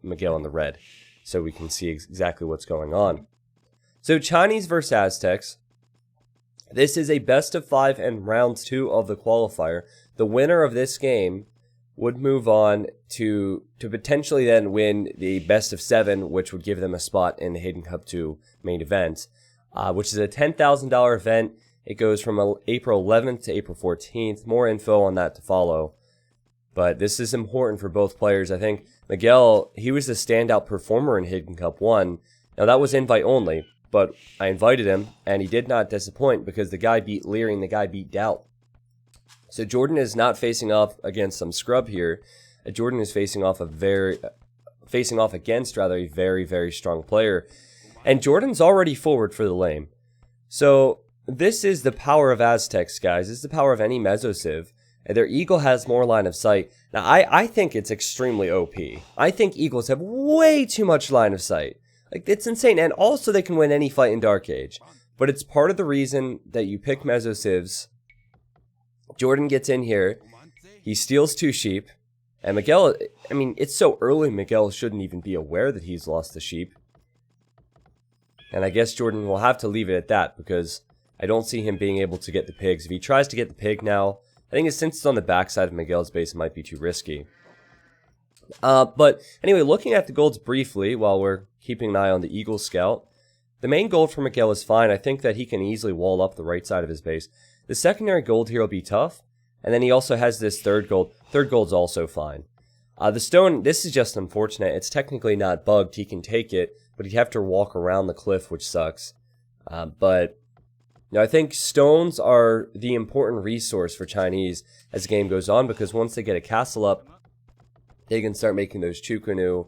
Miguel in the red, so we can see exactly what's going on. So Chinese versus Aztecs. This is a best of 5 and round 2 of the qualifier. The winner of this game would move on to potentially then win the best of 7, which would give them a spot in the Hidden Cup 2 main event, which is a $10,000 event. It goes from April 11th to April 14th. More info on that to follow. But this is important for both players. I think Miguel, he was the standout performer in Hidden Cup 1. Now that was invite only, but I invited him, and he did not disappoint because the guy beat Leary and the guy beat Doubt. So Jordan is not facing off against some scrub here. Jordan is facing off against a very, very strong player. And Jordan's already forward for the lane. So this is the power of Aztecs, guys. This is the power of any Mesosiv. And their Eagle has more line of sight. Now, I think it's extremely OP. I think Eagles have way too much line of sight. Like, it's insane. And also they can win any fight in Dark Age. But it's part of the reason that you pick Mesosivs. Jordan gets in here. He steals 2 sheep. And Miguel, I mean, it's so early, Miguel shouldn't even be aware that he's lost the sheep. And I guess Jordan will have to leave it at that because I don't see him being able to get the pigs. If he tries to get the pig now, I think since it's on the backside of Miguel's base, it might be too risky. But anyway, looking at the golds briefly while we're keeping an eye on the Eagle Scout, the main gold for Miguel is fine. I think that he can easily wall up the right side of his base. The secondary gold here will be tough. And then he also has this third gold. Third gold's also fine. The stone, this is just unfortunate. It's technically not bugged. He can take it, but he'd have to walk around the cliff, which sucks. But you know, I think stones are the important resource for Chinese as the game goes on, because once they get a castle up, they can start making those Chukunu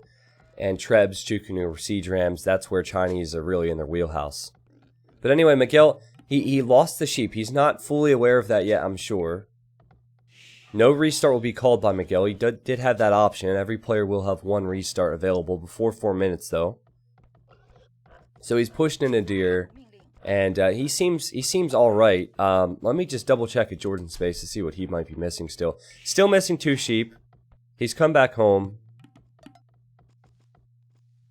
and Trebs, Chukunu, siege rams. That's where Chinese are really in their wheelhouse. But anyway, Miguel, he lost the sheep. He's not fully aware of that yet, I'm sure. No restart will be called by Miguel. He did have that option. Every player will have 1 restart available before 4 minutes, though. So he's pushed in a deer, and he seems all right. Let me just double check at Jordan's space to see what he might be missing still. Still missing 2 sheep. He's come back home.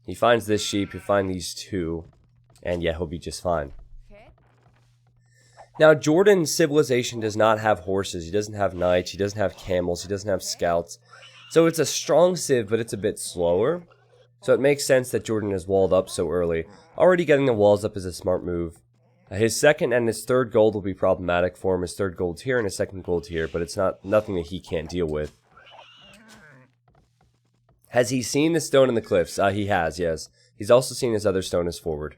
He finds this sheep. He finds these 2, and yeah, he'll be just fine. Now, Jordan's civilization does not have horses. He doesn't have knights. He doesn't have camels. He doesn't have scouts. So it's a strong civ, but it's a bit slower. So it makes sense that Jordan is walled up so early. Already getting the walls up is a smart move. His second and his third gold will be problematic for him. His third gold's here and his second gold's here, but it's nothing that he can't deal with. Has he seen the stone in the cliffs? He has, yes. He's also seen his other stone as forward.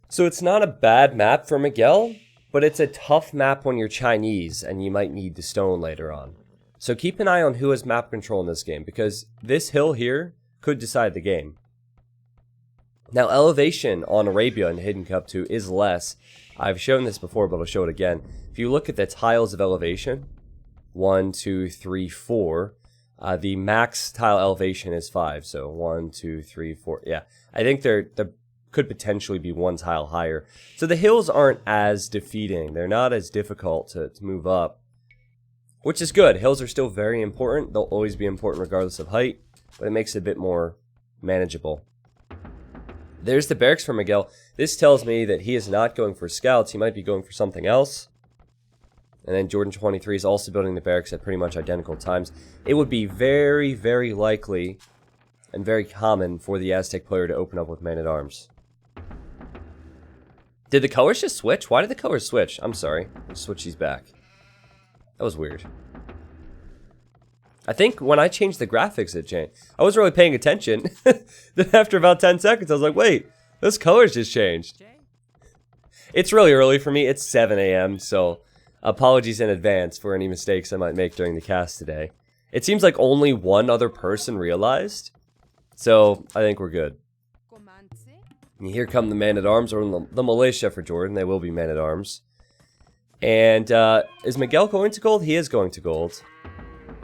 So it's not a bad map for Miguel, but it's a tough map when you're Chinese and you might need the stone later on. So keep an eye on who has map control in this game, because this hill here could decide the game. Now, elevation on Arabia in Hidden Cup 2 is less. I've shown this before, but I'll show it again. If you look at the tiles of elevation, 1, 2, 3, 4, the max tile elevation is 5. So 1, 2, 3, 4. Yeah, I think there could potentially be 1 tile higher. So the hills aren't as defeating. They're not as difficult to move up, which is good. Hills are still very important. They'll always be important regardless of height, but it makes it a bit more manageable. There's the barracks for Miguel. This tells me that he is not going for scouts. He might be going for something else. And then Jordan23 is also building the barracks at pretty much identical times. It would be very, very likely and very common for the Aztec player to open up with man-at-arms. Did the colors just switch? Why did the colors switch? I'm sorry. Let's switch these back. That was weird. I think when I changed the graphics, it changed. I wasn't really paying attention. Then after about 10 seconds, I was like, wait, those colors just changed. It's really early for me. It's 7 a.m., so apologies in advance for any mistakes I might make during the cast today. It seems like only 1 other person realized, so I think we're good. And here come the man-at-arms, or the militia for Jordan. They will be man-at-arms. And is Miguel going to gold? He is going to gold.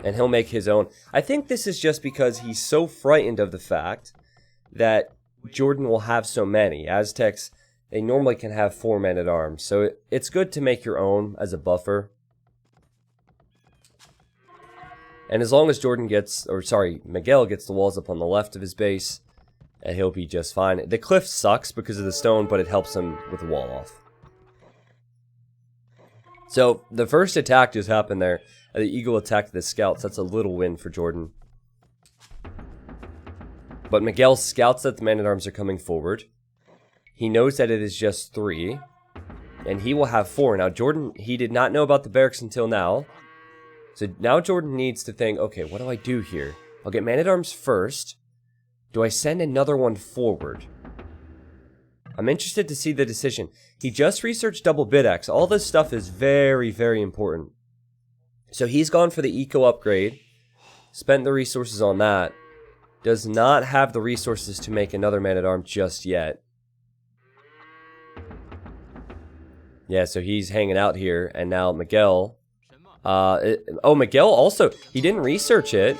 And he'll make his own. I think this is just because he's so frightened of the fact that Jordan will have so many. Aztecs, they normally can have 4 men-at-arms. So it's good to make your own as a buffer. And as long as Miguel gets the walls up on the left of his base, he'll be just fine. The cliff sucks because of the stone, but it helps him with the wall off. So, the first attack just happened there. The eagle attacked the scouts. That's a little win for Jordan. But Miguel scouts that the man-at-arms are coming forward. He knows that it is just 3. And he will have 4. Now, Jordan, he did not know about the barracks until now. So now Jordan needs to think, okay, what do I do here? I'll get man-at-arms first. Do I send another one forward? I'm interested to see the decision. He just researched double bid-axe. All this stuff is very, very important. So he's gone for the eco upgrade. Spent the resources on that. Does not have the resources to make another man-at-arms just yet. Yeah, so he's hanging out here. And now Miguel... Miguel also... He didn't research it.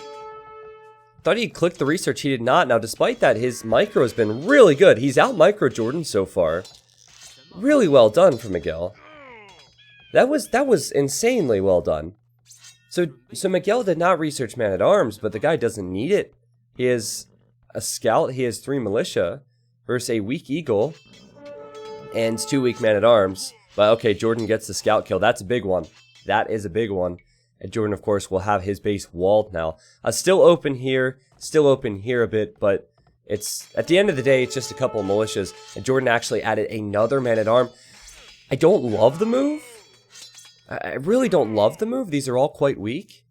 Thought he clicked the research. He did not. Now, despite that, his micro has been really good. He's out micro Jordan so far. Really well done for Miguel. That was insanely well done. So Miguel did not research man-at-arms, but the guy doesn't need it. He has a scout. He has 3 militia versus a weak eagle and 2 weak man-at-arms. But okay, Jordan gets the scout kill. That's a big one. That is a big one. And Jordan, of course, will have his base walled now. Still open here a bit, but it's at the end of the day, it's just a couple of militias. And Jordan actually added another man-at-arm. I don't love the move. I really don't love the move. These are all quite weak.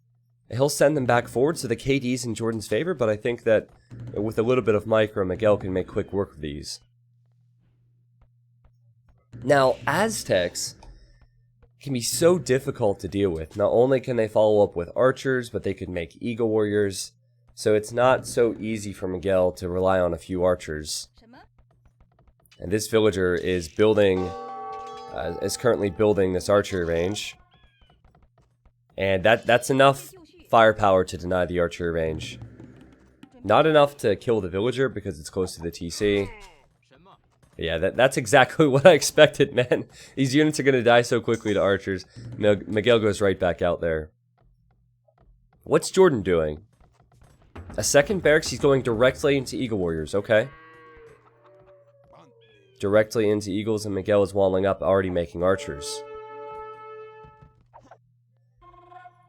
He'll send them back forward, so the KD's in Jordan's favor, but I think that with a little bit of micro, Miguel can make quick work of these. Now, Aztecs can be so difficult to deal with. Not only can they follow up with archers, but they could make eagle warriors. So it's not so easy for Miguel to rely on a few archers. And this villager is currently building this archery range. And that's enough firepower to deny the archery range. Not enough to kill the villager because it's close to the TC. Yeah, that's exactly what I expected, man. These units are going to die so quickly to archers. Miguel goes right back out there. What's Jordan doing? A second barracks, he's going directly into Eagle Warriors, okay. Directly into Eagles, and Miguel is walling up, already making archers.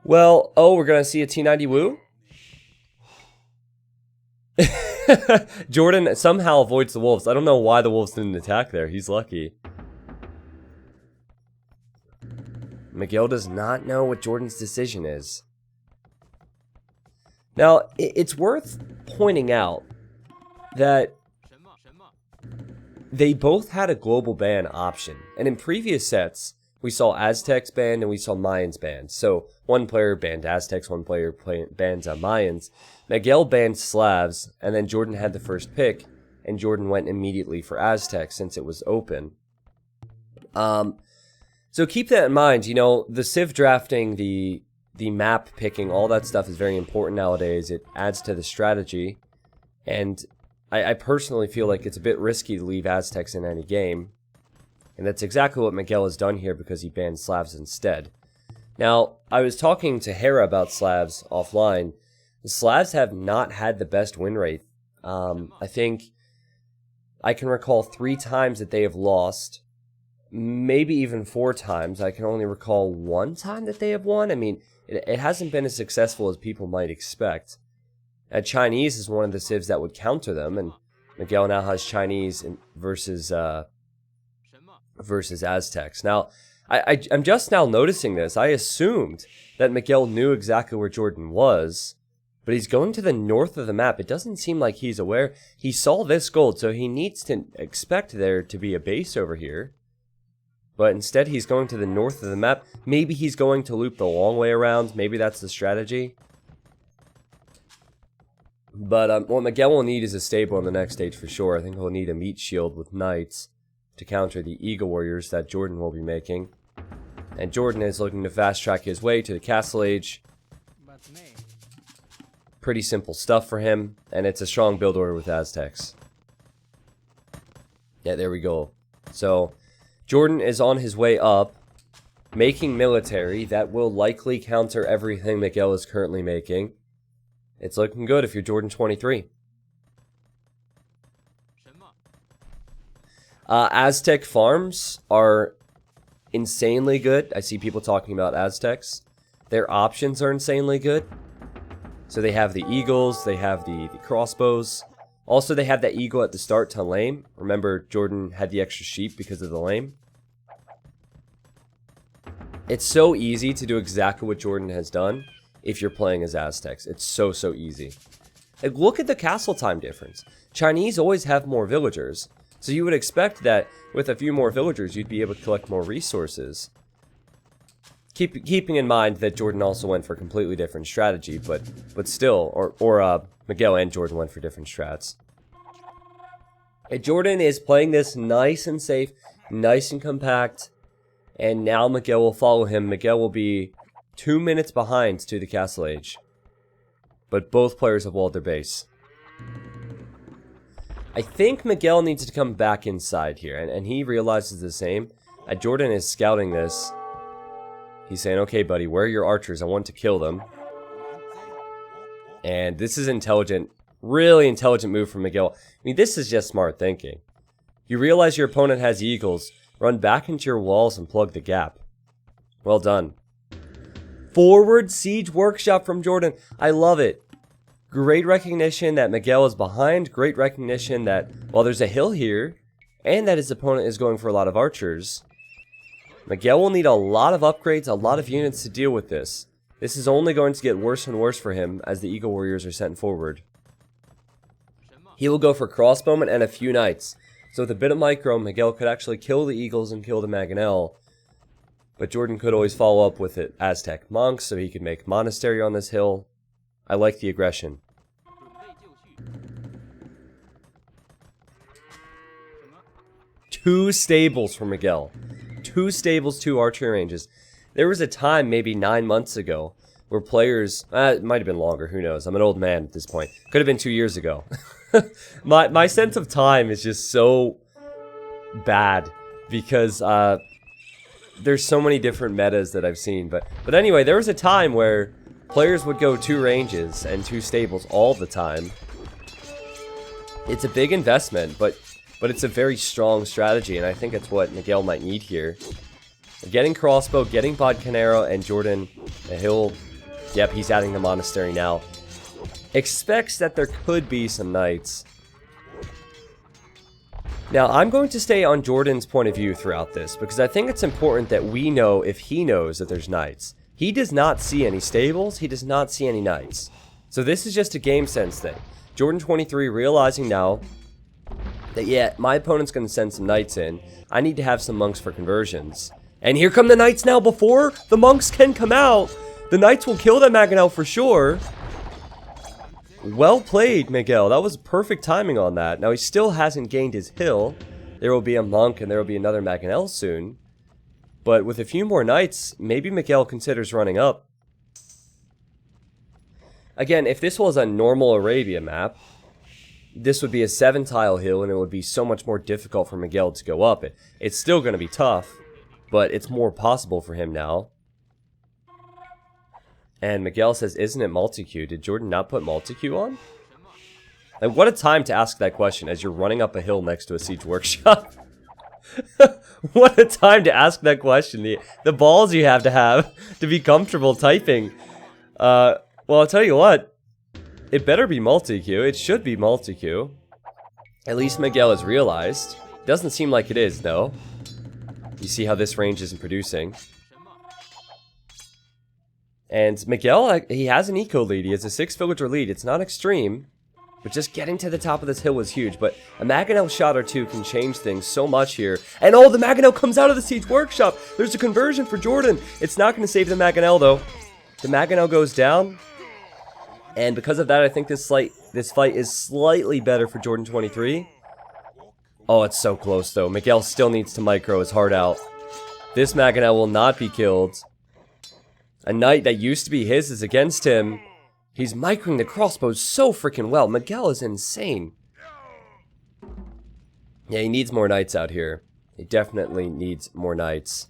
Well, we're going to see a T90 Woo? Jordan somehow avoids the wolves. I don't know why the wolves didn't attack there. He's lucky. Miguel does not know what Jordan's decision is. Now, it's worth pointing out that they both had a global ban option. And in previous sets, we saw Aztecs banned and we saw Mayans banned. So one player banned Aztecs, one player bans Mayans. Miguel banned Slavs, and then Jordan had the first pick, and Jordan went immediately for Aztecs since it was open. So keep that in mind. You know, the civ drafting, the map picking, all that stuff is very important nowadays. It adds to the strategy, and I personally feel like it's a bit risky to leave Aztecs in any game. And that's exactly what Miguel has done here because he banned Slavs instead. Now, I was talking to Hera about Slavs offline. The Slavs have not had the best win rate. I think I can recall 3 times that they have lost. Maybe even 4 times. I can only recall 1 time that they have won. I mean, it hasn't been as successful as people might expect. Chinese is one of the civs that would counter them, and Miguel now has Chinese versus Aztecs. Now, I'm just now noticing this. I assumed that Miguel knew exactly where Jordan was, but he's going to the north of the map. It doesn't seem like he's aware. He saw this gold, so he needs to expect there to be a base over here. But instead, he's going to the north of the map. Maybe he's going to loop the long way around. Maybe that's the strategy. But what Miguel will need is a stable in the next stage for sure. I think he'll need a meat shield with knights to counter the Eagle Warriors that Jordan will be making. And Jordan is looking to fast track his way to the Castle Age. Pretty simple stuff for him, and it's a strong build order with Aztecs. Yeah, there we go. So, Jordan is on his way up. making military that will likely counter everything Miguel is currently making. It's looking good if you're Jordan23. Aztec farms are insanely good. I see people talking about Aztecs. Their options are insanely good. So they have the eagles, they have the crossbows. Also, they have that eagle at the start to lame. Remember, Jordan had the extra sheep because of the lame. It's so easy to do exactly what Jordan has done if you're playing as Aztecs. It's so easy. Like, look at the castle time difference. Chinese always have more villagers. So you would expect that with a few more villagers, you'd be able to collect more resources. Keeping in mind that Jordan also went for a completely different strategy, but still, or Miguel and Jordan went for different strats. And Jordan is playing this nice and safe, nice and compact, and now Miguel will follow him. Miguel will be 2 minutes behind to the castle age, but both players have walled their base. I think Miguel needs to come back inside here, and he realizes the same. Jordan is scouting this. He's saying, okay, buddy, where are your archers? I want to kill them. And this is intelligent, really intelligent move from Miguel. I mean, this is just smart thinking. You realize your opponent has eagles. Run back into your walls and plug the gap. Well done. Forward siege workshop from Jordan. I love it. Great recognition that Miguel is behind. Great recognition that, well, there's a hill here. And that his opponent is going for a lot of archers. Miguel will need a lot of upgrades, a lot of units to deal with this. This is only going to get worse and worse for him as the Eagle Warriors are sent forward. He will go for crossbowmen and a few knights. So with a bit of micro, Miguel could actually kill the Eagles and kill the Mangonel. But Jordan could always follow up with it Aztec monks, so he could make monastery on this hill. I like the aggression. Two stables for Miguel. 2 stables, 2 archery ranges. There was a time, maybe 9 months ago, where players... it might have been longer, who knows. I'm an old man at this point. Could have been 2 years ago. my sense of time is just so bad because there's so many different metas that I've seen. But anyway, there was a time where players would go 2 ranges and 2 stables all the time. It's a big investment, but it's a very strong strategy, and I think it's what Miguel might need here. Getting crossbow, getting Bodcanero, and Jordan, he'll... Yep, he's adding the monastery now. Expects that there could be some knights. Now, I'm going to stay on Jordan's point of view throughout this, because I think it's important that we know if he knows that there's knights. He does not see any stables, he does not see any knights. So this is just a game sense thing. Jordan23 realizing now that, yeah, my opponent's going to send some knights in. I need to have some monks for conversions. And here come the knights now before the monks can come out. The knights will kill that Mangonel for sure. Well played, Miguel. That was perfect timing on that. Now, he still hasn't gained his hill. There will be a monk and there will be another Mangonel soon. But with a few more knights, maybe Miguel considers running up. Again, if this was a normal Arabia map, this would be a 7-tile hill, and it would be so much more difficult for Miguel to go up it. It's still going to be tough, but it's more possible for him now. And Miguel says, isn't it multi-queue? Did Jordan not put multi-queue on? Like, what a time to ask that question as you're running up a hill next to a siege workshop. What a time to ask that question. The balls you have to be comfortable typing. Well, I'll tell you what. It better be multi-queue. It should be multi-queue. At least Miguel has realized. Doesn't seem like it is, though. You see how this range isn't producing. And Miguel, he has an eco lead. He has a 6-villager lead. It's not extreme. But just getting to the top of this hill was huge. But a Mangonel shot or 2 can change things so much here. And oh, the Mangonel comes out of the siege workshop. There's a conversion for Jordan. It's not going to save the Mangonel, though. The Mangonel goes down. And because of that, I think this fight is slightly better for Jordan23. Oh, it's so close, though. Miguel still needs to micro his heart out. This Mangonel will not be killed. A knight that used to be his is against him. He's microing the crossbows so freaking well. Miguel is insane. Yeah, he needs more knights out here. He definitely needs more knights.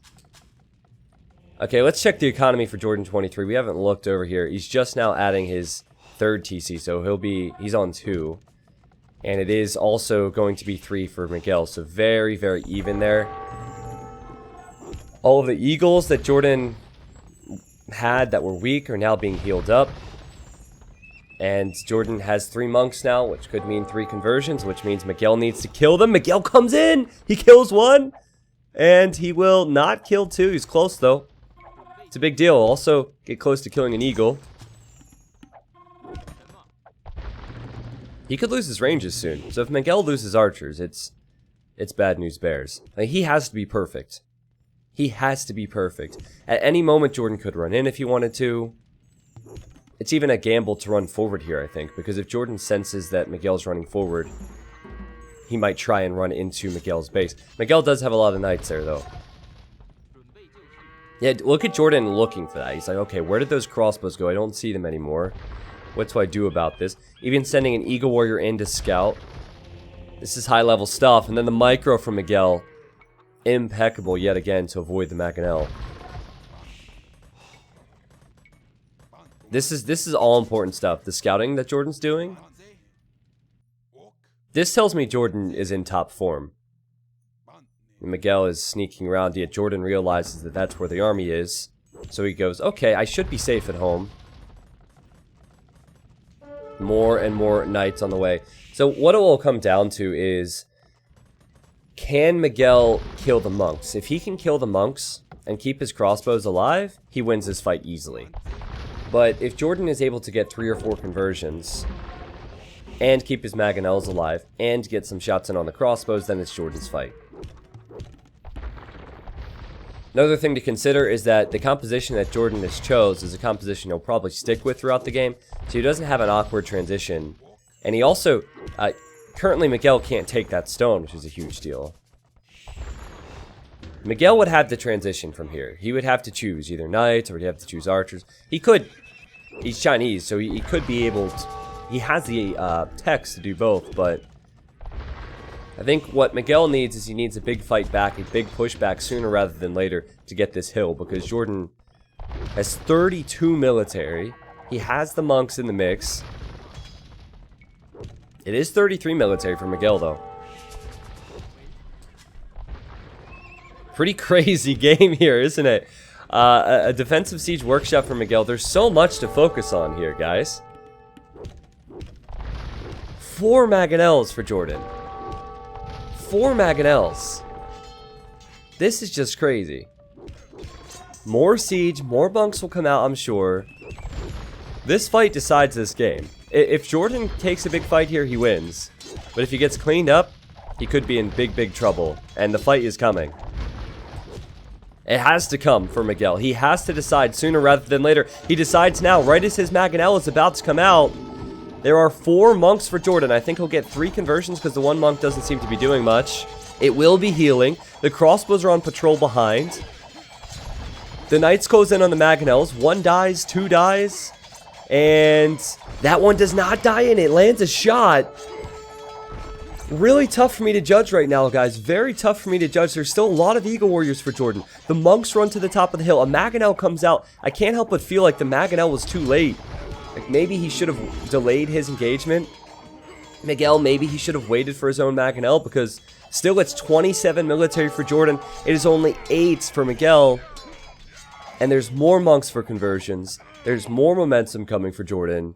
Okay, let's check the economy for Jordan23. We haven't looked over here. He's just now adding his 3rd TC, so he's on 2. And it is also going to be 3 for Miguel, so very, very even there. All of the eagles that Jordan had that were weak are now being healed up. And Jordan has 3 monks now, which could mean 3 conversions, which means Miguel needs to kill them. Miguel comes in! He kills 1! And he will not kill 2. He's close, though. It's a big deal. Also, get close to killing an eagle. He could lose his ranges soon. So if Miguel loses archers, it's bad news bears. Like, he has to be perfect. He has to be perfect. At any moment, Jordan could run in if he wanted to. It's even a gamble to run forward here, I think. Because if Jordan senses that Miguel's running forward, he might try and run into Miguel's base. Miguel does have a lot of knights there, though. Yeah, look at Jordan looking for that. He's like, okay, where did those crossbows go? I don't see them anymore. What do I do about this? Even sending an Eagle Warrior in to scout. This is high-level stuff. And then the micro from Miguel. Impeccable yet again to avoid the Mangonel. This is all important stuff. The scouting that Jordan's doing. This tells me Jordan is in top form. And Miguel is sneaking around, yet Jordan realizes that that's where the army is. So he goes, okay, I should be safe at home. More and more knights on the way. So what it will come down to is, can Miguel kill the monks? If he can kill the monks and keep his crossbows alive, he wins this fight easily. But if Jordan is able to get 3 or 4 conversions, and keep his Mangonels alive, and get some shots in on the crossbows, then it's Jordan's fight. Another thing to consider is that the composition that Jordan has chose is a composition he'll probably stick with throughout the game, so he doesn't have an awkward transition. And he also, currently Miguel can't take that stone, which is a huge deal. Miguel would have the transition from here. He would have to choose either knights, or he'd have to choose archers. He could, he's Chinese, so he could be able to, he has the text to do both, but I think what Miguel needs is he needs a big fight back, a big pushback sooner rather than later to get this hill, because Jordan has 32 military. He has the monks in the mix. It is 33 military for Miguel, though. Pretty crazy game here, isn't it? A defensive siege workshop for Miguel. There's so much to focus on here, guys. 4 Mangonels for Jordan. 4 Mangonels. This is just crazy. More siege, more bunks will come out, I'm sure. This fight decides this game. If Jordan takes a big fight here, he wins. But if he gets cleaned up, he could be in big, big trouble. And the fight is coming. It has to come for Miguel. He has to decide sooner rather than later. He decides now, right as his Mangonel is about to come out. There are 4 monks for Jordan. I think he'll get 3 conversions because the one monk doesn't seem to be doing much. It will be healing. The crossbows are on patrol behind. The knights goes in on the Mangonels. 1 dies, 2 dies. And that one does not die and it lands a shot. Really tough for me to judge right now, guys. Very tough for me to judge. There's still a lot of Eagle Warriors for Jordan. The monks run to the top of the hill. A Mangonel comes out. I can't help but feel like the Mangonel was too late. Like, maybe he should have delayed his engagement. Miguel, maybe he should have waited for his own Mangonel, because still it's 27 military for Jordan. It is only 8 for Miguel. And there's more monks for conversions. There's more momentum coming for Jordan.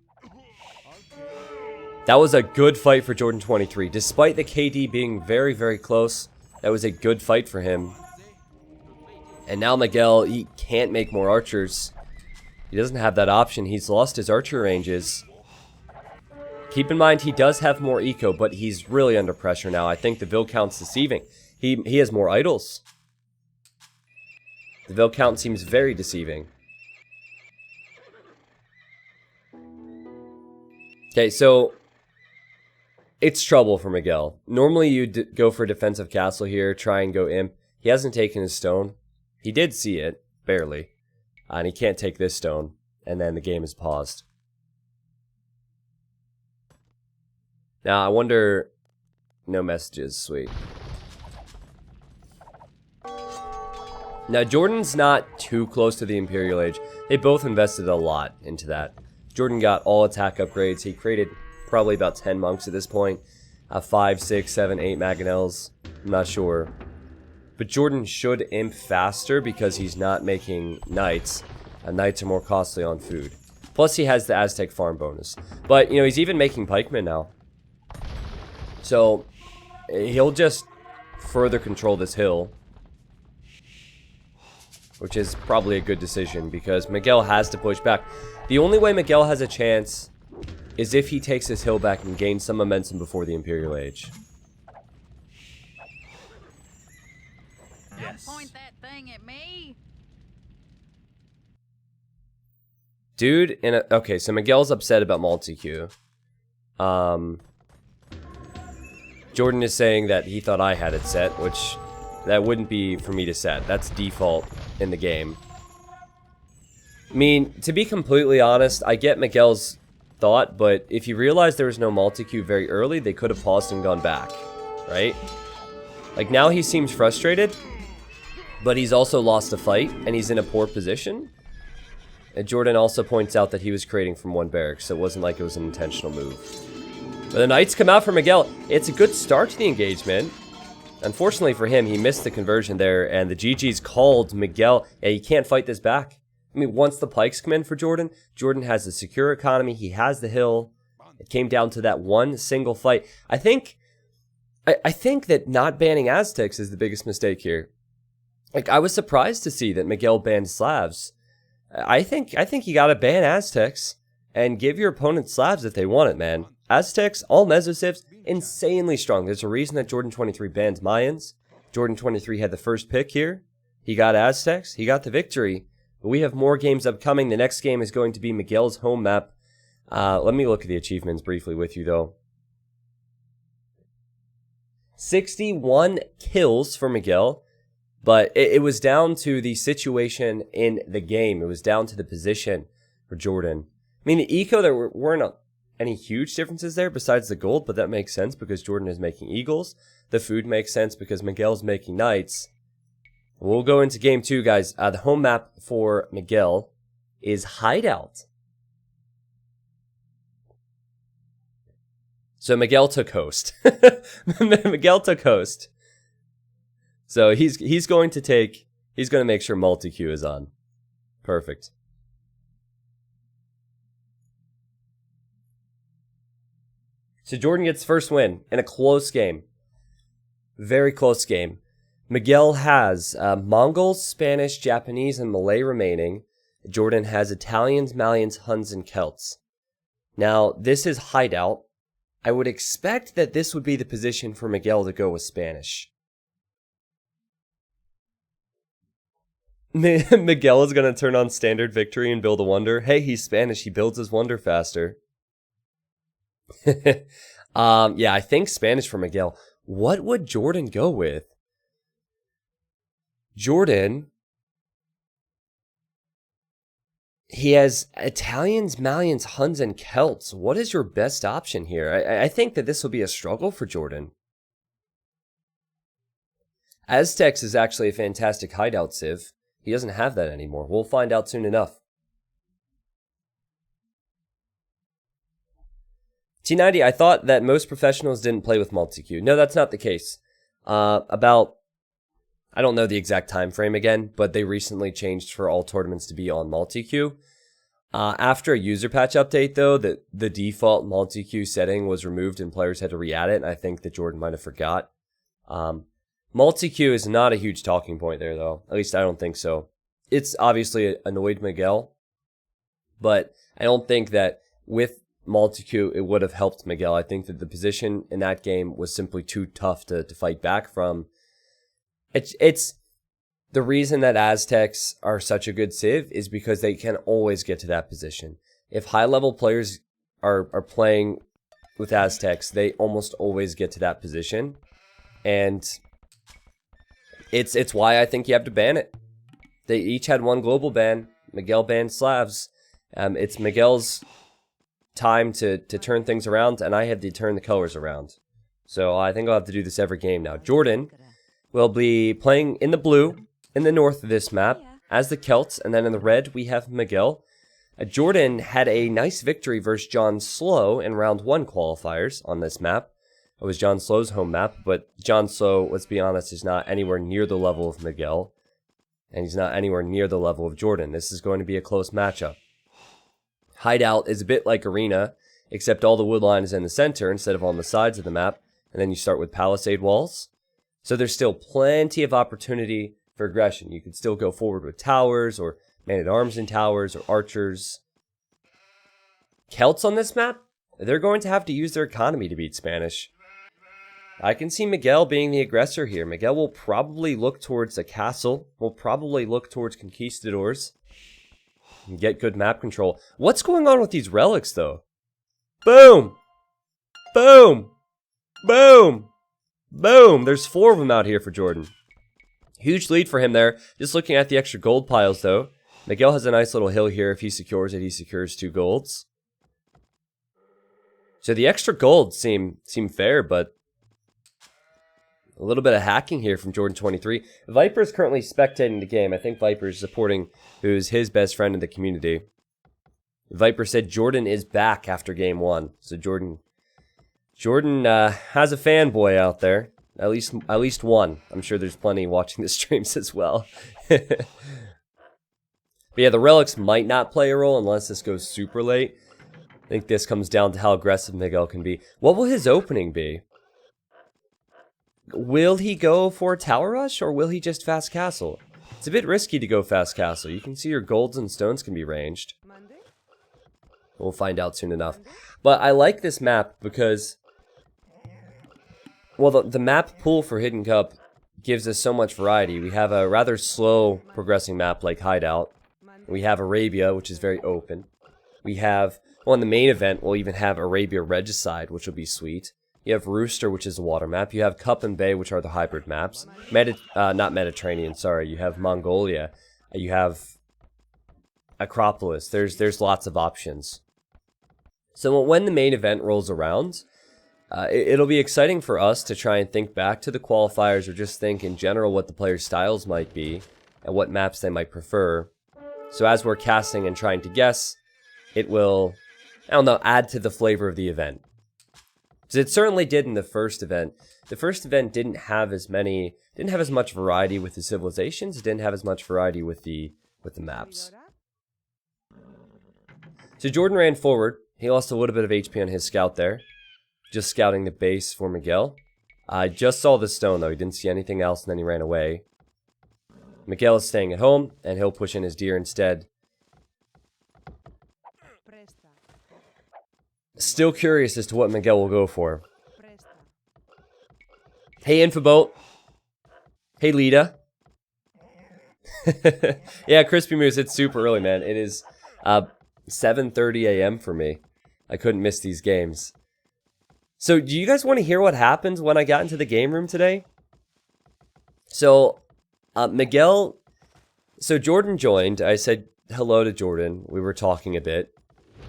That was a good fight for Jordan23. Despite the KD being very, very close, that was a good fight for him. And now Miguel, he can't make more archers. He doesn't have that option. He's lost his archer ranges. Keep in mind, he does have more eco, but he's really under pressure now. I think the Vil count's deceiving. He has more idols. The Vil count seems very deceiving. Okay, so it's trouble for Miguel. Normally you'd go for a defensive castle here, try and go imp. He hasn't taken his stone. He did see it, barely. And he can't take this stone. And then the game is paused. Now, I wonder... No messages, sweet. Now, Jordan's not too close to the Imperial Age. They both invested a lot into that. Jordan got all attack upgrades. He created probably about 10 monks at this point. 5, 6, 7, 8 Mangonels. I'm not sure. But Jordan should imp faster because he's not making knights. Knights are more costly on food. Plus, he has the Aztec farm bonus. But, you know, he's even making pikemen now. So, he'll just further control this hill. Which is probably a good decision because Miguel has to push back. The only way Miguel has a chance is if he takes this hill back and gains some momentum before the Imperial Age. Yes. Don't point that thing at me. Dude, okay, so Miguel's upset about multi-queue. Jordan is saying that he thought I had it set, which that wouldn't be for me to set. That's default in the game. I mean, to be completely honest, I get Miguel's thought, but if you realize there was no multi-queue very early, they could have paused and gone back, right? Like, now he seems frustrated, but he's also lost a fight, and he's in a poor position. And Jordan also points out that he was creating from one barrack, so it wasn't like it was an intentional move. But the knights come out for Miguel. It's a good start to the engagement. Unfortunately for him, he missed the conversion there, and the GG's called Miguel. Yeah, he can't fight this back. I mean, once the pikes come in for Jordan, Jordan has a secure economy. He has the hill. It came down to that one single fight. I think that not banning Aztecs is the biggest mistake here. Like, I was surprised to see that Miguel banned Slavs. I think you gotta ban Aztecs and give your opponent Slavs if they want it, man. Aztecs, all Mesocivs, insanely strong. There's a reason that Jordan23 banned Mayans. Jordan23 had the first pick here. He got Aztecs. He got the victory. But we have more games upcoming. The next game is going to be Miguel's home map. Let me look at the achievements briefly with you, though. 61 kills for Miguel. But it was down to the situation in the game. It was down to the position for Jordan. I mean, the eco, there weren't any huge differences there besides the gold, but that makes sense because Jordan is making eagles. The food makes sense because Miguel's making knights. We'll go into game 2, guys. The home map for Miguel is Hideout. So Miguel took host. Miguel took host. So he's going to make sure multi-queue is on. Perfect. So Jordan gets first win in a close game. Very close game. Miguel has Mongols, Spanish, Japanese, and Malay remaining. Jordan has Italians, Malians, Huns, and Celts. Now, this is Hideout. I would expect that this would be the position for Miguel to go with Spanish. Miguel is going to turn on standard victory and build a wonder. Hey, he's Spanish. He builds his wonder faster. Yeah, I think Spanish for Miguel. What would Jordan go with? Jordan, he has Italians, Malians, Huns, and Celts. What is your best option here? I think that this will be a struggle for Jordan. Aztecs is actually a fantastic hideout civ. He doesn't have that anymore. We'll find out soon enough. T90, I thought that most professionals didn't play with multi-queue. No, that's not the case. I don't know the exact time frame again, but they recently changed for all tournaments to be on multi-queue. After a user patch update, though, the default multi-queue setting was removed and players had to re-add it, and I think that Jordan might have forgot. Multi-queue is not a huge talking point there, though. At least I don't think so. It's obviously annoyed Miguel, but I don't think that with multi-queue it would have helped Miguel. I think that the position in that game was simply too tough to fight back from. It's the reason that Aztecs are such a good civ is because they can always get to that position. If high-level players are playing with Aztecs, they almost always get to that position. And it's why I think you have to ban it. They each had one global ban. Miguel banned Slavs. It's Miguel's time to turn things around, and I have to turn the colors around. So I think I'll have to do this every game now. Jordan will be playing in the blue. in the north of this map as the Celts, and then in the red we have Miguel. Jordan had a nice victory versus John Slow in round 1 qualifiers on this map. It was John Slow's home map, but John Slow, let's be honest, is not anywhere near the level of Miguel, and he's not anywhere near the level of Jordan. This is going to be a close matchup. Hideout is a bit like Arena, except all the wood line is in the center instead of on the sides of the map, and then you start with palisade walls. So there's still plenty of opportunity for aggression. You could still go forward with towers, or man-at-arms in towers, or archers. Celts on this map, they're going to have to use their economy to beat Spanish. I can see Miguel being the aggressor here. Miguel will probably look towards a castle, will probably look towards conquistadors, and get good map control. What's going on with these relics, though? Boom! Boom! Boom! Boom! There's 4 of them out here for Jordan. Huge lead for him there. Just looking at the extra gold piles, though. Miguel has a nice little hill here. If he secures it, he secures 2 golds. So the extra golds seem fair, but a little bit of hacking here from Jordan23. Viper is currently spectating the game. I think Viper is supporting who's his best friend in the community. Viper said Jordan is back after game 1. So Jordan has a fanboy out there. At least one. I'm sure there's plenty watching the streams as well. But yeah, the relics might not play a role unless this goes super late. I think this comes down to how aggressive Miguel can be. What will his opening be? Will he go for a tower rush, or will he just fast castle? It's a bit risky to go fast castle. You can see your golds and stones can be ranged. We'll find out soon enough. But I like this map because, well, the map pool for Hidden Cup gives us so much variety. We have a rather slow progressing map like Hideout. We have Arabia, which is very open. We have, well, in the main event, we'll even have Arabia Regicide, which will be sweet. You have Rooster, which is a water map. You have Cup and Bay, which are the hybrid maps. Not Mediterranean, sorry. You have Mongolia. You have Acropolis. There's lots of options. So when the main event rolls around, it'll be exciting for us to try and think back to the qualifiers, or just think in general what the players' styles might be and what maps they might prefer. So as we're casting and trying to guess, it will, I don't know, add to the flavor of the event. So it certainly did in the first event. The first event didn't have as much variety with the civilizations. It didn't have as much variety with the maps. So Jordan ran forward. He lost a little bit of HP on his scout there. Just scouting the base for Miguel. I just saw the stone though. He didn't see anything else and then he ran away. Miguel is staying at home and he'll push in his deer instead. Still curious as to what Miguel will go for. Hey, Infoboat. Hey, Lita. Yeah, Crispy Moose, it's super early, man. It is 7:30 a.m. for me. I couldn't miss these games. So, do you guys want to hear what happened when I got into the game room today? So, Miguel... So, Jordan joined. I said hello to Jordan. We were talking a bit.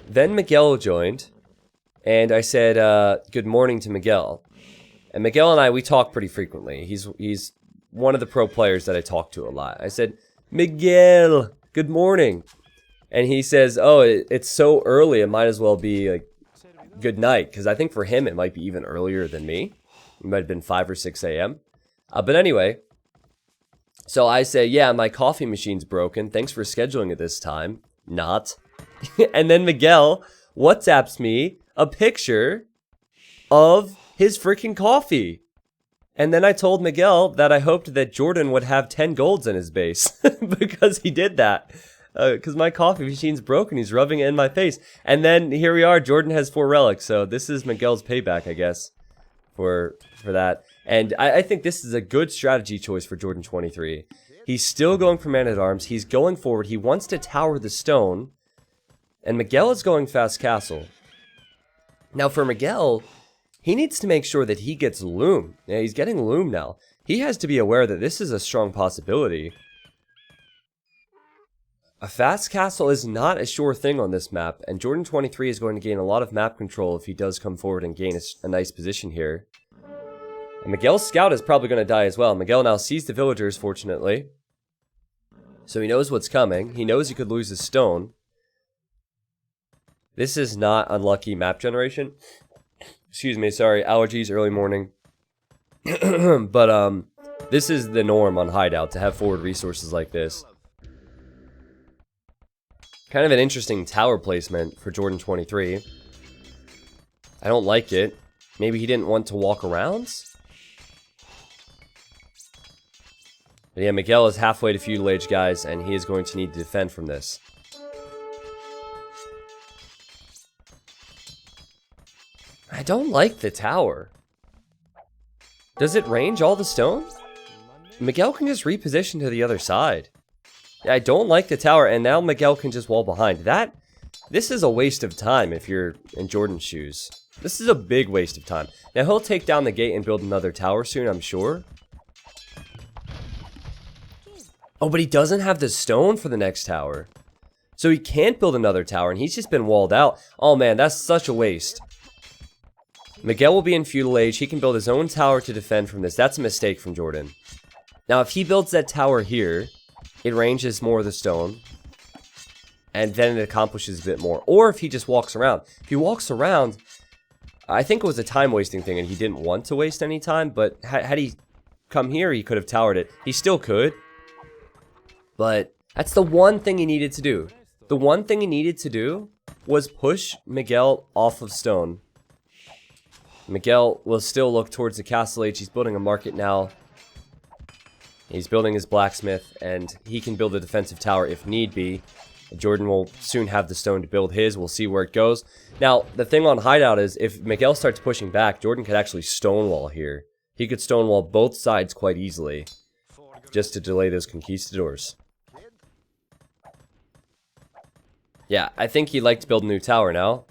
Then Miguel joined. And I said, good morning to Miguel. And Miguel and I, we talk pretty frequently. He's one of the pro players that I talk to a lot. I said, Miguel, good morning. And he says, oh, it's so early, it might as well be like good night. Because I think for him, it might be even earlier than me. It might have been 5 or 6 a.m. But anyway, so I say, yeah, my coffee machine's broken. Thanks for scheduling it this time. Not. And then Miguel WhatsApps me a picture of his freaking coffee. And then I told Miguel that I hoped that Jordan would have 10 golds in his base. Because he did that. Because my coffee machine's broken. He's rubbing it in my face. And then here we are. Jordan has 4 relics. So this is Miguel's payback, I guess, for that. And I think this is a good strategy choice for Jordan23. He's still going for man-at-arms. He's going forward. He wants to tower the stone. And Miguel is going fast castle. Now for Miguel, he needs to make sure that he gets loom. Yeah, he's getting loom now. He has to be aware that this is a strong possibility. A fast castle is not a sure thing on this map, and Jordan23 is going to gain a lot of map control if he does come forward and gain a nice position here. And Miguel's scout is probably going to die as well. Miguel now sees the villagers, fortunately. So he knows what's coming. He knows he could lose his stone. This is not unlucky map generation. Excuse me, sorry, allergies, early morning. But this is the norm on Hideout, to have forward resources like this. Kind of an interesting tower placement for Jordan23. I don't like it. Maybe he didn't want to walk around? But yeah, Miguel is halfway to feudal age, guys, and he is going to need to defend from this. I don't like the tower. Does it range all the stone? Miguel can just reposition to the other side. Yeah, I don't like the tower, and now Miguel can just wall behind. This is a waste of time if you're in Jordan's shoes. This is a big waste of time. Now, he'll take down the gate and build another tower soon, I'm sure. Oh, but he doesn't have the stone for the next tower. So he can't build another tower, and he's just been walled out. Oh, man, that's such a waste. Miguel will be in feudal age. He can build his own tower to defend from this. That's a mistake from Jordan. Now, if he builds that tower here, it ranges more of the stone. And then it accomplishes a bit more. Or if he just walks around. If he walks around, I think it was a time-wasting thing, and he didn't want to waste any time. But had he come here, he could have towered it. He still could. But that's the one thing he needed to do. The one thing he needed to do was push Miguel off of stone. Miguel will still look towards the castle age. He's building a market now. He's building his blacksmith, and he can build a defensive tower if need be. Jordan will soon have the stone to build his. We'll see where it goes. Now, the thing on Hideout is if Miguel starts pushing back, Jordan could actually stonewall here. He could stonewall both sides quite easily, just to delay those conquistadors. Yeah, I think he'd like to build a new tower now.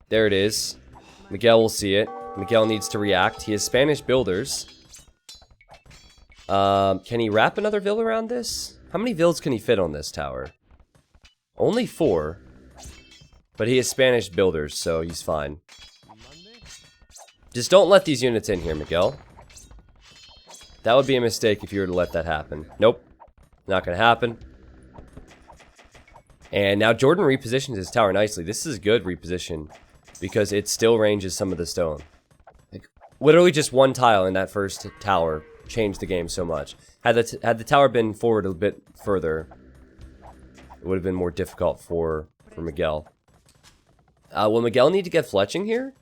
There it is. Miguel will see it. Miguel needs to react. He has Spanish builders. Can he wrap another villa around this? How many villas can he fit on this tower? Only 4. But he has Spanish builders, so he's fine. Just don't let these units in here, Miguel. That would be a mistake if you were to let that happen. Nope. Not gonna happen. And now Jordan repositions his tower nicely. This is a good reposition because it still ranges some of the stone. Like, literally just one tile in that first tower changed the game so much. Had the tower been forward a bit further, it would have been more difficult for Miguel. Will Miguel need to get fletching here?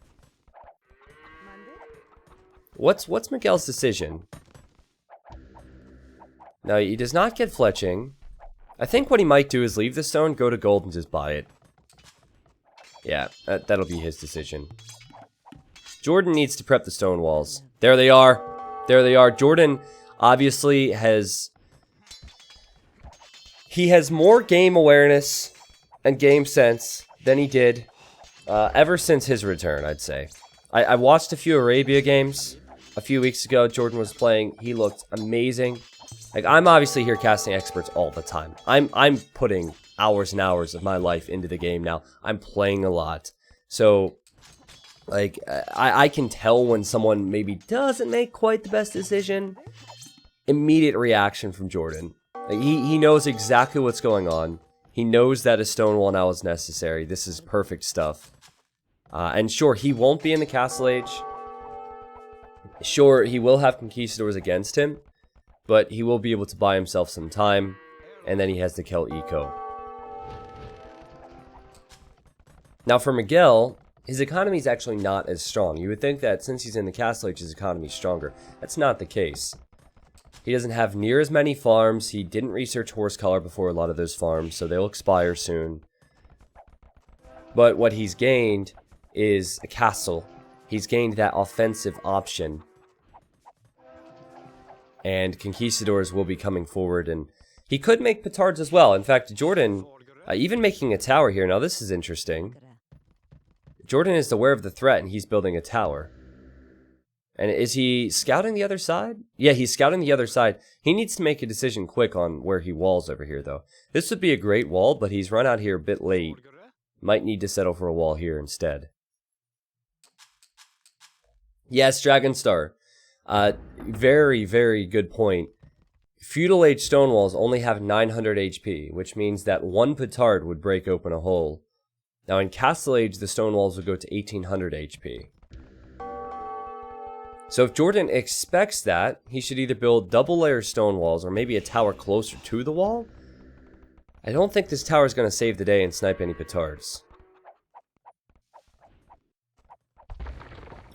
What's Miguel's decision? No, he does not get fletching. I think what he might do is leave the stone, go to gold, and just buy it. Yeah, that'll be his decision. Jordan needs to prep the stone walls. There they are. There they are. Jordan obviously has... He has more game awareness and game sense than he did ever since his return, I'd say. I watched a few Arabia games a few weeks ago. Jordan was playing. He looked amazing. Like, I'm obviously here casting experts all the time. I'm putting hours and hours of my life into the game now. I'm playing a lot. So, like, I can tell when someone maybe doesn't make quite the best decision. Immediate reaction from Jordan. Like, he knows exactly what's going on. He knows that a stone wall now is necessary. This is perfect stuff. And sure, he won't be in the castle age. Sure, he will have conquistadors against him. But he will be able to buy himself some time. And then he has the Celt Eco. Now for Miguel, his economy is actually not as strong. You would think that since he's in the castle age, his economy is stronger. That's not the case. He doesn't have near as many farms. He didn't research horse color before a lot of those farms, so they'll expire soon. But what he's gained is a castle. He's gained that offensive option. And conquistadors will be coming forward, and he could make petards as well. In fact, Jordan, even making a tower here. Now, this is interesting. Jordan is aware of the threat, and he's building a tower. And is he scouting the other side? Yeah, he's scouting the other side. He needs to make a decision quick on where he walls over here, though. This would be a great wall, but he's run out here a bit late. Might need to settle for a wall here instead. Yes, Dragonstar. Very, very good point. Feudal Age stone walls only have 900 HP, which means that one petard would break open a hole. Now in Castle Age, the stone walls would go to 1800 HP. So if Jordan expects that, he should either build double layer stone walls or maybe a tower closer to the wall. I don't think this tower is going to save the day and snipe any petards.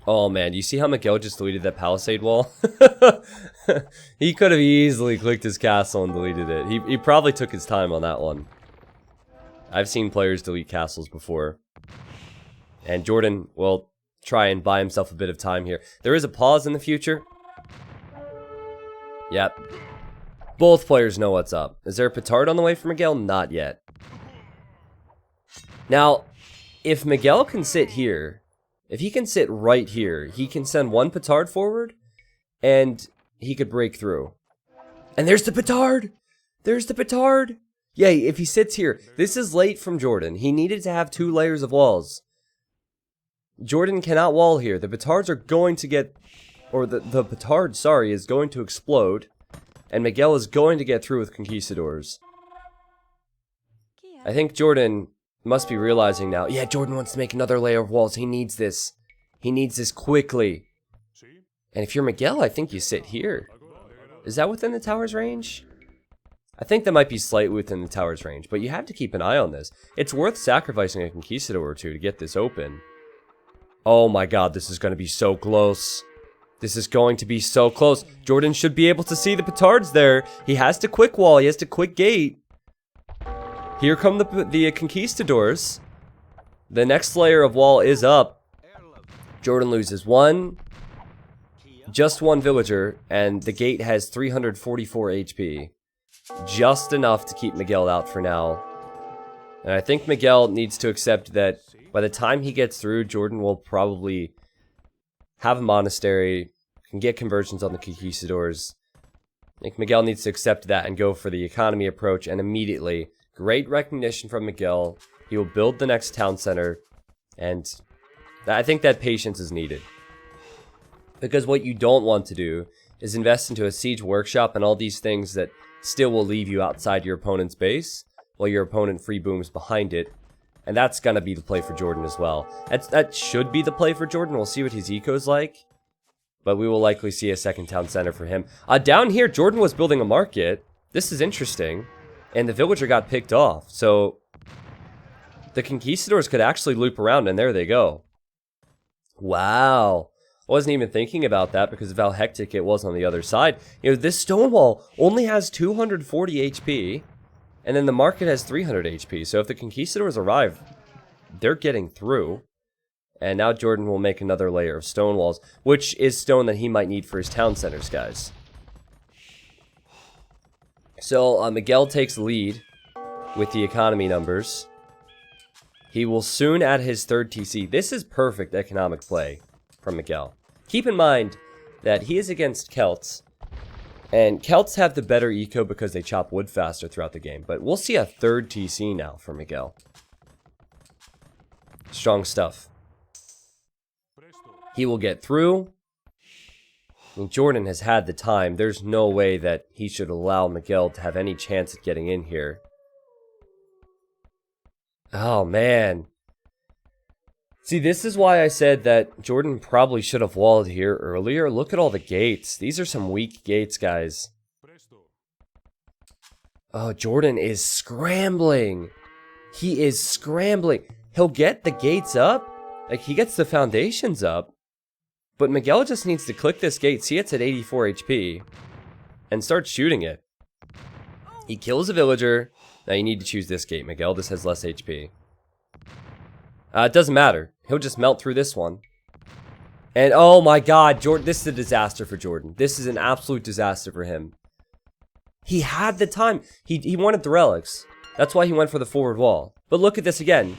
Oh man, you see how Miguel just deleted that palisade wall? He could have easily clicked his castle and deleted it. He probably took his time on that one. I've seen players delete castles before. And Jordan will try and buy himself a bit of time here. There is a pause in the future. Yep. Both players know what's up. Is there a petard on the way for Miguel? Not yet. Now, if Miguel can sit here, if he can sit right here, he can send one petard forward, and he could break through. And there's the petard! There's the petard! Yay, if he sits here. This is late from Jordan. He needed to have 2 layers of walls. Jordan cannot wall here. The petards are going to get... Or the petard, sorry, is going to explode. And Miguel is going to get through with Conquistadors. I think Jordan must be realizing now. Yeah, Jordan wants to make another layer of walls. He needs this. He needs this quickly. And if you're Miguel, I think you sit here. Is that within the tower's range? I think that might be slightly within the tower's range, but you have to keep an eye on this. It's worth sacrificing a Conquistador or two to get this open. Oh my god, this is going to be so close. This is going to be so close. Jordan should be able to see the petards there. He has to quick wall. He has to quick gate. Here come the Conquistadors. The next layer of wall is up. Jordan loses just one villager, and the gate has 344 HP. Just enough to keep Miguel out for now. And I think Miguel needs to accept that by the time he gets through, Jordan will probably have a monastery, can get conversions on the Conquistadors. I think Miguel needs to accept that and go for the economy approach, and immediately, great recognition from Miguel. He will build the next town center, and I think that patience is needed. Because what you don't want to do is invest into a siege workshop and all these things that still will leave you outside your opponent's base, while your opponent free booms behind it. And that's going to be the play for Jordan as well. That should be the play for Jordan. We'll see what his eco's like. But we will likely see a second town center for him. Down here, Jordan was building a market. This is interesting. And the villager got picked off. So the Conquistadors could actually loop around, and there they go. Wow. I wasn't even thinking about that because of how hectic it was on the other side. You know, this stone wall only has 240 HP. And then the market has 300 HP. So if the Conquistadors arrive, they're getting through. And now Jordan will make another layer of stone walls, which is stone that he might need for his town centers, guys. So Miguel takes the lead with the economy numbers. He will soon add his third TC. This is perfect economic play from Miguel. Keep in mind that he is against Celts. And Celts have the better eco because they chop wood faster throughout the game. But we'll see a third TC now for Miguel. Strong stuff. He will get through. I mean, Jordan has had the time. There's no way that he should allow Miguel to have any chance at getting in here. Oh, man. See, this is why I said that Jordan probably should have walled here earlier. Look at all the gates. These are some weak gates, guys. Oh, Jordan is scrambling. He is scrambling. He'll get the gates up. Like, he gets the foundations up. But Miguel just needs to click this gate. See, it's at 84 HP. And start shooting it. He kills a villager. Now you need to choose this gate, Miguel. This has less HP. It doesn't matter. He'll just melt through this one. And oh my god, Jordan, this is a disaster for Jordan. This is an absolute disaster for him. He had the time. He wanted the relics. That's why he went for the forward wall. But look at this again.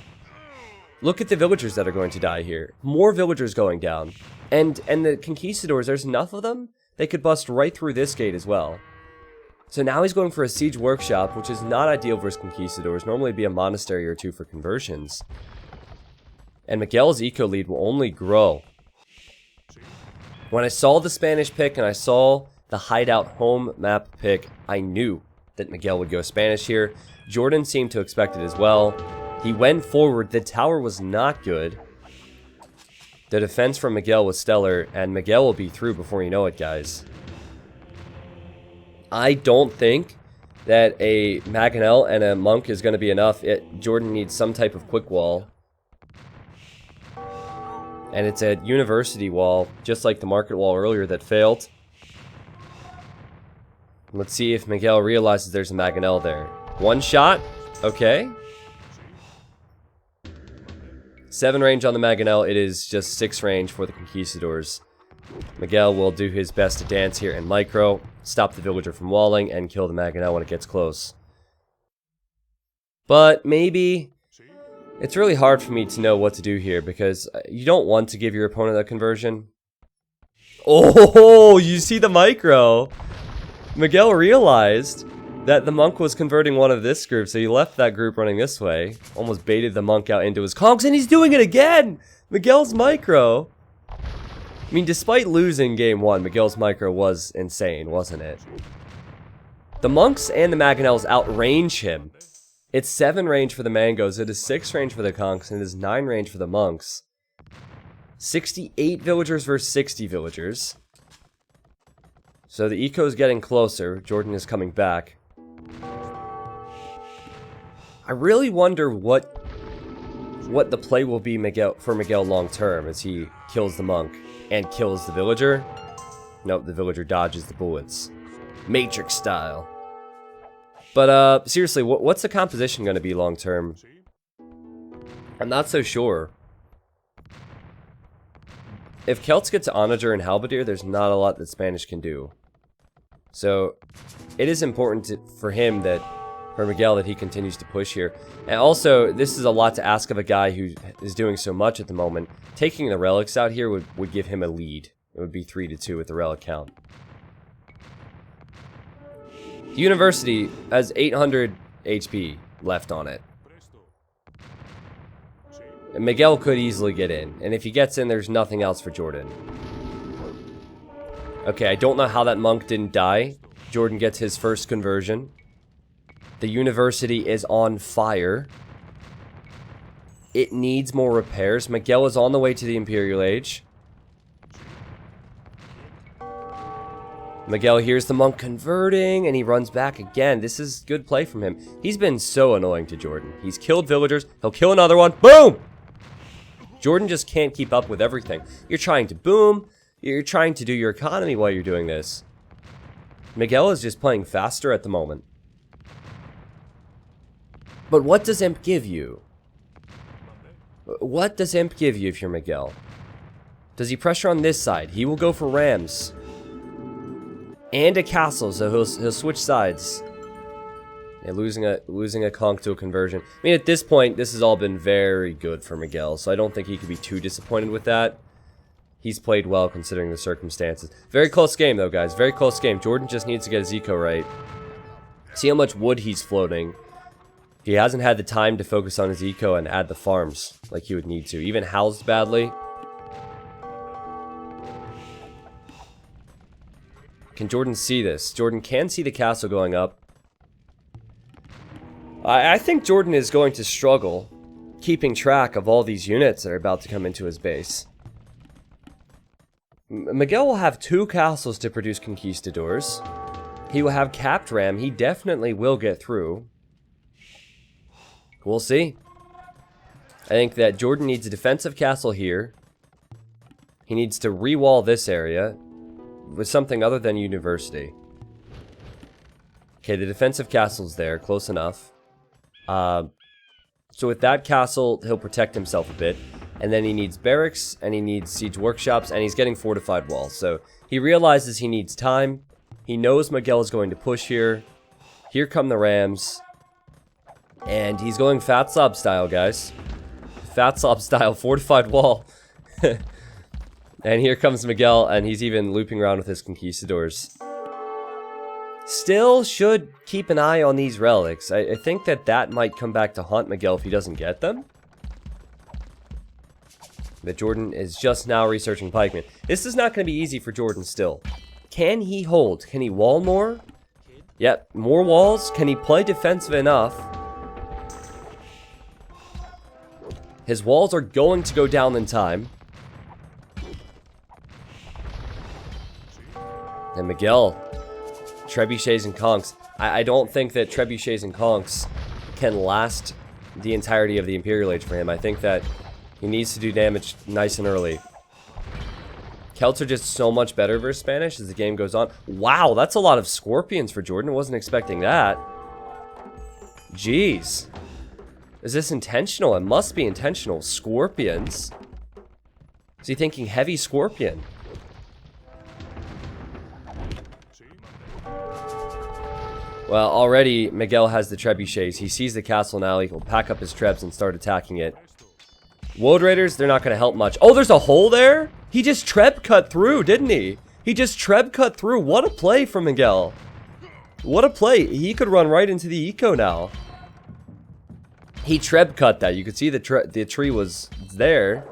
Look at the villagers that are going to die here. More villagers going down. And the Conquistadors, there's enough of them, they could bust right through this gate as well. So now he's going for a siege workshop, which is not ideal versus Conquistadors. Normally it'd be a monastery or two for conversions. And Miguel's eco lead will only grow. When I saw the Spanish pick and I saw the hideout home map pick. I knew that Miguel would go Spanish here. Jordan seemed to expect it as well. He went forward. The tower was not good. The defense from Miguel was stellar, and Miguel will be through before you know it, guys. I don't think that a Mangonel and a Monk is going to be enough. Jordan needs some type of quick wall. And it's a university wall, just like the market wall earlier that failed. Let's see if Miguel realizes there's a Mangonel there. One shot. Okay. 7 range on the Mangonel. It is just 6 range for the Conquistadors. Miguel will do his best to dance here and micro, stop the villager from walling, and kill the Mangonel when it gets close. But maybe it's really hard for me to know what to do here because you don't want to give your opponent a conversion. Oh, you see the micro. Miguel realized that the monk was converting one of this group, so he left that group running this way. Almost baited the monk out into his conks, and he's doing it again! Miguel's micro. I mean, despite losing game 1, Miguel's micro was insane, wasn't it? The monks and the Mangonels outrange him. It's 7 range for the Mangos, it is 6 range for the conks, and it is 9 range for the monks. 68 villagers versus 60 villagers. So the eco is getting closer. Jordan is coming back. I really wonder what the play will be for Miguel long term as he kills the monk and kills the villager. Nope, the villager dodges the bullets. Matrix style. But seriously, what's the composition going to be long term? I'm not so sure. If Celts get to Onager and Halberdier, there's not a lot that Spanish can do. So, it is important for Miguel, that he continues to push here. And also, this is a lot to ask of a guy who is doing so much at the moment. Taking the relics out here would give him a lead. It would be 3-2 with the relic count. The university has 800 HP left on it. And Miguel could easily get in. And if he gets in, there's nothing else for Jordan. Okay, I don't know how that monk didn't die. Jordan gets his first conversion. The university is on fire. It needs more repairs. Miguel is on the way to the Imperial Age. Miguel hears the monk converting, and he runs back again. This is good play from him. He's been so annoying to Jordan. He's killed villagers. He'll kill another one. Boom! Jordan just can't keep up with everything. You're trying to boom. You're trying to do your economy while you're doing this. Miguel is just playing faster at the moment. But what does Imp give you? What does Imp give you if you're Miguel? Does he pressure on this side? He will go for rams. And a castle, so he'll switch sides. Yeah, losing a conk to a conversion. I mean, at this point, this has all been very good for Miguel, so I don't think he could be too disappointed with that. He's played well considering the circumstances. Very close game, though, guys. Very close game. Jordan just needs to get his eco right. See how much wood he's floating. He hasn't had the time to focus on his eco and add the farms like he would need to. Even housed badly. Can Jordan see this? Jordan can see the castle going up. I think Jordan is going to struggle keeping track of all these units that are about to come into his base. Miguel will have 2 castles to produce conquistadors. He will have capped ram. He definitely will get through. We'll see. I think that Jordan needs a defensive castle here. He needs to re-wall this area with something other than university. Okay, the defensive castle's there, close enough. So with that castle, he'll protect himself a bit. And then he needs barracks, and he needs siege workshops, and he's getting fortified walls. So he realizes he needs time. He knows Miguel is going to push here. Here come the rams. And he's going Fat Slob style, guys. Fat Slob style, fortified wall. And here comes Miguel, and he's even looping around with his conquistadors. Still should keep an eye on these relics. I think that might come back to haunt Miguel if he doesn't get them. But Jordan is just now researching pikemen. This is not going to be easy for Jordan still. Can he hold? Can he wall more? Yep, more walls. Can he play defensive enough? His walls are going to go down in time. And Miguel, trebuchets and conks. I don't think that trebuchets and conks can last the entirety of the Imperial Age for him. I think that he needs to do damage nice and early. Celts are just so much better versus Spanish as the game goes on. Wow, that's a lot of scorpions for Jordan. Wasn't expecting that. Jeez. Is this intentional? It must be intentional. Scorpions. Is he thinking heavy scorpion? Well, already Miguel has the trebuchets. He sees the castle now. He will pack up his trebs and start attacking it. Woad Raiders, they're not going to help much. Oh, there's a hole there? He just treb cut through, didn't he? He just treb cut through. What a play from Miguel. What a play. He could run right into the eco now. He treb cut that. You could see the tree was there.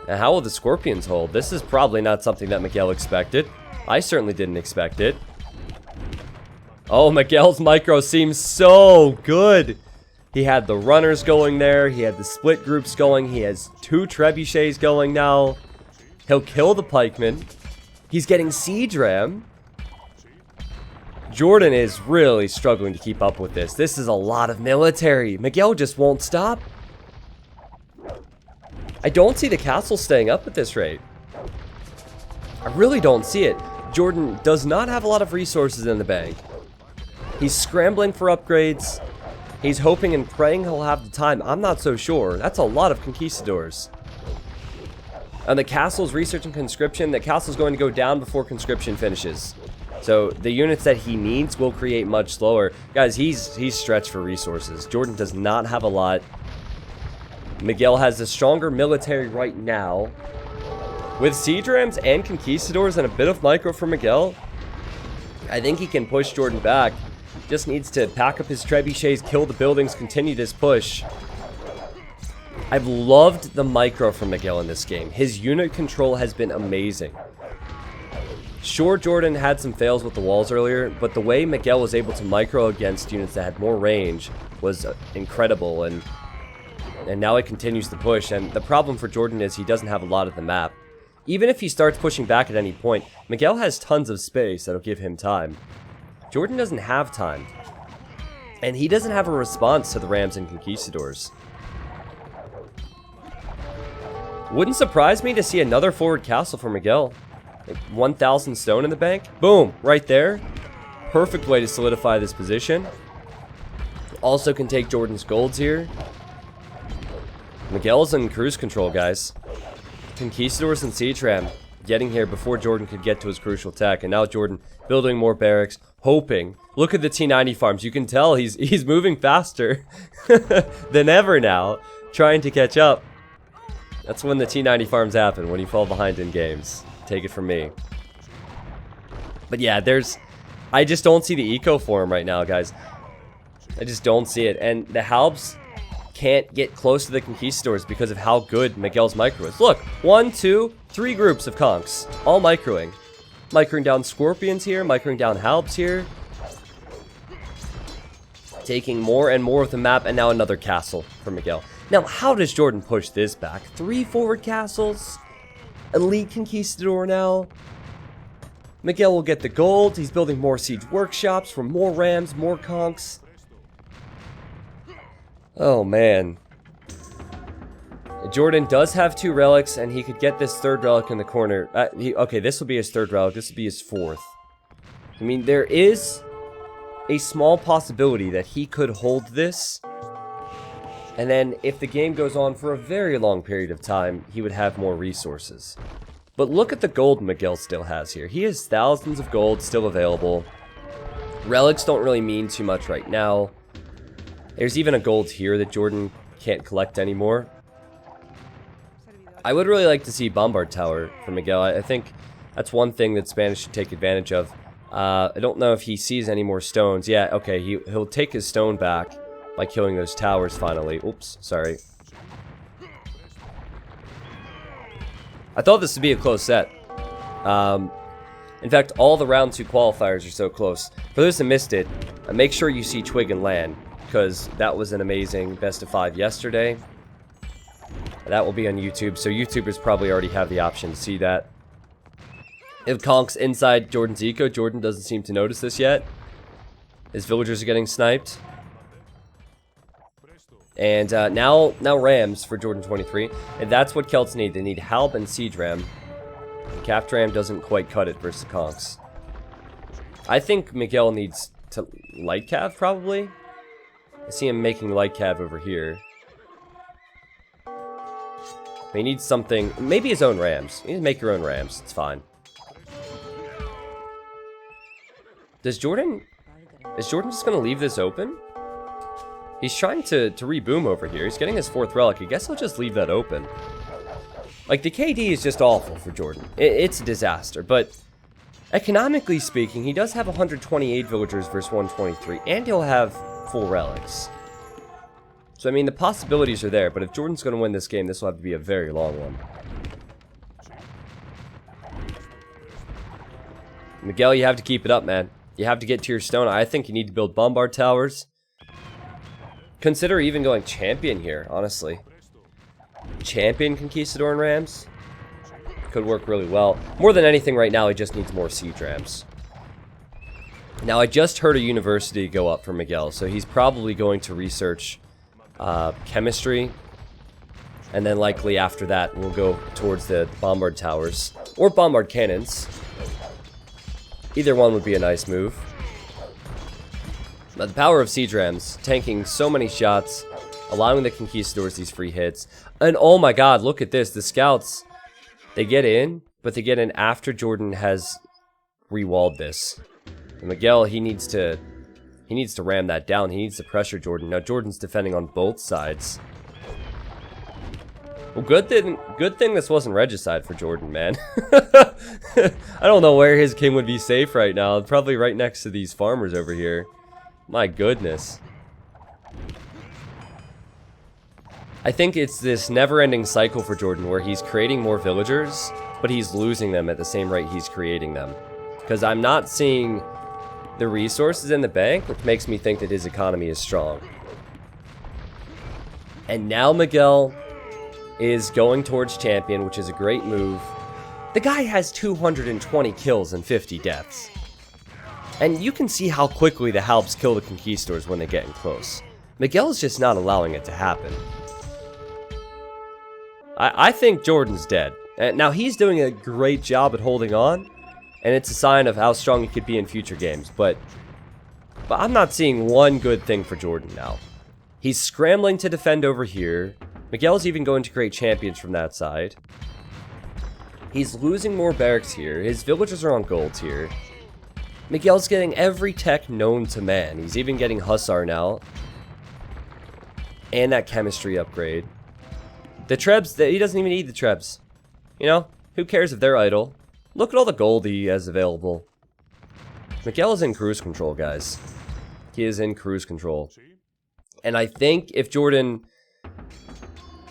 Now, how will the scorpions hold? This is probably not something that Miguel expected. I certainly didn't expect it. Oh, Miguel's micro seems so good. He had the runners going there. He had the split groups going. He has 2 trebuchets going now. He'll kill the pikemen. He's getting siege ram. Jordan is really struggling to keep up with this. This is a lot of military. Miguel just won't stop. I don't see the castle staying up at this rate. I really don't see it. Jordan does not have a lot of resources in the bank. He's scrambling for upgrades. He's hoping and praying he'll have the time. I'm not so sure. That's a lot of conquistadors. And the castle's researching conscription. The castle's going to go down before conscription finishes. So the units that he needs will create much slower. Guys, he's stretched for resources. Jordan does not have a lot. Miguel has the stronger military right now. With siege rams and conquistadors and a bit of micro for Miguel, I think he can push Jordan back. Just needs to pack up his trebuchets, kill the buildings, continue this push. I've loved the micro from Miguel in this game. His unit control has been amazing. Sure, Jordan had some fails with the walls earlier, but the way Miguel was able to micro against units that had more range was incredible, and now he continues to push. And the problem for Jordan is he doesn't have a lot of the map. Even if he starts pushing back at any point, Miguel has tons of space that'll give him time. Jordan doesn't have time. And he doesn't have a response to the Rams and Conquistadors. Wouldn't surprise me to see another forward castle for Miguel. Like 1,000 stone in the bank. Boom, right there. Perfect way to solidify this position. Also can take Jordan's golds here. Miguel's in cruise control, guys. Conquistadors and siege ram getting here before Jordan could get to his crucial tech. And now Jordan building more barracks, hoping. Look at the T90 farms. You can tell he's moving faster than ever now, trying to catch up. That's when the T90 farms happen, when you fall behind in games. Take it from me. But yeah, I just don't see the eco for him right now, guys. I just don't see it. And the Halbs can't get close to the Conquistadors because of how good Miguel's micro is. Look, 1, 2, 3 groups of conks, all microing. Microing down Scorpions here, microing down Halbs here. Taking more and more of the map, and now another castle for Miguel. Now, how does Jordan push this back? 3 forward castles? Elite Conquistador now. Miguel will get the gold. He's building more siege workshops for more rams, more conks. Oh, man. Jordan does have 2 relics, and he could get this 3rd relic in the corner. Okay, this will be his 3rd relic. This will be his 4th. I mean, there is a small possibility that he could hold this. And then, if the game goes on for a very long period of time, he would have more resources. But look at the gold Miguel still has here. He has thousands of gold still available. Relics don't really mean too much right now. There's even a gold here that Jordan can't collect anymore. I would really like to see Bombard Tower for Miguel. I think that's one thing that Spanish should take advantage of. I don't know if he sees any more stones. Yeah, okay, he'll take his stone back by killing those towers finally. Oops, sorry. I thought this would be a close set. In fact, all the round 2 qualifiers are so close. For those that missed it, make sure you see Twig and Lan, because that was an amazing best of 5 yesterday. That will be on YouTube, so YouTubers probably already have the option to see that. If Conk's inside Jordan's eco, Jordan doesn't seem to notice this yet. His villagers are getting sniped. And now Rams for Jordan23. And that's what Celts need. They need Halb and Siege Ram. Capped Ram doesn't quite cut it versus the Conks. I think Miguel needs to light cav, probably. I see him making light cav over here. He needs something, maybe his own Rams. You need to make your own Rams, it's fine. Is Jordan just going to leave this open? He's trying to reboom over here. He's getting his 4th relic. I guess he'll just leave that open. Like, the KD is just awful for Jordan. It's a disaster, but economically speaking, he does have 128 villagers versus 123, and he'll have full relics. So, I mean, the possibilities are there, but if Jordan's going to win this game, this will have to be a very long one. Miguel, you have to keep it up, man. You have to get to your stone. I think you need to build bombard towers. Consider even going champion here, honestly. Champion Conquistador and Rams could work really well. More than anything right now, he just needs more siege Rams. Now, I just heard a university go up for Miguel, so he's probably going to research chemistry, and then likely after that we'll go towards the bombard towers or bombard cannons. Either one would be a nice move. But the power of siege Rams, tanking so many shots, allowing the Conquistadors these free hits, and oh my god, look at this, the scouts, they get in, but they get in after Jordan has re-walled this. And Miguel, he needs to ram that down. He needs to pressure Jordan. Now Jordan's defending on both sides. Well, good thing this wasn't regicide for Jordan, man. I don't know where his king would be safe right now. Probably right next to these farmers over here. My goodness. I think it's this never-ending cycle for Jordan where he's creating more villagers, but he's losing them at the same rate he's creating them. Because I'm not seeing the resources in the bank, which makes me think that his economy is strong. And now Miguel is going towards champion, which is a great move. The guy has 220 kills and 50 deaths. And you can see how quickly the Halbs kill the Conquistadors when they get in close. Miguel's just not allowing it to happen. I think Jordan's dead. Now, he's doing a great job at holding on, and it's a sign of how strong he could be in future games, but I'm not seeing one good thing for Jordan now. He's scrambling to defend over here. Miguel's even going to create champions from that side. He's losing more barracks here. His villagers are on gold here. Miguel's getting every tech known to man. He's even getting Hussar now. And that chemistry upgrade. The Trebs, he doesn't even need the Trebs. You know, who cares if they're idle? Look at all the gold he has available. Miguel is in cruise control, guys. He is in cruise control. And I think if Jordan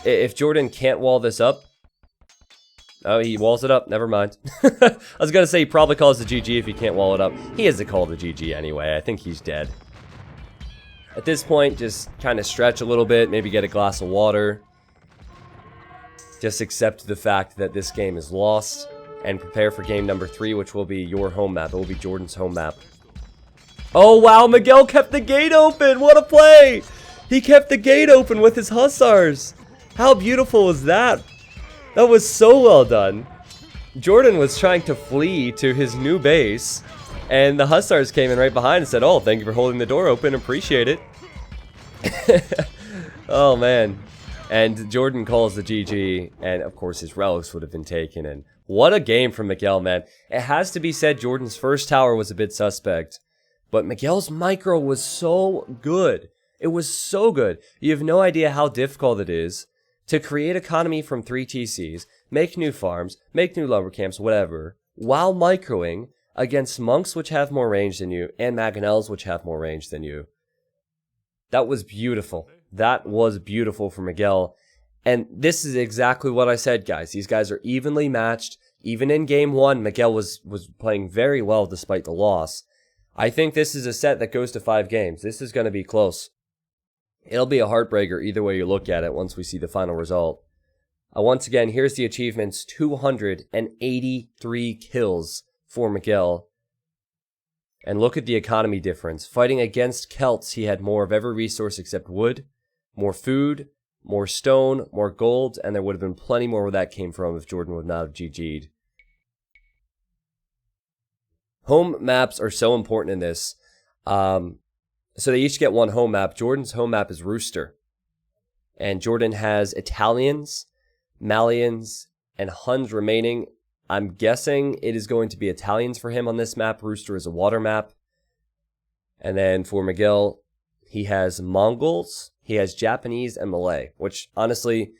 can't wall this up. Oh, he walls it up. Never mind. I was going to say he probably calls the GG if he can't wall it up. He has to call the GG anyway. I think he's dead. At this point, just kind of stretch a little bit. Maybe get a glass of water. Just accept the fact that this game is lost. And prepare for game number 3, which will be your home map. It will be Jordan's home map. Oh, wow. Miguel kept the gate open. What a play. He kept the gate open with his Hussars. How beautiful was that? That was so well done. Jordan was trying to flee to his new base, and the Hussars came in right behind and said, "Oh, thank you for holding the door open. Appreciate it." Oh, man. And Jordan calls the GG, and of course his relics would have been taken. And what a game from Miguel, man. It has to be said Jordan's first tower was a bit suspect, but Miguel's micro was so good. It was so good. You have no idea how difficult it is to create economy from 3 TCs, make new farms, make new lumber camps, whatever, while microing against monks which have more range than you and mangonels which have more range than you. That was beautiful. That was beautiful for Miguel. And this is exactly what I said, guys. These guys are evenly matched. Even in game 1, Miguel was playing very well despite the loss. I think this is a set that goes to 5 games. This is going to be close. It'll be a heartbreaker either way you look at it once we see the final result. Once again, here's the achievements. 283 kills for Miguel. And look at the economy difference. Fighting against Celts, he had more of every resource except wood, more food, more stone, more gold, and there would have been plenty more where that came from if Jordan would not have GG'd. Home maps are so important in this. So they each get one home map. Jordan's home map is Rooster. And Jordan has Italians, Malians, and Huns remaining. I'm guessing it is going to be Italians for him on this map. Rooster is a water map. And then for Miguel, he has Mongols, he has Japanese, and Malay, which honestly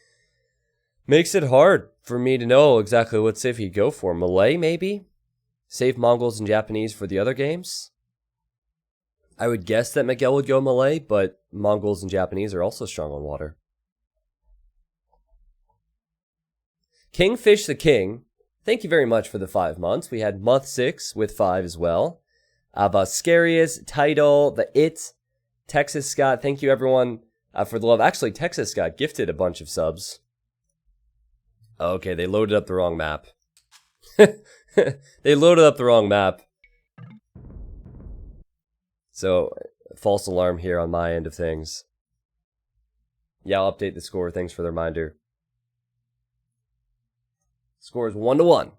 makes it hard for me to know exactly what civ he'd go for. Malay, maybe? Save Mongols and Japanese for the other games? I would guess that Miguel would go Malay, but Mongols and Japanese are also strong on water. Kingfish the King, thank you very much for the 5 months. We had month 6 with 5 as well. Vascarius, Title, the It, Texas Scott, thank you everyone for the love. Actually, Texas Scott gifted a bunch of subs. Okay, they loaded up the wrong map. They loaded up the wrong map. So, false alarm here on my end of things. Yeah, I'll update the score. Thanks for the reminder. Score is 1-1.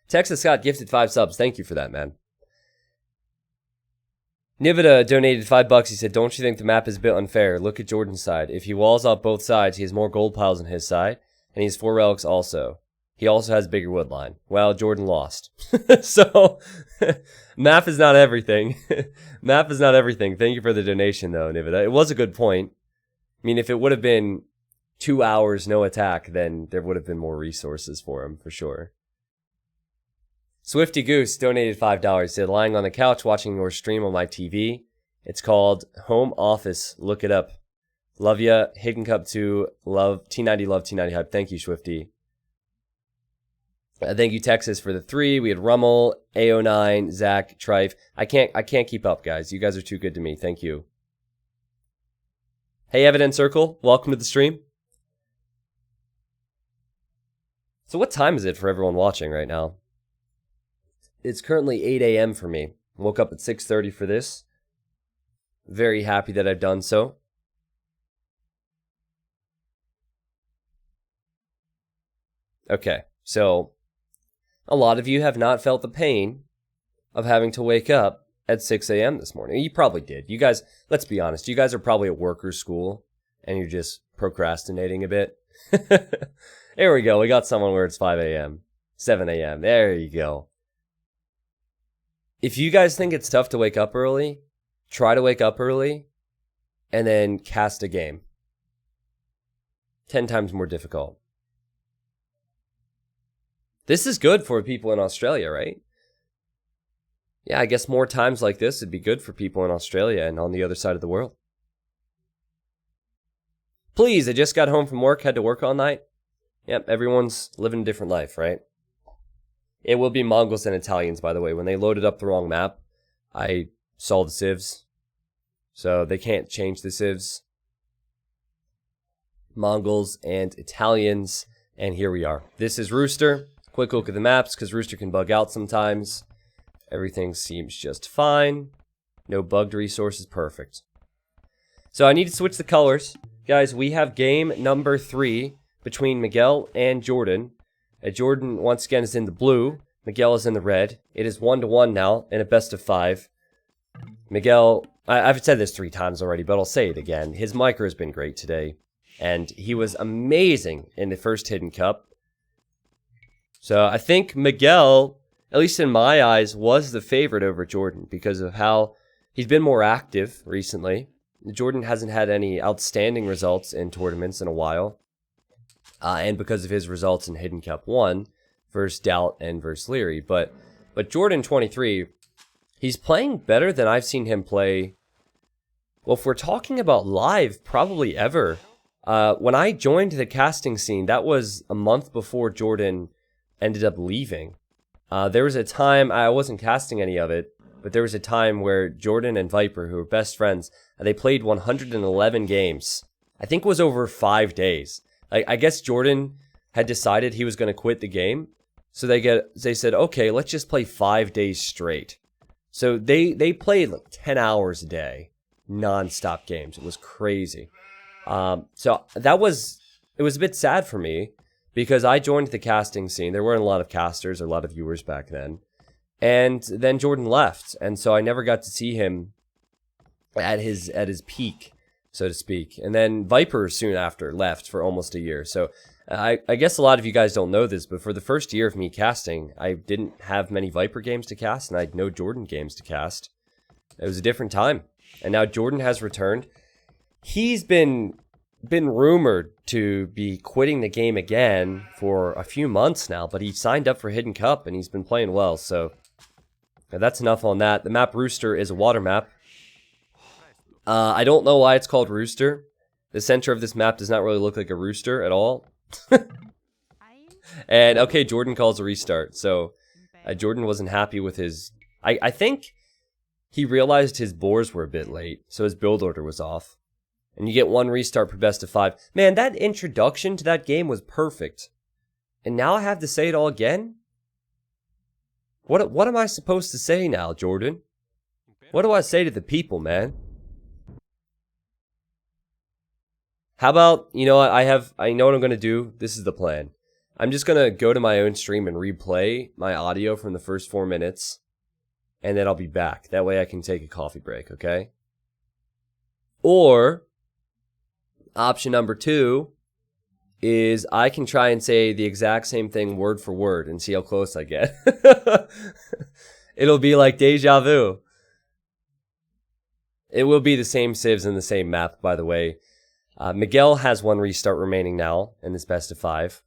Texas Scott gifted 5 subs. Thank you for that, man. Nivida donated $5. He said, don't you think the map is a bit unfair? Look at Jordan's side. If he walls off both sides, he has more gold piles on his side. And he has 4 relics also. He also has a bigger wood line. Well, Jordan lost. So, map is not everything. Map is not everything. Thank you for the donation, though, Nivida. It was a good point. I mean, if it would have been 2 hours, no attack, then there would have been more resources for him, for sure. Swifty Goose donated $5. He said, lying on the couch watching your stream on my TV. It's called Home Office. Look it up. Love ya. Hidden Cup 2. Love T90. Love T90 Hype. Thank you, Swifty. Thank you, Texas, for the 3. We had Rummel, AO9, Zach, Trife. I can't keep up, guys. You guys are too good to me. Thank you. Hey, Evidence Circle. Welcome to the stream. So what time is it for everyone watching right now? It's currently 8 a.m. for me. Woke up at 6:30 for this. Very happy that I've done so. Okay, so a lot of you have not felt the pain of having to wake up at 6 a.m. this morning. You probably did. You guys, let's be honest, you guys are probably at work or school and you're just procrastinating a bit. There we go. We got someone where it's 5 a.m., 7 a.m. There you go. If you guys think it's tough to wake up early, try to wake up early and then cast a game. 10 times more difficult. This is good for people in Australia, right? Yeah, I guess more times like this would be good for people in Australia and on the other side of the world. Please, I just got home from work, had to work all night. Yep, everyone's living a different life, right? It will be Mongols and Italians, by the way. When they loaded up the wrong map, I saw the civs. So they can't change the civs. Mongols and Italians. And here we are. This is Rooster. Quick look at the maps, because Rooster can bug out sometimes. Everything seems just fine. No bugged resources. Perfect. So I need to switch the colors. Guys, we have game number 3 between Miguel and Jordan. Jordan, once again, is in the blue. Miguel is in the red. It is 1-1 now in a best of 5. Miguel, I've said this 3 times already, but I'll say it again. His micro has been great today. And he was amazing in the first Hidden Cup. So I think Miguel, at least in my eyes, was the favorite over Jordan because of how he's been more active recently. Jordan hasn't had any outstanding results in tournaments in a while. And because of his results in Hidden Cup 1 versus Doubt and versus Leary. But Jordan23, he's playing better than I've seen him play. Well, if we're talking about live, probably ever. When I joined the casting scene, that was a month before Jordan ended up leaving. There was a time, I wasn't casting any of it, but there was a time where Jordan and Viper, who were best friends, they played 111 games. I think it was over 5 days. I guess Jordan had decided he was going to quit the game. So they said, okay, let's just play 5 days straight. So they played like 10 hours a day, non-stop games. It was crazy. So it was a bit sad for me because I joined the casting scene. There weren't a lot of casters or a lot of viewers back then. And then Jordan left. And so I never got to see him at his peak, so to speak. And then Viper soon after left for almost a year. So I guess a lot of you guys don't know this, but for the first year of me casting, I didn't have many Viper games to cast, and I had no Jordan games to cast. It was a different time. And now Jordan has returned. He's been rumored to be quitting the game again for a few months now, but he signed up for Hidden Cup, and he's been playing well, so that's enough on that. The map Rooster is a water map. I don't know why it's called Rooster. The center of this map does not really look like a rooster at all. And okay, Jordan calls a restart. So Jordan wasn't happy with his... I think he realized his boars were a bit late, so his build order was off. And you get 1 restart per best of 5. Man, that introduction to that game was perfect. And now I have to say it all again? What am I supposed to say now, Jordan? What do I say to the people, man? How about, you know what, I know what I'm going to do. This is the plan. I'm just going to go to my own stream and replay my audio from the first 4 minutes. And then I'll be back. That way I can take a coffee break, okay? Or, option number 2 is I can try and say the exact same thing word for word and see how close I get. It'll be like deja vu. It will be the same civs and the same map, by the way. Miguel has 1 restart remaining now in this best of 5.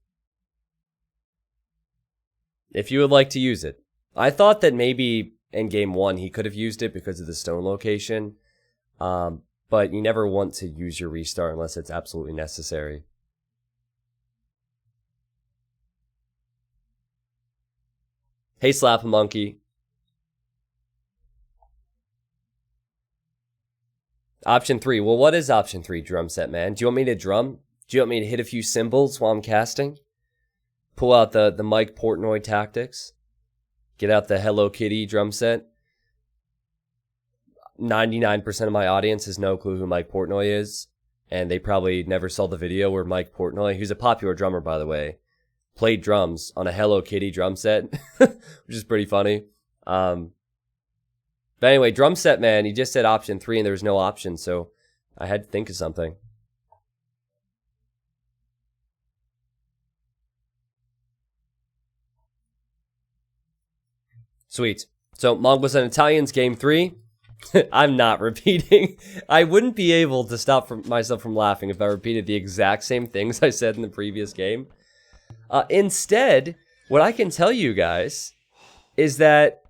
If you would like to use it. I thought that maybe in game 1 he could have used it because of the stone location. But you never want to use your restart unless it's absolutely necessary. Hey, Slap a Monkey. Option 3. Well, what is option 3, drum set, man? Do you want me to drum? Do you want me to hit a few cymbals while I'm casting? Pull out the Mike Portnoy tactics? Get out the Hello Kitty drum set? 99% of my audience has no clue who Mike Portnoy is. And they probably never saw the video where Mike Portnoy, who's a popular drummer, by the way, played drums on a Hello Kitty drum set, which is pretty funny. But anyway, drum set, man, he just said option 3 and there was no option, so I had to think of something. Sweet. So, Mongols and Italians, game 3. I'm not repeating. I wouldn't be able to stop myself from laughing if I repeated the exact same things I said in the previous game. Instead, what I can tell you guys is that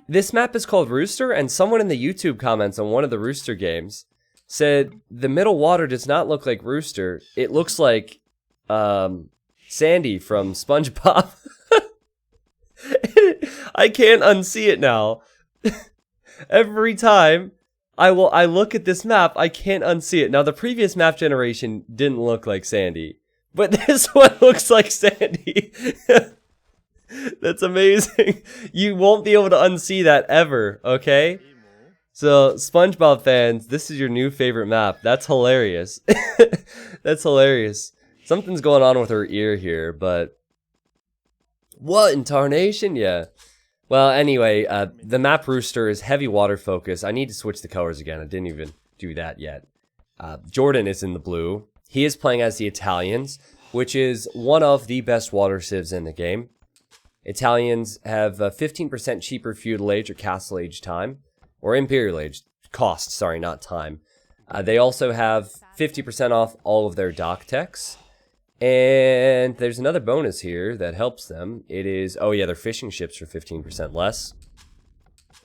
this map is called Rooster, and someone in the YouTube comments on one of the Rooster games said the middle water does not look like Rooster. It looks like Sandy from SpongeBob. I can't unsee it now. Every time I look at this map, I can't unsee it. Now, the previous map generation didn't look like Sandy, but this one looks like Sandy. That's amazing. You won't be able to unsee that ever, okay? So, SpongeBob fans, this is your new favorite map. That's hilarious. That's hilarious. Something's going on with her ear here, but... What in tarnation? Yeah. Well, anyway, the map Rooster is heavy water focus. I need to switch the colors again. I didn't even do that yet. Jordan is in the blue. He is playing as the Italians, which is one of the best water civs in the game. Italians have 15% cheaper feudal age or castle age time, or imperial age cost, sorry, not time. They also have 50% off all of their dock techs. And there's another bonus here that helps them. It is, oh yeah, their fishing ships are 15% less.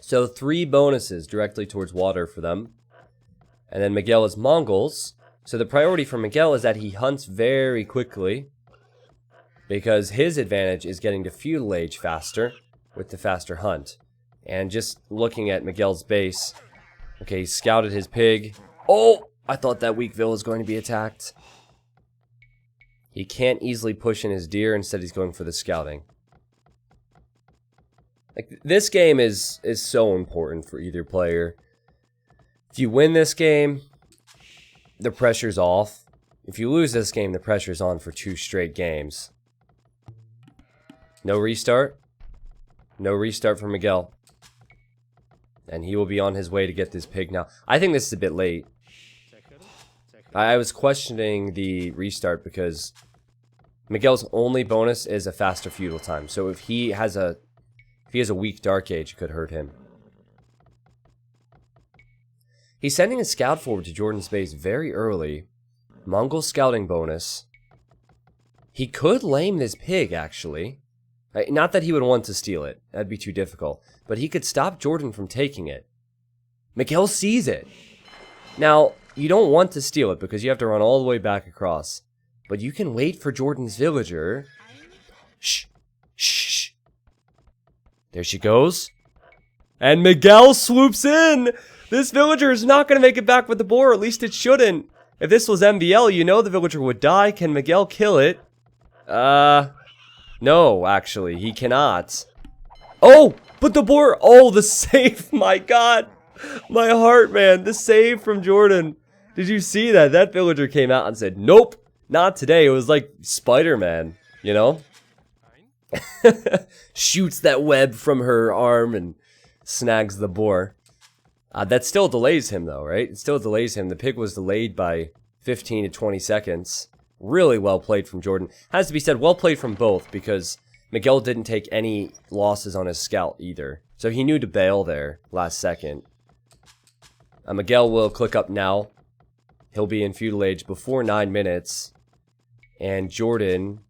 So 3 bonuses directly towards water for them. And then Miguel is Mongols. So the priority for Miguel is that he hunts very quickly. because his advantage is getting to feudal age faster with the faster hunt. And just looking at Miguel's base, okay, he scouted his pig. Oh, I thought that weak vill was going to be attacked. He can't easily push in his deer, instead he's going for the scouting. Like, this game is so important for either player. If you win this game, the pressure's off. If you lose this game, the pressure's on for 2 straight games. No restart. No restart for Miguel. And he will be on his way to get this pig now. I think this is a bit late. I was questioning the restart because Miguel's only bonus is a faster feudal time. So if he has a weak dark age, it could hurt him. He's sending a scout forward to Jordan's base very early. Mongol scouting bonus. He could lame this pig, actually. Not that he would want to steal it. That'd be too difficult. But he could stop Jordan from taking it. Miguel sees it. Now, you don't want to steal it because you have to run all the way back across. But you can wait for Jordan's villager. Shh. Shh. There she goes. And Miguel swoops in. This villager is not going to make it back with the boar. At least it shouldn't. If this was MVL, you know the villager would die. Can Miguel kill it? No, actually. He cannot. Oh, but the boar. Oh, the save. My God. My heart, man. The save from Jordan. Did you see that? That villager came out and said, nope, not today. It was like Spider-Man, you know? Shoots that web from her arm and snags the boar. That still delays him, though, right? It still delays him. The pig was delayed by 15 to 20 seconds. Really well played from Jordan. Has to be said, well played from both, because Miguel didn't take any losses on his scout either. So he knew to bail there last second. Miguel will click up now. He'll be in feudal age before 9 minutes. And Jordan,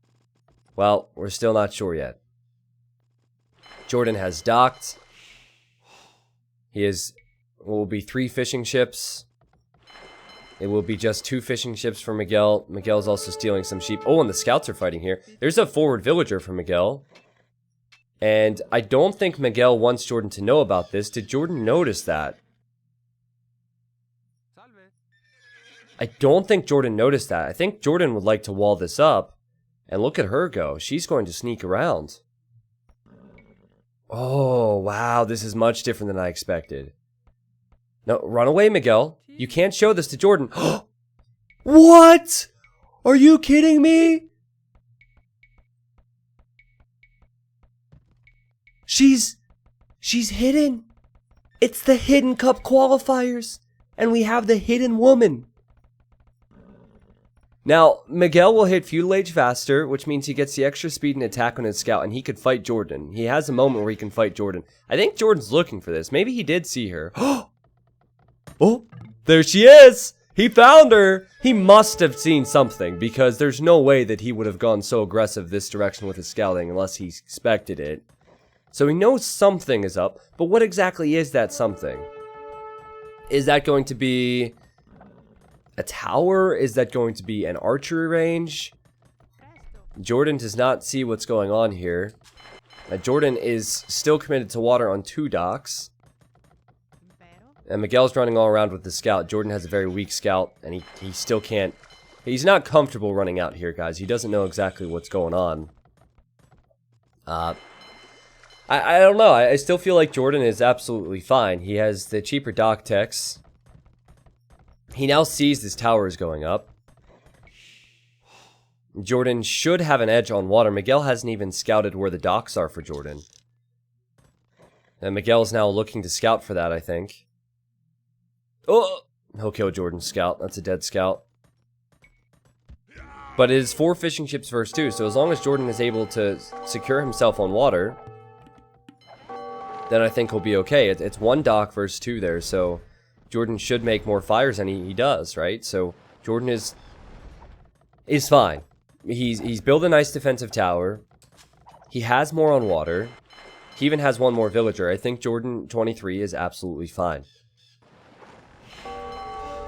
well, we're still not sure yet. Jordan has docked. Will be 3 fishing ships. It will be just 2 fishing ships for Miguel. Miguel's also stealing some sheep. Oh, and the scouts are fighting here. There's a forward villager for Miguel. And I don't think Miguel wants Jordan to know about this. Did Jordan notice that? I don't think Jordan noticed that. I think Jordan would like to wall this up. And look at her go. She's going to sneak around. Oh, wow. This is much different than I expected. No, run away, Miguel. You can't show this to Jordan. What? Are you kidding me? She's hidden. It's the hidden cup qualifiers. And we have the hidden woman. Now, Miguel will hit feudal age faster, which means he gets the extra speed and attack on his scout, and he could fight Jordan. He has a moment where he can fight Jordan. I think Jordan's looking for this. Maybe he did see her. Oh, there she is! He found her! He must have seen something, because there's no way that he would have gone so aggressive this direction with his scouting unless he expected it. So he knows something is up, but what exactly is that something? Is that going to be a tower? Is that going to be an archery range? Jordan does not see what's going on here. Jordan is still committed to water on 2 docks. And Miguel's running all around with the scout. Jordan has a very weak scout, and he still can't. He's not comfortable running out here, guys. He doesn't know exactly what's going on. I don't know. I still feel like Jordan is absolutely fine. He has the cheaper dock techs. He now sees this tower is going up. Jordan should have an edge on water. Miguel hasn't even scouted where the docks are for Jordan. And Miguel is now looking to scout for that, I think. Oh! He'll kill Jordan's scout. That's a dead scout. But it is 4 fishing ships versus 2, so as long as Jordan is able to secure himself on water, then I think he'll be okay. It's 1 dock versus 2 there, so Jordan should make more fires than he does, right? So Jordan is fine. He's built a nice defensive tower. He has more on water. He even has 1 more villager. I think Jordan23 is absolutely fine.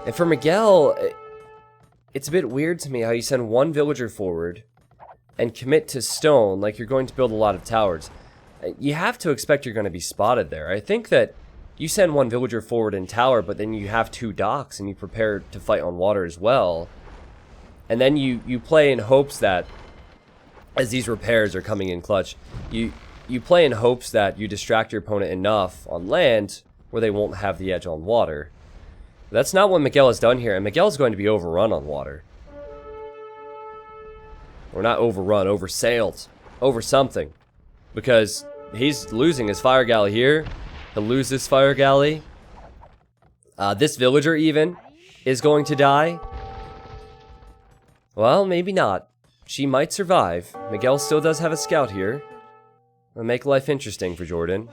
And for Miguel, it's a bit weird to me how you send 1 villager forward, and commit to stone like you're going to build a lot of towers, you have to expect you're going to be spotted there. I think that you send one villager forward in tower, but then you have 2 docks and you prepare to fight on water as well. And then you play in hopes that, as these repairs are coming in clutch, you play in hopes that you distract your opponent enough on land where they won't have the edge on water. That's not what Miguel has done here, and Miguel's going to be overrun on water. Or not overrun, oversailed. Over something. Because he's losing his fire galley here. He'll lose this fire galley. This villager even is going to die. Well, maybe not. She might survive. Miguel still does have a scout here. It'll make life interesting for Jordan.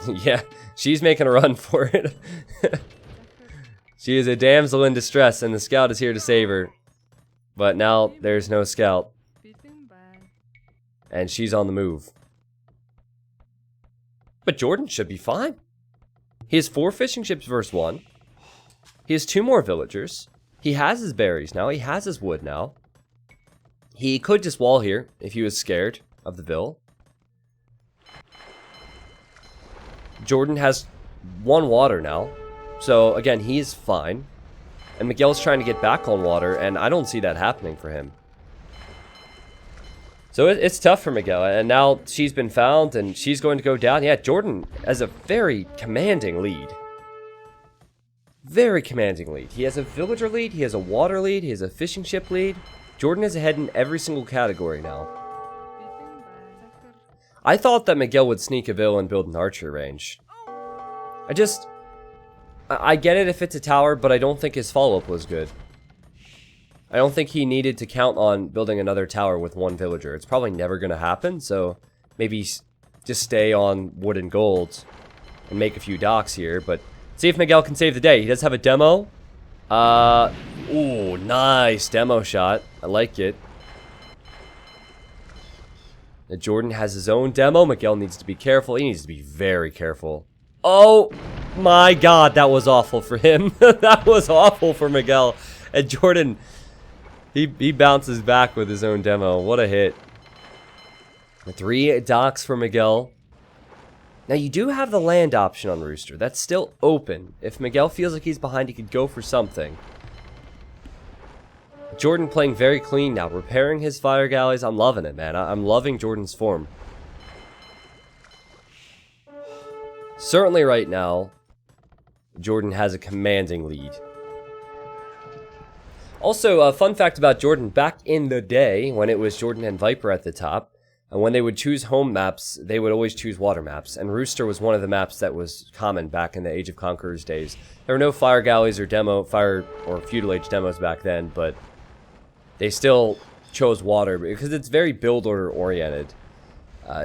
Yeah, she's making a run for it. She is a damsel in distress, and the scout is here to save her. But now there's no scout. And she's on the move. But Jordan should be fine. He has 4 fishing ships versus 1. He has 2 more villagers. He has his berries now. He has his wood now. He could just wall here if he was scared of the vill. Jordan has 1 water now. So again, he is fine. And Miguel's trying to get back on water, and I don't see that happening for him. So it's tough for Miguel, and now she's been found, and she's going to go down. Yeah, Jordan has a very commanding lead. Very commanding lead. He has a villager lead, he has a water lead, he has a fishing ship lead. Jordan is ahead in every single category now. I thought that Miguel would sneak a vill and build an archer range. I get it if it's a tower, but I don't think his follow-up was good. I don't think he needed to count on building another tower with 1 villager. It's probably never going to happen, so maybe just stay on wood and gold and make a few docks here. But see if Miguel can save the day. He does have a demo. Ooh, nice demo shot. I like it. Now Jordan has his own demo. Miguel needs to be careful. He needs to be very careful. Oh my god, that was awful for him. That was awful for Miguel. And Jordan, he bounces back with his own demo. What a hit. 3 docks for Miguel. Now you do have the land option on Rooster. That's still open. If Miguel feels like he's behind, he could go for something. Jordan playing very clean now, repairing his fire galleys. I'm loving it, man. I'm loving Jordan's form. Certainly right now, Jordan has a commanding lead. Also, a fun fact about Jordan, back in the day, when it was Jordan and Viper at the top, and when they would choose home maps, they would always choose water maps, and Rooster was one of the maps that was common back in the Age of Conquerors days. There were no fire galleys or fire or feudal age demos back then, but they still chose water because it's very build order oriented.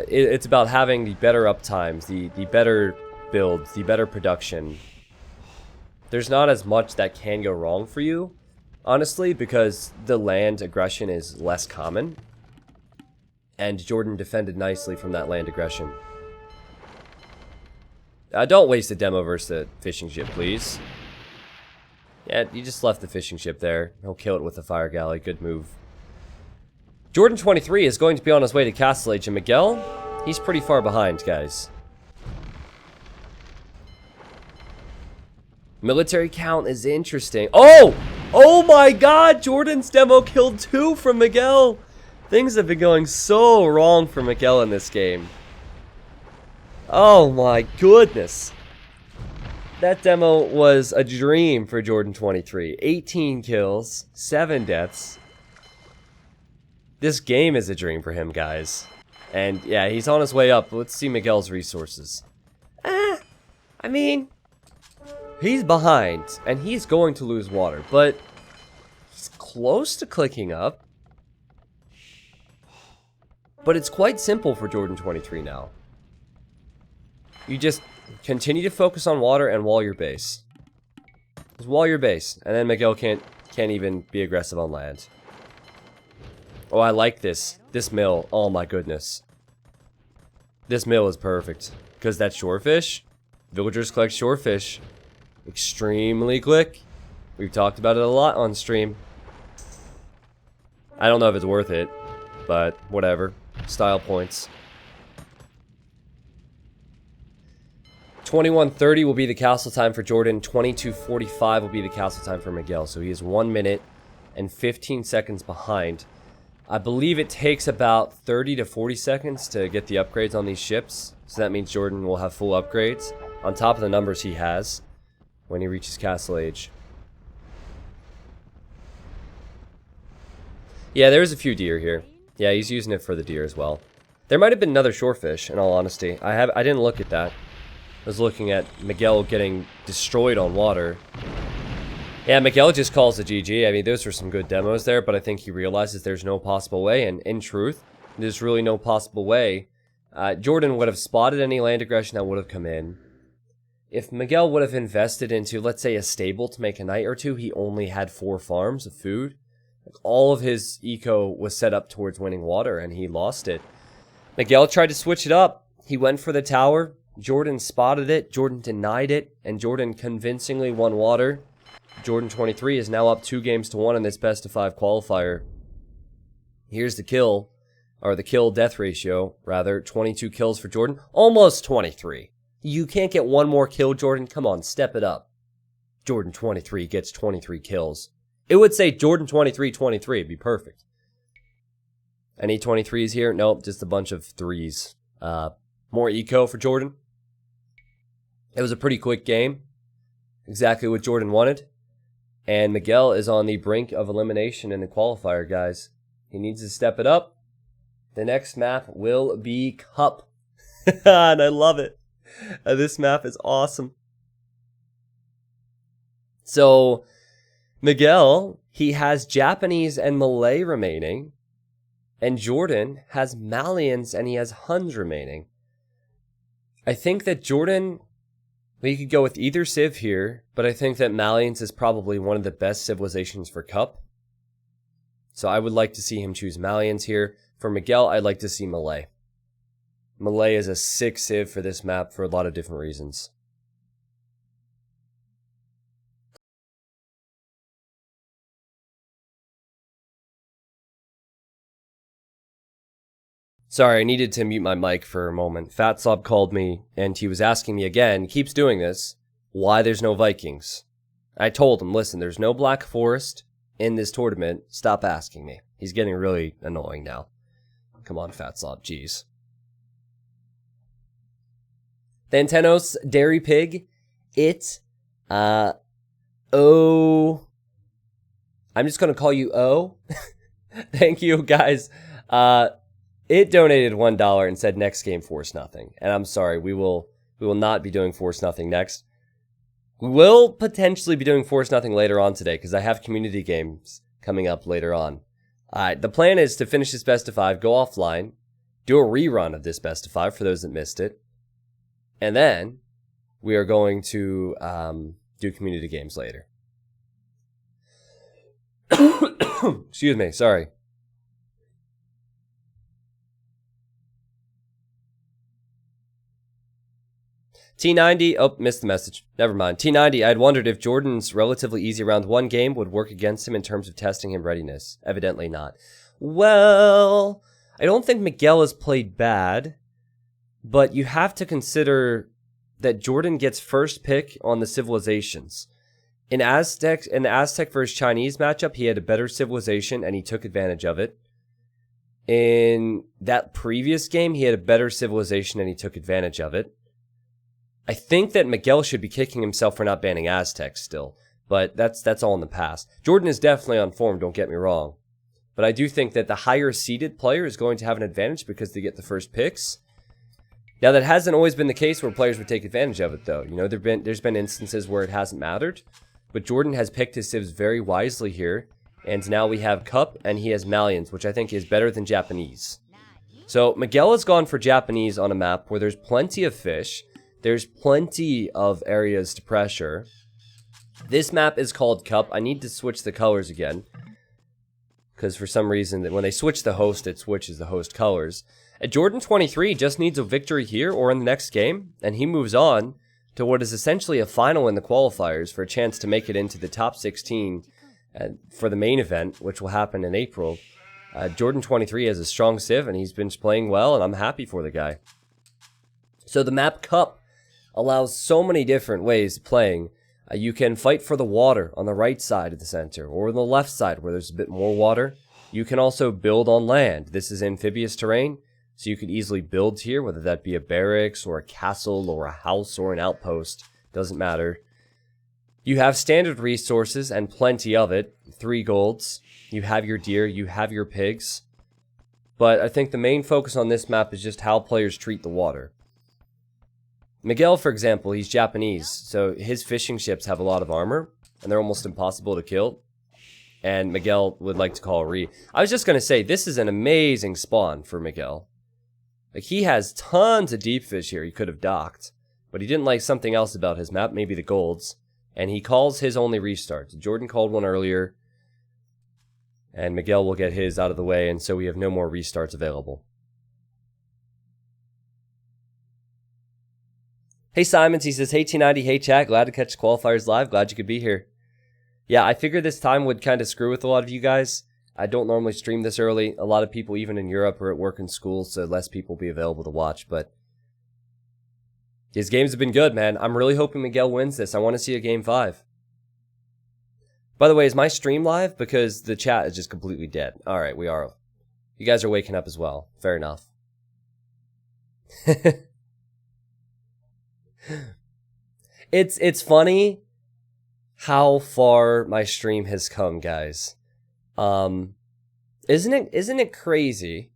It's about having the better uptimes, the better builds, the better production. There's not as much that can go wrong for you, honestly, because the land aggression is less common. And Jordan defended nicely from that land aggression. Don't waste a demo versus the fishing ship, please. Yeah, you just left the fishing ship there. He'll kill it with the fire galley. Good move. Jordan23 is going to be on his way to Castle Age, and Miguel, he's pretty far behind, guys. Military count is interesting. Oh! Oh my god! Jordan's demo killed 2 from Miguel! Things have been going so wrong for Miguel in this game. Oh my goodness. That demo was a dream for Jordan23. 18 kills, 7 deaths. This game is a dream for him, guys. And yeah, he's on his way up. Let's see Miguel's resources. I mean, he's behind, and he's going to lose water, but he's close to clicking up. But it's quite simple for Jordan23 now. You just continue to focus on water and wall your base. Just wall your base, and then Miguel can't even be aggressive on land. Oh, I like this. This mill. Oh my goodness. This mill is perfect. Because that's shorefish. Villagers collect shorefish. Extremely quick. We've talked about it a lot on stream. I don't know if it's worth it. but whatever. Style points. 21:30 will be the castle time for Jordan. 22:45 will be the castle time for Miguel. So he is 1 minute and 15 seconds behind. I believe it takes about 30 to 40 seconds to get the upgrades on these ships. So that means Jordan will have full upgrades on top of the numbers he has when he reaches castle age. Yeah, there's a few deer here. Yeah, he's using it for the deer as well. There might have been another shorefish, in all honesty. I didn't look at that. I was looking at Miguel getting destroyed on water. Yeah, Miguel just calls it GG. I mean, those were some good demos there, but I think he realizes there's no possible way, and in truth, there's really no possible way. Jordan would have spotted any land aggression that would have come in. If Miguel would have invested into, let's say, a stable to make a night or two, he only had 4 farms of food. All of his eco was set up towards winning water, and he lost it. Miguel tried to switch it up. He went for the tower. Jordan spotted it. Jordan denied it, and Jordan convincingly won water. Jordan23 is now up 2 games to 1 in this best of 5 qualifier. Here's the kill, or the kill-death ratio, rather. 22 kills for Jordan. Almost 23. You can't get one more kill, Jordan. Come on, step it up. Jordan23 gets 23 kills. It would say Jordan23-23. It'd be perfect. Any 23s here? Nope, just a bunch of 3s. More eco for Jordan. It was a pretty quick game. Exactly what Jordan wanted. And Miguel is on the brink of elimination in the qualifier, guys. He needs to step it up. The next map will be Cup. And I love it. This map is awesome. So, Miguel, he has Japanese and Malay remaining. And Jordan has Malians and he has Huns remaining. I think that Jordan, we could go with either civ here, but I think that Malians is probably one of the best civilizations for Cup. So I would like to see him choose Malians here. For Miguel, I'd like to see Malay. Malay is a sick civ for this map for a lot of different reasons. Sorry, I needed to mute my mic for a moment. Fatsob called me, and he was asking me again, keeps doing this, why there's no Vikings. I told him, listen, there's no Black Forest in this tournament. Stop asking me. He's getting really annoying now. Come on, Fatsob, jeez. Thantenos, Dairy Pig, I'm just going to call you O. Thank you, guys. It donated $1 and said next game Force Nothing. And I'm sorry, we will not be doing Force Nothing next. We will potentially be doing Force Nothing later on today because I have community games coming up later on. The plan is to finish this best of 5, go offline, do a rerun of this best of 5 for those that missed it. And then we are going to do community games later. Excuse me, sorry. T90, oh, missed the message. Never mind. T90, I had wondered if Jordan's relatively easy round 1 game would work against him in terms of testing him readiness. Evidently not. Well, I don't think Miguel has played bad, but you have to consider that Jordan gets first pick on the civilizations. In the Aztec versus Chinese matchup, he had a better civilization and he took advantage of it. In that previous game, he had a better civilization and he took advantage of it. I think that Miguel should be kicking himself for not banning Aztecs still, but that's all in the past. Jordan is definitely on form, don't get me wrong. But I do think that the higher seeded player is going to have an advantage because they get the first picks. Now, that hasn't always been the case where players would take advantage of it, though. You know, there's been instances where it hasn't mattered. But Jordan has picked his civs very wisely here. And now we have Cup, and he has Malians, which I think is better than Japanese. So Miguel has gone for Japanese on a map where there's plenty of fish. There's plenty of areas to pressure. This map is called Cup. I need to switch the colors again. Because for some reason, when they switch the host, it switches the host colors. And Jordan23 just needs a victory here or in the next game. And he moves on to what is essentially a final in the qualifiers for a chance to make it into the top 16 for the main event, which will happen in April. Jordan23 has a strong civ, and he's been playing well, and I'm happy for the guy. So the map Cup allows so many different ways of playing. You can fight for the water on the right side of the center, or on the left side where there's a bit more water. You can also build on land. This is amphibious terrain, so you could easily build here, whether that be a barracks, or a castle, or a house, or an outpost. Doesn't matter. You have standard resources, and plenty of it. 3 golds. You have your deer, you have your pigs. But I think the main focus on this map is just how players treat the water. Miguel, for example, he's Japanese, so his fishing ships have a lot of armor, and they're almost impossible to kill. And Miguel would like to call a re. I was just going to say, this is an amazing spawn for Miguel. Like, he has tons of deep fish here he could have docked, but he didn't like something else about his map, maybe the golds, and he calls his only restarts. Jordan called one earlier, and Miguel will get his out of the way, and so we have no more restarts available. Hey Simons, he says, hey T90, hey chat, glad to catch Qualifiers live, glad you could be here. Yeah, I figured this time would kind of screw with a lot of you guys. I don't normally stream this early. A lot of people, even in Europe, are at work and school, so less people will be available to watch, but his games have been good, man. I'm really hoping Miguel wins this. I want to see a game 5. By the way, is my stream live? Because the chat is just completely dead. Alright, we are. You guys are waking up as well. Fair enough. It's funny how far my stream has come, guys. Isn't it crazy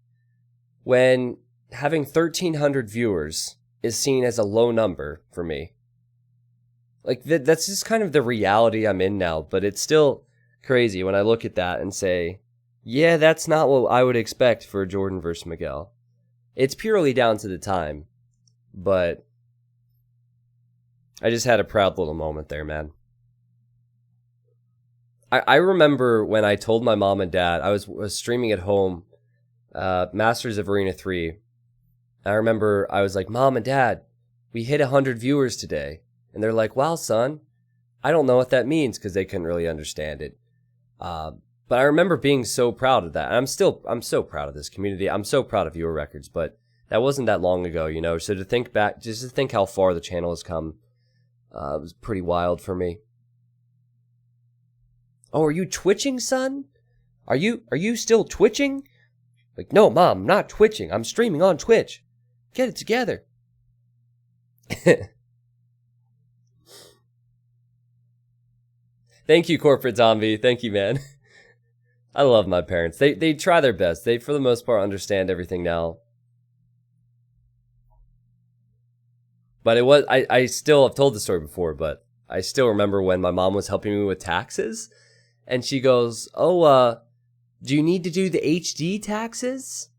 when having 1,300 viewers is seen as a low number for me? Like, that's just kind of the reality I'm in now, but it's still crazy when I look at that and say, yeah, that's not what I would expect for Jordan versus Miguel. It's purely down to the time, but I just had a proud little moment there, man. I remember when I told my mom and dad, I was streaming at home, Masters of Arena 3. I remember I was like, Mom and Dad, we hit 100 viewers today. And they're like, wow, son, I don't know what that means, because they couldn't really understand it. But I remember being so proud of that. And I'm so proud of this community. I'm so proud of viewer records, but that wasn't that long ago, you know? So to think back, just to think how far the channel has come, it was pretty wild for me. Oh, are you twitching, son? Are you still twitching? Like, no, Mom, I'm not twitching. I'm streaming on Twitch. Get it together. Thank you, Corporate Zombie. Thank you, man. I love my parents. They try their best. They, for the most part, understand everything now. But it was, I still have told the story before, but I still remember when my mom was helping me with taxes. And she goes, oh, do you need to do the HD taxes?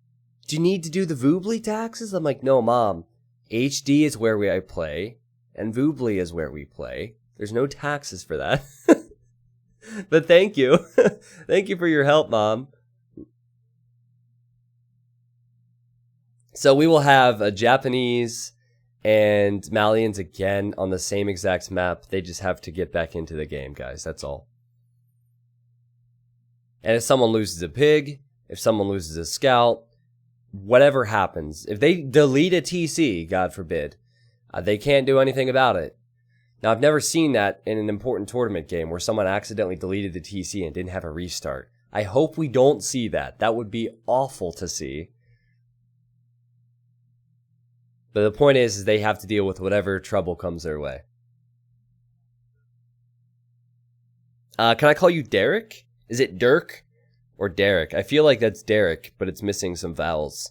Do you need to do the Voobly taxes? I'm like, no, Mom. HD is where I play, and Voobly is where we play. There's no taxes for that. But thank you. Thank you for your help, Mom. So we will have a Japanese and Malians again on the same exact map. They just have to get back into the game, guys. That's all. And if someone loses a pig, if someone loses a scout, whatever happens, if they delete a TC, God forbid, they can't do anything about it. Now, I've never seen that in an important tournament game where someone accidentally deleted the TC and didn't have a restart. I hope we don't see that. That would be awful to see. But the point is they have to deal with whatever trouble comes their way. Can I call you Derek? Is it Dirk or Derek? I feel like that's Derek, but it's missing some vowels.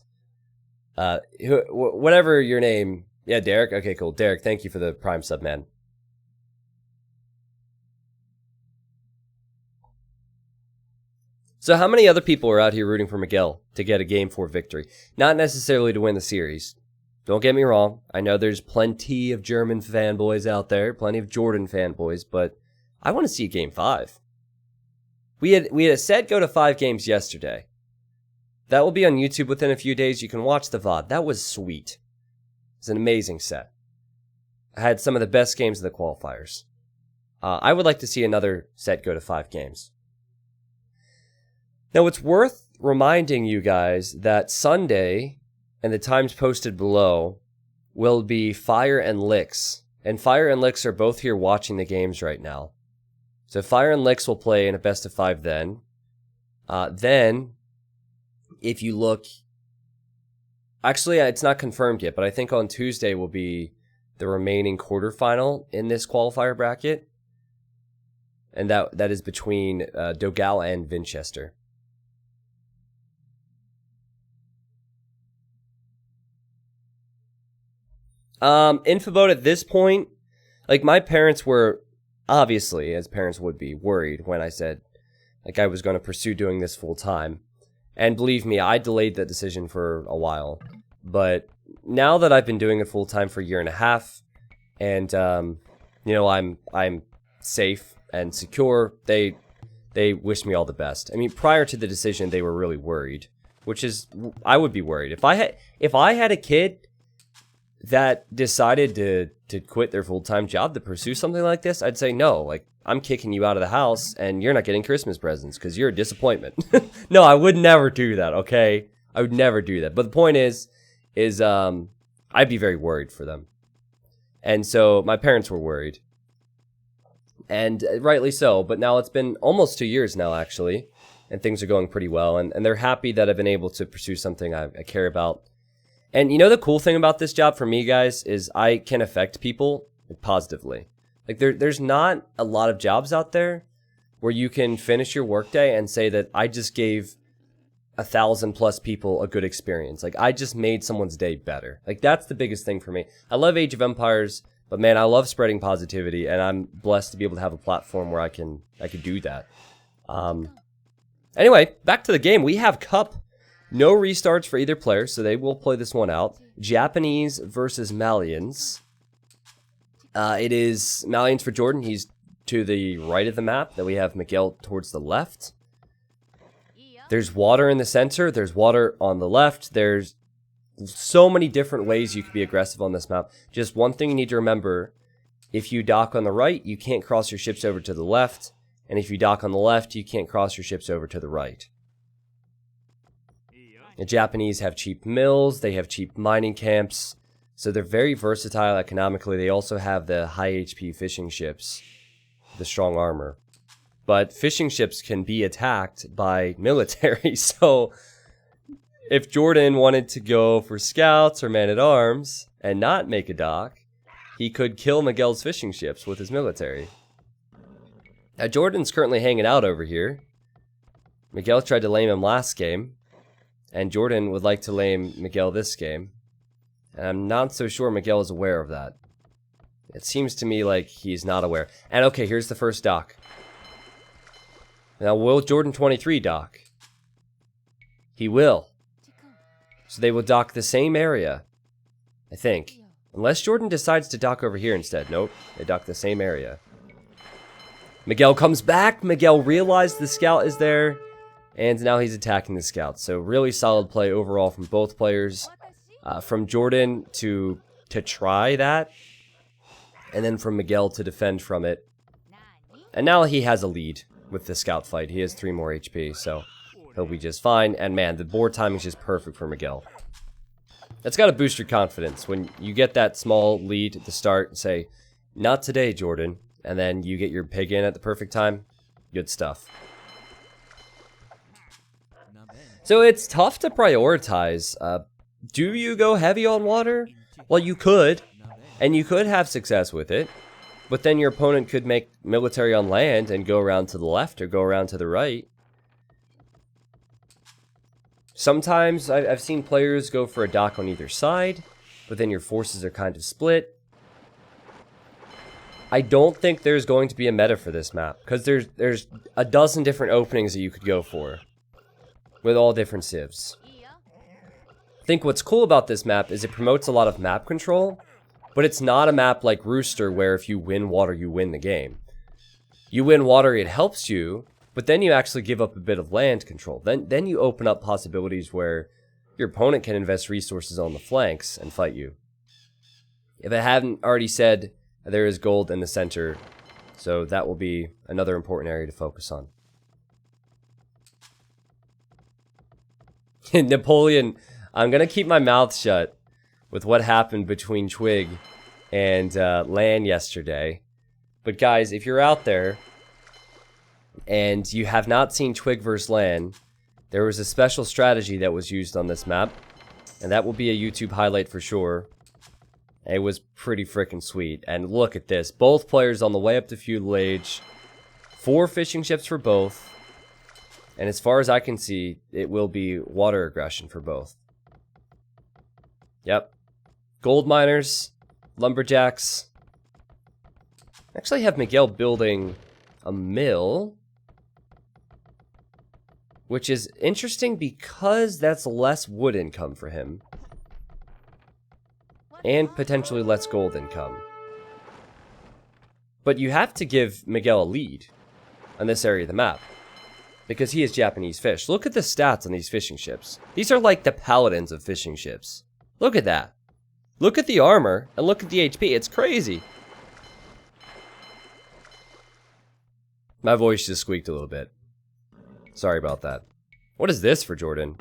Whatever your name. Yeah, Derek? Okay, cool. Derek, thank you for the Prime sub, man. So how many other people are out here rooting for Miguel to get a Game 4 victory? Not necessarily to win the series. Don't get me wrong. I know there's plenty of German fanboys out there, plenty of Jordan fanboys, but I want to see a Game 5. We had a set go to 5 games yesterday. That will be on YouTube within a few days. You can watch the VOD. That was sweet. It's an amazing set. I had some of the best games of the qualifiers. I would like to see another set go to 5 games. Now, what's worth reminding you guys that Sunday, and the times posted below, will be Fire and Licks. And Fire and Licks are both here watching the games right now. So Fire and Licks will play in a best of 5 then. Then, if you look... Actually, it's not confirmed yet, but I think on Tuesday will be the remaining quarterfinal in this qualifier bracket. And that is between Dogal and Winchester. Infobot at this point, like, my parents were, obviously, as parents would be, worried when I said, like, I was going to pursue doing this full time. And believe me, I delayed that decision for a while. But now that I've been doing it full time for a year and a half, and, you know, I'm safe and secure, they wish me all the best. I mean, prior to the decision, they were really worried, which is, I would be worried. If I had a kid that decided to quit their full-time job to pursue something like this, I'd say no. Like, I'm kicking you out of the house, and you're not getting Christmas presents because you're a disappointment. No, I would never do that, okay? I would never do that. But the point is I'd be very worried for them. And so my parents were worried. And rightly so. But now it's been almost 2 years now, actually. And things are going pretty well. And they're happy that I've been able to pursue something I care about. And you know the cool thing about this job for me, guys, is I can affect people positively. Like, there's not a lot of jobs out there where you can finish your workday and say that I just gave 1,000+ people a good experience. Like, I just made someone's day better. Like, that's the biggest thing for me. I love Age of Empires, but man, I love spreading positivity, and I'm blessed to be able to have a platform where I can do that. Anyway, back to the game. We have Cup. No restarts for either player, so they will play this one out. Japanese versus Malians. It is Malians for Jordan. He's to the right of the map. Then we have Miguel towards the left. There's water in the center. There's water on the left. There's so many different ways you could be aggressive on this map. Just one thing you need to remember. If you dock on the right, you can't cross your ships over to the left. And if you dock on the left, you can't cross your ships over to the right. The Japanese have cheap mills. They have cheap mining camps. So they're very versatile economically. They also have the high HP fishing ships, the strong armor. But fishing ships can be attacked by military. So if Jordan wanted to go for scouts or man-at-arms and not make a dock, he could kill Miguel's fishing ships with his military. Now, Jordan's currently hanging out over here. Miguel tried to lame him last game. And Jordan would like to lame Miguel this game. And I'm not so sure Miguel is aware of that. It seems to me like he's not aware. And okay, here's the first dock. Now, will Jordan23 dock? He will. So they will dock the same area, I think. Unless Jordan decides to dock over here instead. Nope, they dock the same area. Miguel comes back. Miguel realized the scout is there. And now he's attacking the scout. So really solid play overall from both players. From Jordan to try that. And then from Miguel to defend from it. And now he has a lead with the scout fight. He has 3 more HP, so he'll be just fine. And man, the board timing is just perfect for Miguel. That's got to boost your confidence. When you get that small lead at the start, say, not today, Jordan. And then you get your pig in at the perfect time. Good stuff. So it's tough to prioritize. Do you go heavy on water? Well, you could. And you could have success with it. But then your opponent could make military on land and go around to the left or go around to the right. Sometimes I've seen players go for a dock on either side. But then your forces are kind of split. I don't think there's going to be a meta for this map. Because there's a dozen different openings that you could go for. With all different civs. I think what's cool about this map is it promotes a lot of map control, but it's not a map like Rooster where if you win water, you win the game. You win water, it helps you, but then you actually give up a bit of land control. Then you open up possibilities where your opponent can invest resources on the flanks and fight you. If I hadn't already said, there is gold in the center, so that will be another important area to focus on. Napoleon, I'm going to keep my mouth shut with what happened between Twig and Lan yesterday. But guys, if you're out there and you have not seen Twig vs. Lan, there was a special strategy that was used on this map. And that will be a YouTube highlight for sure. It was pretty freaking sweet. And look at this. Both players on the way up to feudal age. 4 fishing ships for both. And as far as I can see, it will be water aggression for both. Yep. Gold miners. Lumberjacks. Actually have Miguel building a mill. Which is interesting because that's less wood income for him. And potentially less gold income. But you have to give Miguel a lead on this area of the map. Because he is Japanese fish. Look at the stats on these fishing ships. These are like the paladins of fishing ships. Look at that. Look at the armor and look at the HP. It's crazy. My voice just squeaked a little bit. Sorry about that. What is this for Jordan?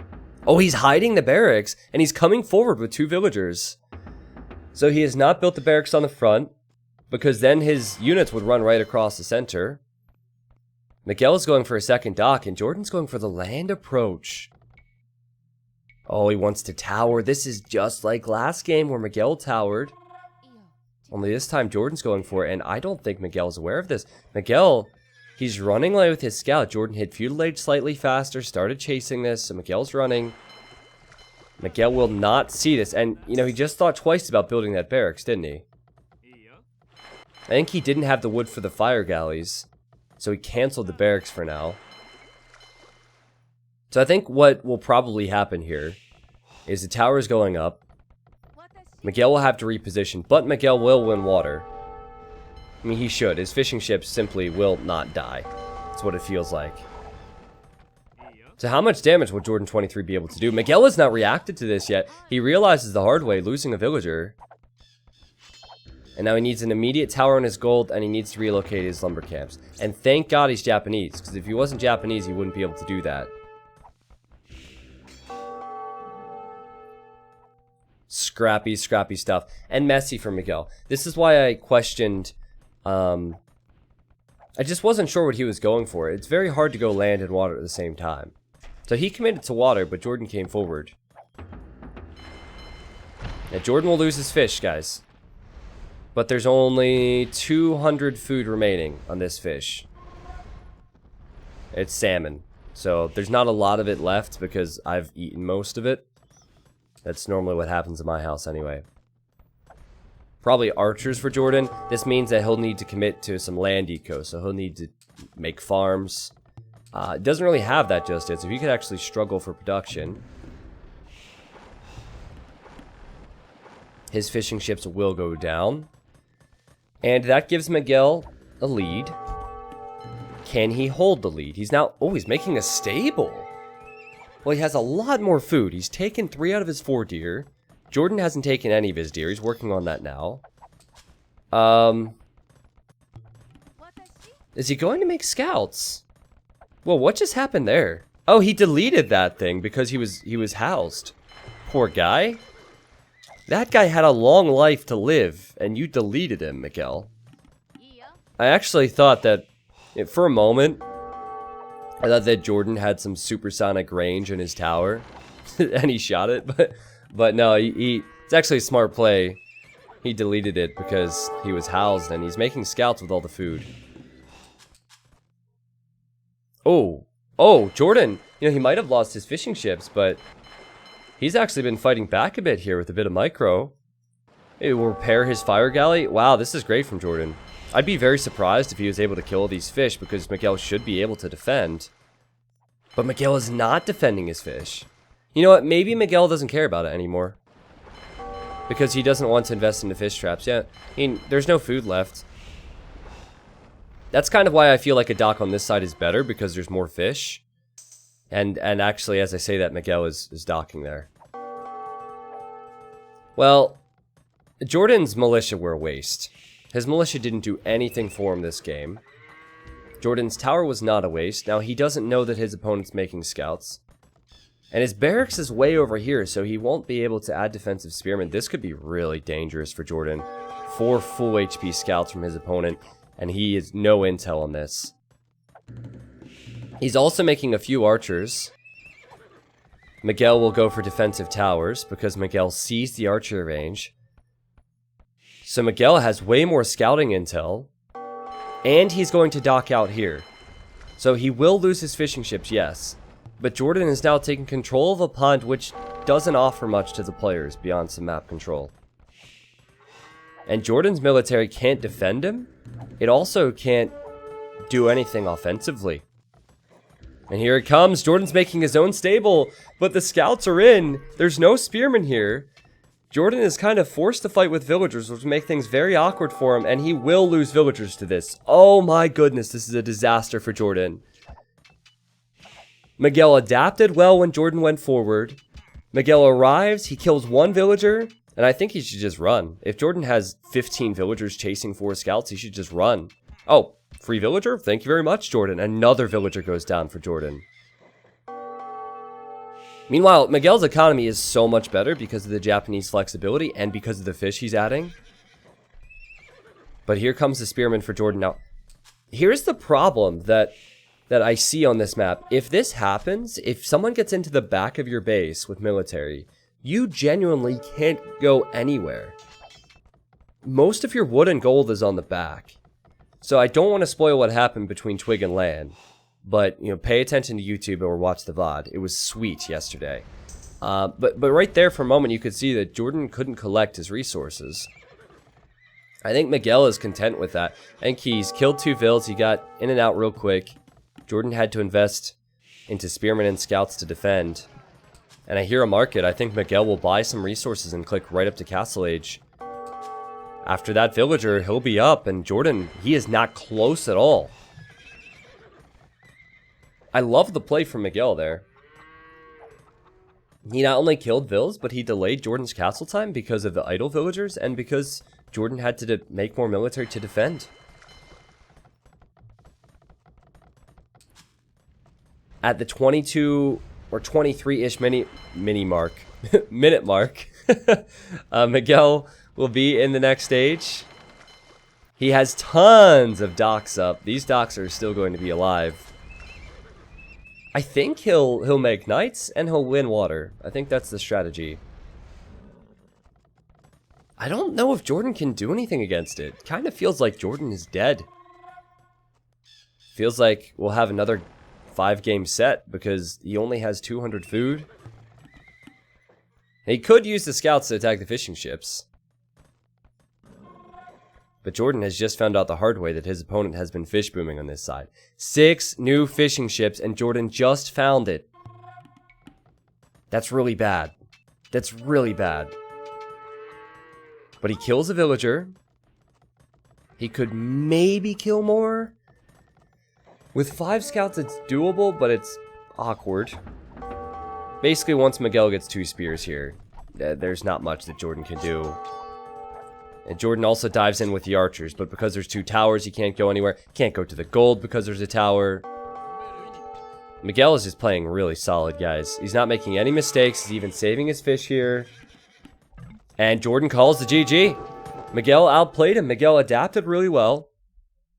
Oh, he's hiding the barracks and he's coming forward with 2 villagers. So he has not built the barracks on the front because then his units would run right across the center. Miguel is going for a second dock and Jordan's going for the land approach. Oh, he wants to tower. This is just like last game where Miguel towered. Only this time Jordan's going for it and I don't think Miguel's aware of this. Miguel, he's running away with his scout. Jordan hit feudal age slightly faster, started chasing this, so Miguel's running. Miguel will not see this, and, you know, he just thought twice about building that barracks, didn't he? I think he didn't have the wood for the fire galleys, so he canceled the barracks for now. So I think what will probably happen here is the tower is going up. Miguel will have to reposition, but Miguel will win water. I mean, he should. His fishing ships simply will not die. That's what it feels like. So how much damage will Jordan23 be able to do? Miguel has not reacted to this yet. He realizes the hard way, losing a villager. And now he needs an immediate tower on his gold, and he needs to relocate his lumber camps. And thank God he's Japanese, because if he wasn't Japanese, he wouldn't be able to do that. Scrappy, scrappy stuff. And messy for Miguel. This is why I questioned... I just wasn't sure what he was going for. It's very hard to go land and water at the same time. So he committed to water, but Jordan came forward. Now Jordan will lose his fish, guys. But there's only 200 food remaining on this fish. It's salmon. So there's not a lot of it left because I've eaten most of it. That's normally what happens in my house anyway. Probably archers for Jordan. This means that he'll need to commit to some land eco, so he'll need to make farms. Doesn't really have that just yet, so he could actually struggle for production. His fishing ships will go down. And that gives Miguel a lead. Can he hold the lead? He's now... Oh, he's making a stable. Well, he has a lot more food. He's taken 3 out of his 4 deer. Jordan hasn't taken any of his deer. He's working on that now. Is he going to make scouts? Well, what just happened there? Oh, he deleted that thing because he was housed. Poor guy. That guy had a long life to live, and you deleted him, Miguel. I actually thought that, for a moment, I thought that Jordan had some supersonic range in his tower, and he shot it, but no, it's actually a smart play. He deleted it because he was housed, and he's making scouts with all the food. Oh, Jordan, you know, he might have lost his fishing ships, but he's actually been fighting back a bit here with a bit of micro. It will repair his fire galley. Wow, this is great from Jordan. I'd be very surprised if he was able to kill these fish because Miguel should be able to defend. But Miguel is not defending his fish. You know what? Maybe Miguel doesn't care about it anymore. Because he doesn't want to invest in the fish traps. Yeah, I mean, there's no food left. That's kind of why I feel like a dock on this side is better, because there's more fish. And actually, as I say that, Miguel is docking there. Well, Jordan's militia were a waste. His militia didn't do anything for him this game. Jordan's tower was not a waste. Now, he doesn't know that his opponent's making scouts. And his barracks is way over here, so he won't be able to add defensive spearmen. This could be really dangerous for Jordan. 4 full HP scouts from his opponent, and he has no intel on this. He's also making a few archers. Miguel will go for defensive towers, because Miguel sees the archer range. So Miguel has way more scouting intel, and he's going to dock out here. So he will lose his fishing ships, yes. But Jordan is now taking control of a pond which doesn't offer much to the players beyond some map control. And Jordan's military can't defend him. It also can't do anything offensively. And here it comes. Jordan's making his own stable, but the scouts are in. There's no spearmen here. Jordan is kind of forced to fight with villagers, which will make things very awkward for him, and he will lose villagers to this. Oh my goodness, this is a disaster for Jordan. Miguel adapted well when Jordan went forward. Miguel arrives, he kills 1 villager, and I think he should just run. If Jordan has 15 villagers chasing 4 scouts, he should just run. Oh, free villager? Thank you very much, Jordan. Another villager goes down for Jordan. Meanwhile, Miguel's economy is so much better because of the Japanese flexibility and because of the fish he's adding. But here comes the spearman for Jordan. Now, here's the problem that I see on this map. If this happens, if someone gets into the back of your base with military, you genuinely can't go anywhere. Most of your wood and gold is on the back. So I don't want to spoil what happened between Twig and Lan. But, you know, pay attention to YouTube or watch the VOD. It was sweet yesterday. But right there for a moment, you could see that Jordan couldn't collect his resources. I think Miguel is content with that. And he's killed 2 vills. He got in and out real quick. Jordan had to invest into spearmen and scouts to defend. And I hear a market. I think Miguel will buy some resources and click right up to Castle Age. After that villager, he'll be up. And Jordan, he is not close at all. I love the play from Miguel there. He not only killed vills, but he delayed Jordan's castle time because of the idle villagers and because Jordan had to make more military to defend. At the 22 or 23-ish minute mark, Miguel will be in the next stage. He has tons of docks up. These docks are still going to be alive. I think he'll make knights and he'll win water. I think that's the strategy. I don't know if Jordan can do anything against it. Kind of feels like Jordan is dead. Feels like we'll have another 5-game set because he only has 200 food. He could use the scouts to attack the fishing ships. But Jordan has just found out the hard way that his opponent has been fish booming on this side. 6 new fishing ships, and Jordan just found it. That's really bad. That's really bad. But he kills a villager. He could maybe kill more. With 5 scouts, it's doable, but it's awkward. Basically, once Miguel gets 2 spears here, there's not much that Jordan can do. And Jordan also dives in with the archers, but because there's 2 towers, he can't go anywhere. Can't go to the gold because there's a tower. Miguel is just playing really solid, guys. He's not making any mistakes. He's even saving his fish here. And Jordan calls the GG. Miguel outplayed him. Miguel adapted really well.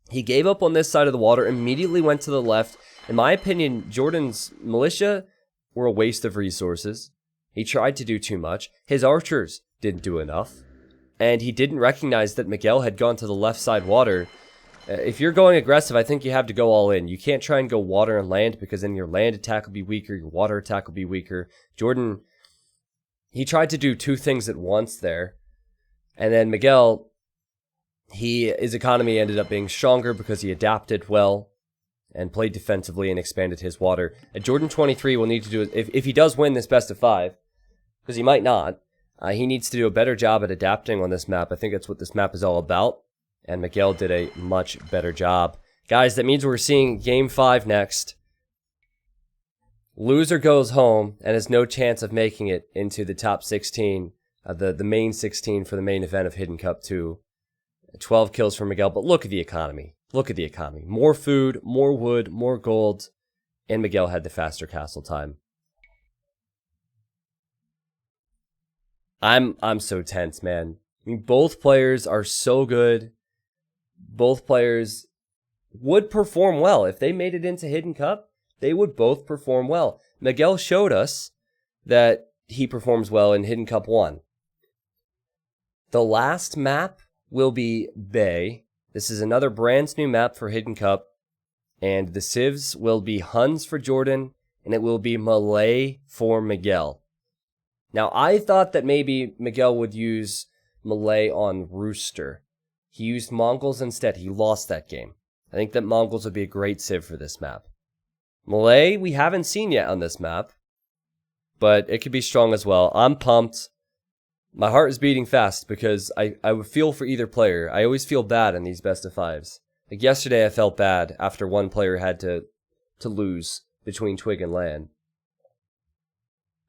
He gave up on this side of the water, immediately went to the left. In my opinion, Jordan's militia were a waste of resources. He tried to do too much. His archers didn't do enough. And he didn't recognize that Miguel had gone to the left side water. If you're going aggressive, I think you have to go all in. You can't try and go water and land because then your land attack will be weaker, your water attack will be weaker. Jordan, he tried to do 2 things at once there. And then Miguel, his economy ended up being stronger because he adapted well and played defensively and expanded his water. And Jordan23 will need to do it if he does win this best of 5, because he might not. He needs to do a better job at adapting on this map. I think that's what this map is all about. And Miguel did a much better job. Guys, that means we're seeing Game 5 next. Loser goes home and has no chance of making it into the top 16. The main 16 for the main event of Hidden Cup 2. 12 kills for Miguel, but look at the economy. Look at the economy. More food, more wood, more gold. And Miguel had the faster castle time. I'm so tense, man. I mean, both players are so good. Both players would perform well. If they made it into Hidden Cup, they would both perform well. Miguel showed us that he performs well in Hidden Cup 1. The last map will be Bay. This is another brand new map for Hidden Cup. And the civs will be Huns for Jordan, and it will be Malay for Miguel. Now, I thought that maybe Miguel would use Malay on Rooster. He used Mongols instead. He lost that game. I think that Mongols would be a great civ for this map. Malay, we haven't seen yet on this map, but it could be strong as well. I'm pumped. My heart is beating fast because I would feel for either player. I always feel bad in these best of fives. Like yesterday, I felt bad after one player had to lose between Twig and Lan.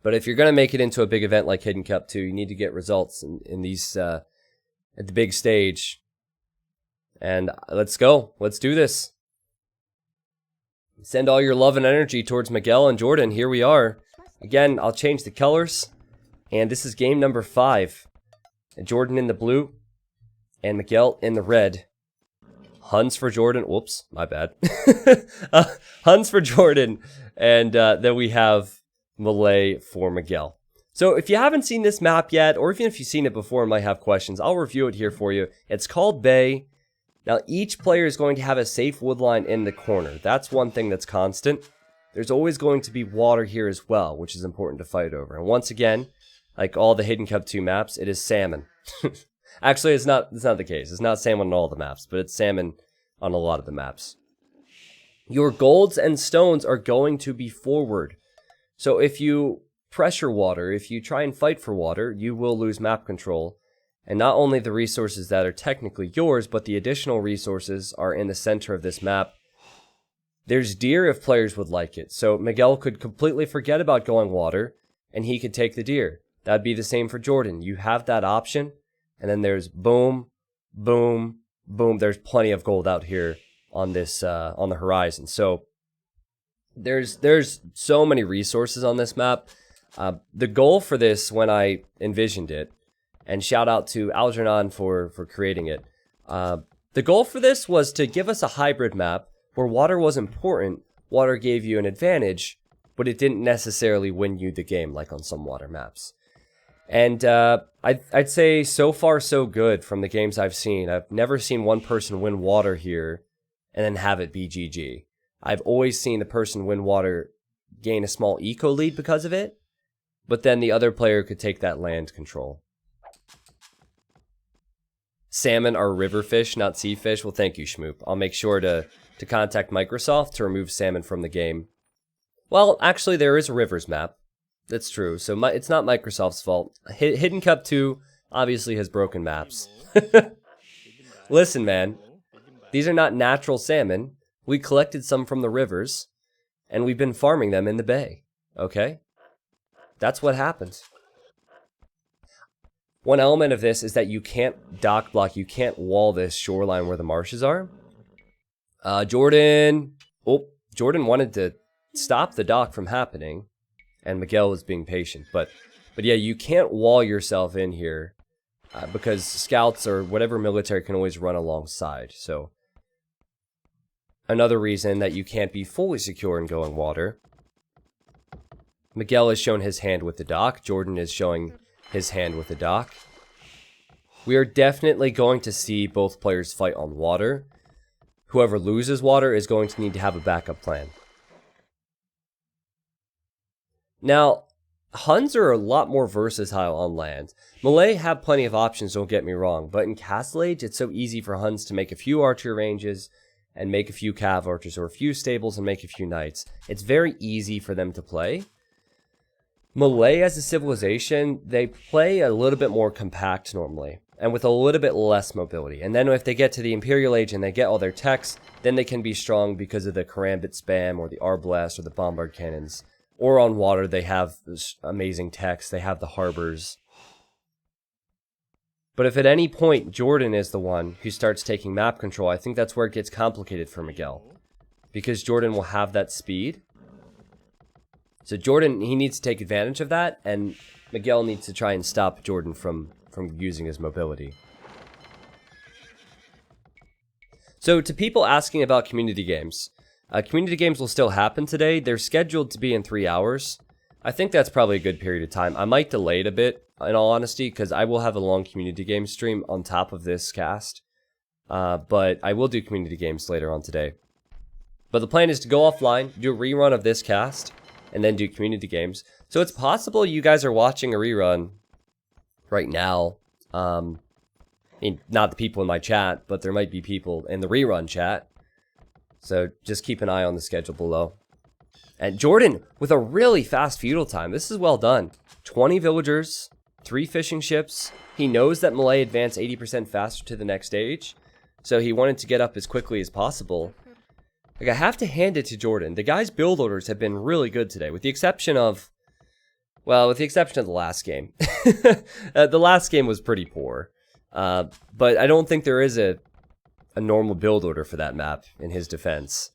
But if you're going to make it into a big event like Hidden Cup 2, you need to get results in these at the big stage. And let's go. Let's do this. Send all your love and energy towards Miguel and Jordan. Here we are. Again, I'll change the colors. And this is game number 5. Jordan in the blue and Miguel in the red. Huns for Jordan. Whoops, my bad. Huns for Jordan. And then we have Malay for Miguel. So if you haven't seen this map yet, or even if you've seen it before and might have questions, I'll review it here for you. It's called Bay. Now, each player is going to have a safe woodline in the corner. That's one thing that's constant. There's always going to be water here as well, which is important to fight over. And once again, like all the Hidden Cup 2 maps, it is salmon. Actually, it's not the case. It's not salmon on all the maps, but it's salmon on a lot of the maps. Your golds and stones are going to be forward. So if you pressure water, if you try and fight for water, you will lose map control. And not only the resources that are technically yours, but the additional resources are in the center of this map. There's deer if players would like it. So Miguel could completely forget about going water, and he could take the deer. That'd be the same for Jordan. You have that option, and then there's boom, boom, boom. There's plenty of gold out here on this on the horizon. So there's so many resources on this map. The goal for this, when I envisioned it, and shout out to Algernon for creating it. The goal for this was to give us a hybrid map where water was important. Water gave you an advantage, but it didn't necessarily win you the game like on some water maps. And I'd say so far so good from the games I've seen. I've never seen one person win water here and then have it be GG. I've always seen the person win water gain a small eco lead because of it, but then the other player could take that land control. Salmon are river fish, not sea fish. Well, thank you, Schmoop. I'll make sure to contact Microsoft to remove salmon from the game. Well, actually, there is a rivers map. That's true. So it's not Microsoft's fault. Hidden Cup 2 obviously has broken maps. Listen, man. These are not natural salmon. We collected some from the rivers, and we've been farming them in the bay. Okay? That's what happens. One element of this is that you can't dock block, you can't wall this shoreline where the marshes are. Jordan wanted to stop the dock from happening, and Miguel was being patient. But yeah, you can't wall yourself in here because scouts or whatever military can always run alongside. So another reason that you can't be fully secure in going water. Miguel has shown his hand with the dock. Jordan is showing his hand with the dock. We are definitely going to see both players fight on water. Whoever loses water is going to need to have a backup plan. Now, Huns are a lot more versatile on land. Malay have plenty of options, don't get me wrong, but in Castle Age, it's so easy for Huns to make a few archer ranges and make a few cav archers, or a few stables and make a few knights. It's very easy for them to play. Malay as a civilization, they play a little bit more compact normally, and with a little bit less mobility. And then if they get to the Imperial Age and they get all their techs, then they can be strong because of the Karambit spam, or the Arblast, or the Bombard cannons. Or on water, they have amazing techs, they have the harbors. But if at any point Jordan is the one who starts taking map control, I think that's where it gets complicated for Miguel. Because Jordan will have that speed. So Jordan, he needs to take advantage of that, and Miguel needs to try and stop Jordan from using his mobility. So to people asking about community games will still happen today. They're scheduled to be in 3 hours. I think that's probably a good period of time. I might delay it a bit, in all honesty, because I will have a long community game stream on top of this cast. But I will do community games later on today. But the plan is to go offline, do a rerun of this cast, and then do community games. So it's possible you guys are watching a rerun right now. I mean, not the people in my chat, but there might be people in the rerun chat. So just keep an eye on the schedule below. And Jordan, with a really fast feudal time. This is well done. 20 villagers, 3 fishing ships. He knows that Malay advance 80% faster to the next stage. So he wanted to get up as quickly as possible. Like, I have to hand it to Jordan. The guy's build orders have been really good today, with the exception of, well, with the exception of the last game. The last game was pretty poor. But I don't think there is a normal build order for that map in his defense.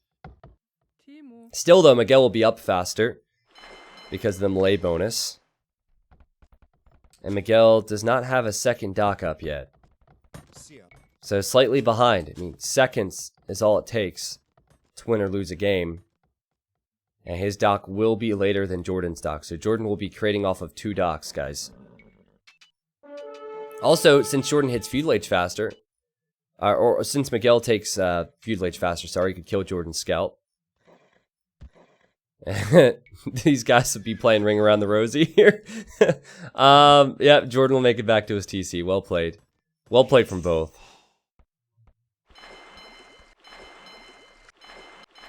Still, though, Miguel will be up faster because of the Malay bonus. And Miguel does not have a second dock up yet. So slightly behind. I mean, seconds is all it takes to win or lose a game. And his dock will be later than Jordan's dock. So Jordan will be creating off of 2 docks, guys. Also, since Jordan hits feudal age faster, or since Miguel takes feudal age faster, sorry, he could kill Jordan's scout. These guys would be playing Ring Around the Rosie here. Yeah, Jordan will make it back to his TC. Well played. Well played from both.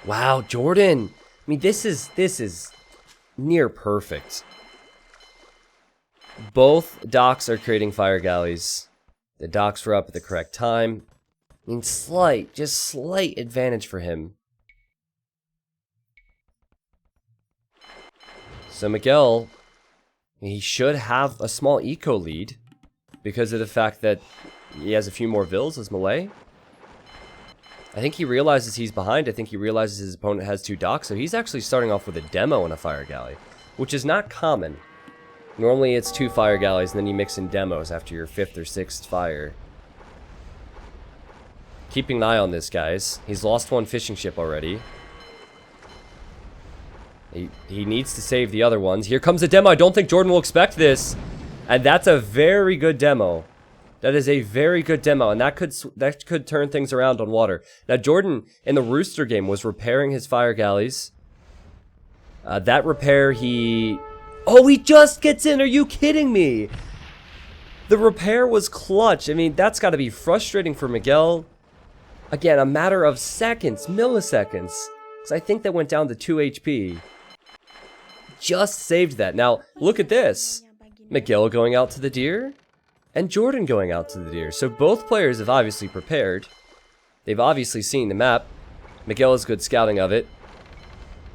Wow, Jordan. I mean, this is near perfect. Both docks are creating fire galleys. The docks were up at the correct time. I mean, just slight advantage for him. So Miguel, he should have a small eco lead because of the fact that he has a few more vills as Malay. I think he realizes he's behind. I think he realizes his opponent has 2 docks, so he's actually starting off with a demo and a fire galley, which is not common. Normally it's 2 fire galleys and then you mix in demos after your 5th or 6th fire. Keeping an eye on this, guys. He's lost 1 fishing ship already. He needs to save the other ones. Here comes a demo. I don't think Jordan will expect this. And that's a very good demo. That is a very good demo, and that could turn things around on water. Now, Jordan, in the Rooster game, was repairing his fire galleys. That repair, oh, he just gets in! Are you kidding me? The repair was clutch. I mean, that's got to be frustrating for Miguel. Again, a matter of seconds, milliseconds. Because I think that went down to 2 HP. Just saved that. Now, look at this. Miguel going out to the deer, and Jordan going out to the deer. So both players have obviously prepared. They've obviously seen the map. Miguel has good scouting of it.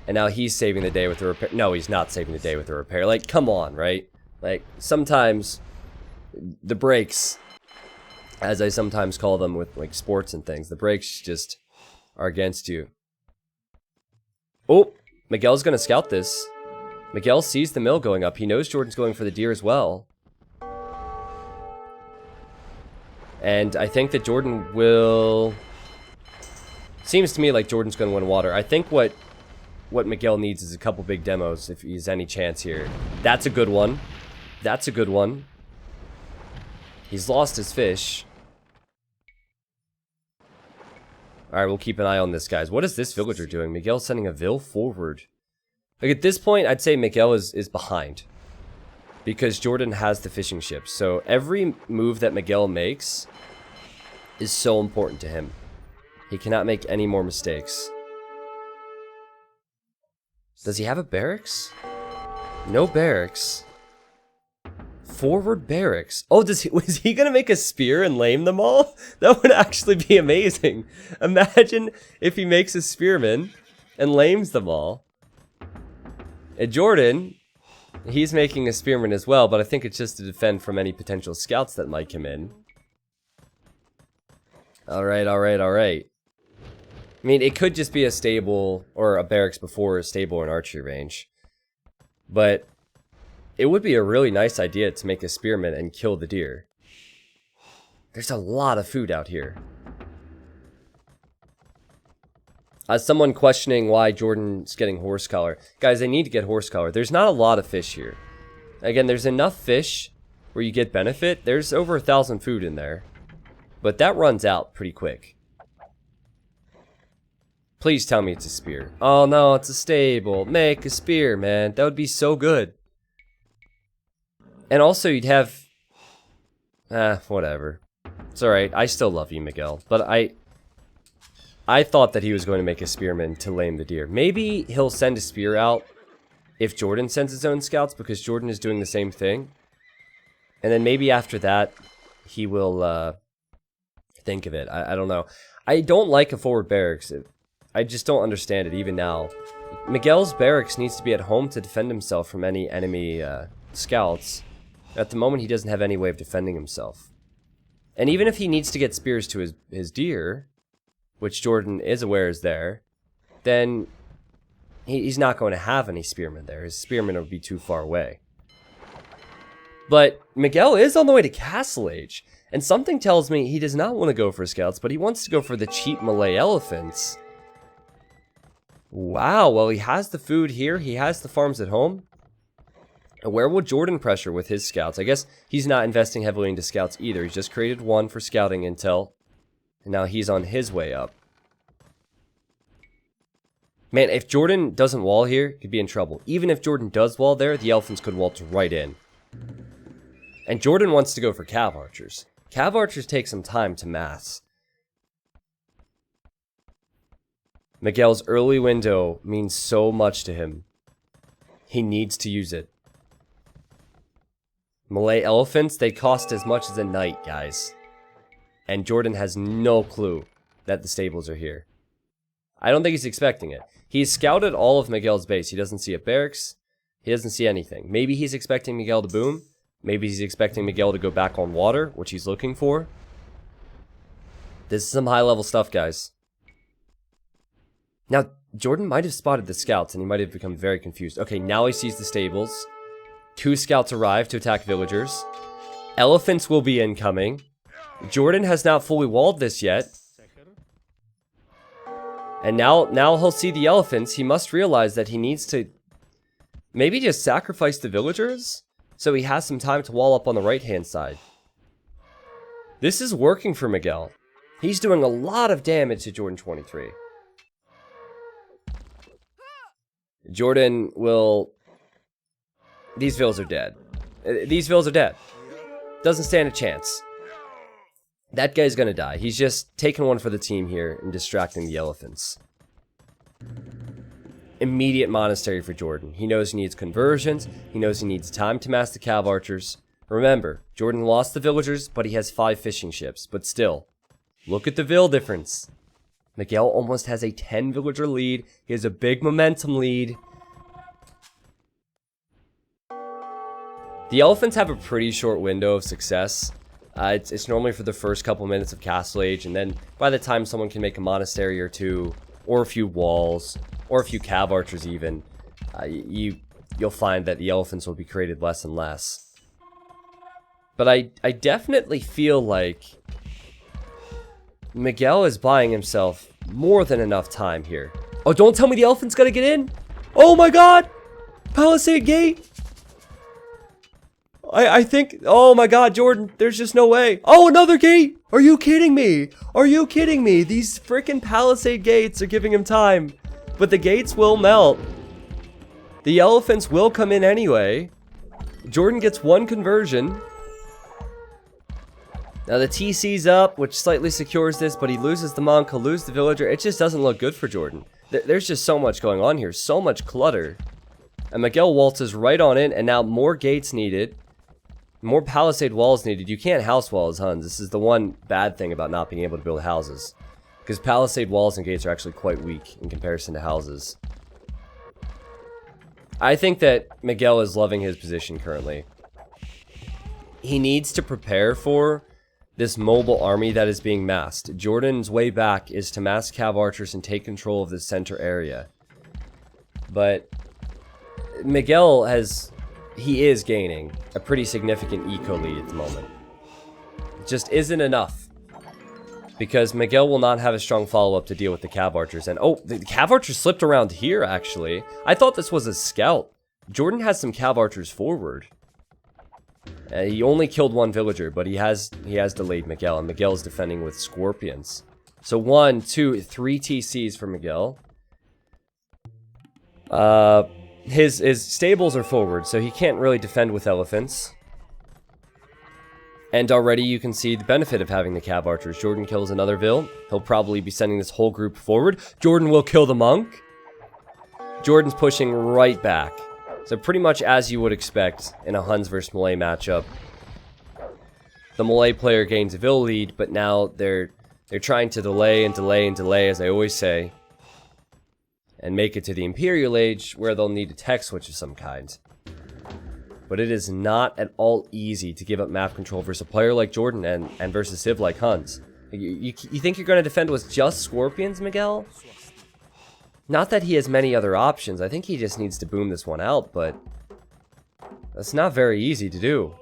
And now he's saving the day with the repair. No, he's not saving the day with the repair. Like, come on, right? Like, sometimes the breaks, as I sometimes call them with, like, sports and things, the breaks just are against you. Oh, Miguel's going to scout this. Miguel sees the mill going up. He knows Jordan's going for the deer as well. And I think that Jordan will... Seems to me like Jordan's going to win water. I think what Miguel needs is a couple big demos if he has any chance here. That's a good one. That's a good one. He's lost his fish. Alright, we'll keep an eye on this, guys. What is this villager doing? Miguel's sending a vill forward. Like, at this point, I'd say Miguel is behind. Because Jordan has the fishing ships. So every move that Miguel makes is so important to him. He cannot make any more mistakes. Does he have a barracks? No barracks. Forward barracks. Oh, was he gonna make a spear and lame them all? That would actually be amazing. Imagine if he makes a spearman and lames them all. And Jordan, he's making a spearman as well, but I think it's just to defend from any potential scouts that might come in. Alright, alright, alright. I mean, it could just be a stable or a barracks before a stable in archery range. But it would be a really nice idea to make a spearman and kill the deer. There's a lot of food out here. Someone questioning why Jordan's getting horse collar. Guys, they need to get horse collar. There's not a lot of fish here. Again, there's enough fish where you get benefit. There's over 1,000 food in there. But that runs out pretty quick. Please tell me it's a spear. Oh no, it's a stable. Make a spear, man. That would be so good. And also you'd have... whatever. It's alright. I still love you, Miguel. But I thought that he was going to make a spearman to lame the deer. Maybe he'll send a spear out if Jordan sends his own scouts, because Jordan is doing the same thing. And then maybe after that, he will think of it. I don't know. I don't like a forward barracks. I just don't understand it, even now. Miguel's barracks needs to be at home to defend himself from any enemy scouts. At the moment, he doesn't have any way of defending himself. And even if he needs to get spears to his deer, which Jordan is aware is there, then he's not going to have any spearmen there. His spearmen would be too far away. But Miguel is on the way to Castle Age, and something tells me he does not want to go for scouts, but he wants to go for the cheap Malay elephants. Wow, well, he has the food here, he has the farms at home. And where will Jordan pressure with his scouts? I guess he's not investing heavily into scouts either. He's just created one for scouting intel, and now he's on his way up. Man, if Jordan doesn't wall here, he could be in trouble. Even if Jordan does wall there, the elephants could waltz right in. And Jordan wants to go for cav archers. Cav archers take some time to mass. Miguel's early window means so much to him. He needs to use it. Malay elephants, they cost as much as a knight, guys. And Jordan has no clue that the stables are here. I don't think he's expecting it. He's scouted all of Miguel's base. He doesn't see a barracks. He doesn't see anything. Maybe he's expecting Miguel to boom. Maybe he's expecting Miguel to go back on water, which he's looking for. This is some high-level stuff, guys. Now, Jordan might have spotted the scouts, and he might have become very confused. Okay, now he sees the stables. 2 scouts arrive to attack villagers. Elephants will be incoming. Jordan has not fully walled this yet. And now he'll see the elephants. He must realize that he needs to maybe just sacrifice the villagers, so he has some time to wall up on the right-hand side. This is working for Miguel. He's doing a lot of damage to Jordan23. Jordan will... These villas are dead. These villas are dead. Doesn't stand a chance. That guy's gonna die. He's just taking one for the team here and distracting the elephants. Immediate monastery for Jordan. He knows he needs conversions. He knows he needs time to mass the cav archers. Remember, Jordan lost the villagers, but he has 5 fishing ships. But still, look at the vill difference. Miguel almost has a 10 villager lead. He has a big momentum lead. The elephants have a pretty short window of success. It's normally for the first couple minutes of Castle Age, and then by the time someone can make a monastery or 2, or a few walls, or a few cav archers even, you'll find that the elephants will be created less and less. But I definitely feel like Miguel is buying himself more than enough time here. Oh, don't tell me the elephant's gonna get in! Oh my god! Palisade Gate! I think, oh my god, Jordan, there's just no way. Oh, another gate! Are you kidding me? Are you kidding me? These freaking Palisade gates are giving him time. But the gates will melt. The elephants will come in anyway. Jordan gets 1 conversion. Now the TC's up, which slightly secures this, but he loses the monk, he'll lose the villager. It just doesn't look good for Jordan. There's just so much going on here, so much clutter. And Miguel waltzes right on in, and now more gates needed. More palisade walls needed. You can't house wall as Huns. This is the one bad thing about not being able to build houses. Because palisade walls and gates are actually quite weak in comparison to houses. I think that Miguel is loving his position currently. He needs to prepare for this mobile army that is being massed. Jordan's way back is to mass cav archers and take control of the center area. But Miguel he is gaining a pretty significant eco lead at the moment. It just isn't enough. Because Miguel will not have a strong follow-up to deal with the Cav Archers. And oh, the Cav Archers slipped around here, actually. I thought this was a scout. Jordan has some Cav Archers forward. He only killed one villager, but he has delayed Miguel. And Miguel is defending with Scorpions. So 1, 2, 3 TCs for Miguel. His stables are forward, so he can't really defend with elephants. And already you can see the benefit of having the Cav Archers. Jordan kills another Vill. He'll probably be sending this whole group forward. Jordan will kill the monk. Jordan's pushing right back. So pretty much as you would expect in a Huns versus Malay matchup. The Malay player gains a Vill lead, but now they're trying to delay and delay and delay, as I always say. And make it to the Imperial Age, where they'll need a tech switch of some kind. But it is not at all easy to give up map control versus a player like Jordan and versus Civ like Huns. You think you're going to defend with just Scorpions, Miguel? Not that he has many other options. I think he just needs to boom this one out, but that's not very easy to do.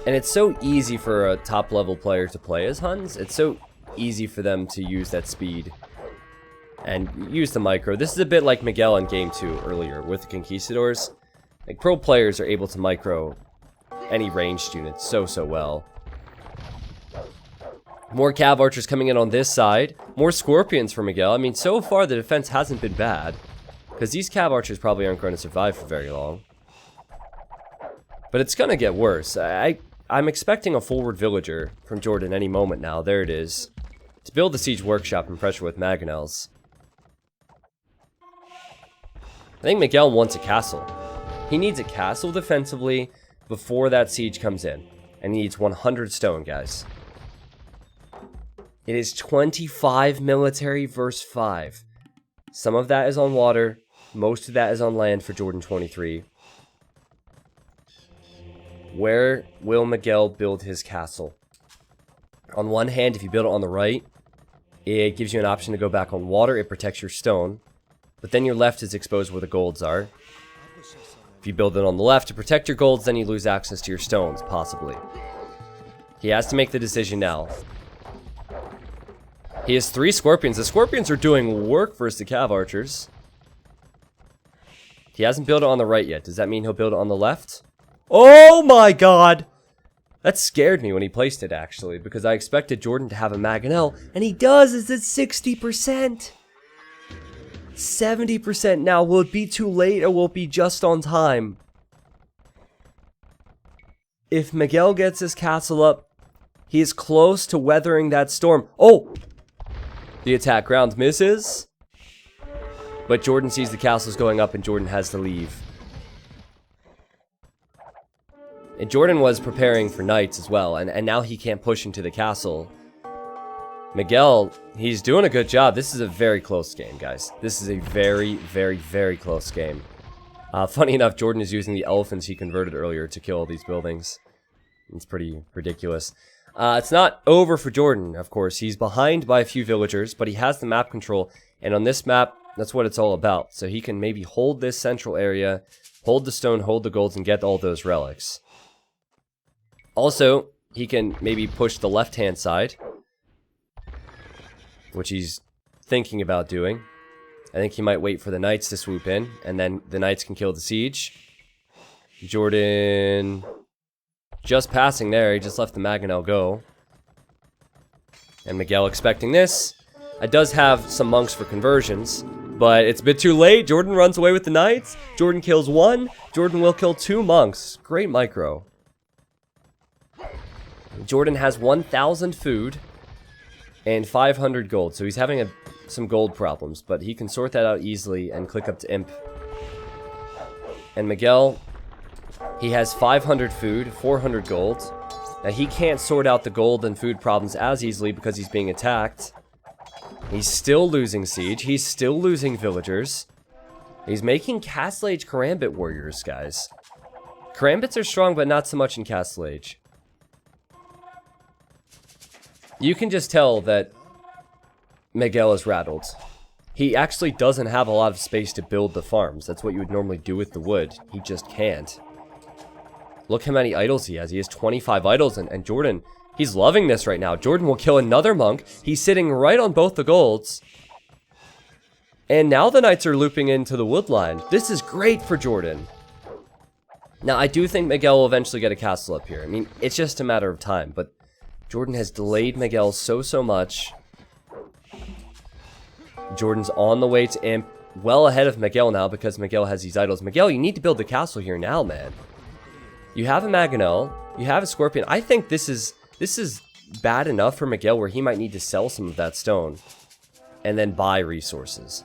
And it's so easy for a top-level player to play as Huns. It's so easy for them to use that speed and use the micro. This is a bit like Miguel in Game 2 earlier with the Conquistadors. Like, pro players are able to micro any ranged unit so well. More Cav Archers coming in on this side. More Scorpions for Miguel. I mean, so far the defense hasn't been bad, because these Cav Archers probably aren't going to survive for very long. But it's going to get worse. I'm expecting a forward villager from Jordan any moment now. There it is. To build the siege workshop and pressure with mangonels. I think Miguel wants a castle. He needs a castle defensively before that siege comes in. And he needs 100 stone, guys. It is 25 military versus 5. Some of that is on water. Most of that is on land for Jordan23. Where will Miguel build his castle? On one hand, if you build it on the right, it gives you an option to go back on water. It protects your stone. But then your left is exposed where the golds are. If you build it on the left to protect your golds, then you lose access to your stones, possibly. He has to make the decision now. He has 3 Scorpions. The Scorpions are doing work versus the Cav Archers. He hasn't built it on the right yet. Does that mean he'll build it on the left? Oh my god! That scared me when he placed it, actually, because I expected Jordan to have a Mangonel, and he does. It's at 60%. 70% now. Will it be too late, or will it be just on time? If Miguel gets his castle up, he is close to weathering that storm. Oh! The attack ground misses. But Jordan sees the castles going up, and Jordan has to leave. And Jordan was preparing for knights as well, and now he can't push into the castle. Miguel, he's doing a good job. This is a very close game, guys. This is a very close game. Funny enough, Jordan is using the elephants he converted earlier to kill all these buildings. It's pretty ridiculous. It's not over for Jordan, of course. He's behind by a few villagers, but he has the map control. And on this map, that's what it's all about. So he can maybe hold this central area, hold the stone, hold the golds, and get all those relics. Also, he can maybe push the left-hand side, which he's thinking about doing. I think he might wait for the knights to swoop in, and then the knights can kill the siege. Jordan just passing there. He just left the Mangonel go. And Miguel expecting this. It does have some monks for conversions, but it's a bit too late. Jordan runs away with the knights. Jordan kills 1. Jordan will kill 2 monks. Great micro. Jordan has 1,000 food and 500 gold, so he's having some gold problems, but he can sort that out easily and click up to Imp. And Miguel, he has 500 food, 400 gold. Now he can't sort out the gold and food problems as easily because he's being attacked. He's still losing siege. He's still losing villagers. He's making Castle Age Karambit warriors, guys. Karambits are strong, but not so much in Castle Age. You can just tell that Miguel is rattled. He actually doesn't have a lot of space to build the farms. That's what you would normally do with the wood. He just can't. Look how many idols he has. He has 25 idols, and Jordan, he's loving this right now. Jordan will kill another monk. He's sitting right on both the golds. And now the knights are looping into the wood line. This is great for Jordan. Now, I do think Miguel will eventually get a castle up here. I mean, it's just a matter of time, but Jordan has delayed Miguel so much. Jordan's on the way to imp, well ahead of Miguel now because Miguel has these idols. Miguel, you need to build the castle here now, man. You have a Mangonel, you have a Scorpion. I think this is bad enough for Miguel where he might need to sell some of that stone and then buy resources.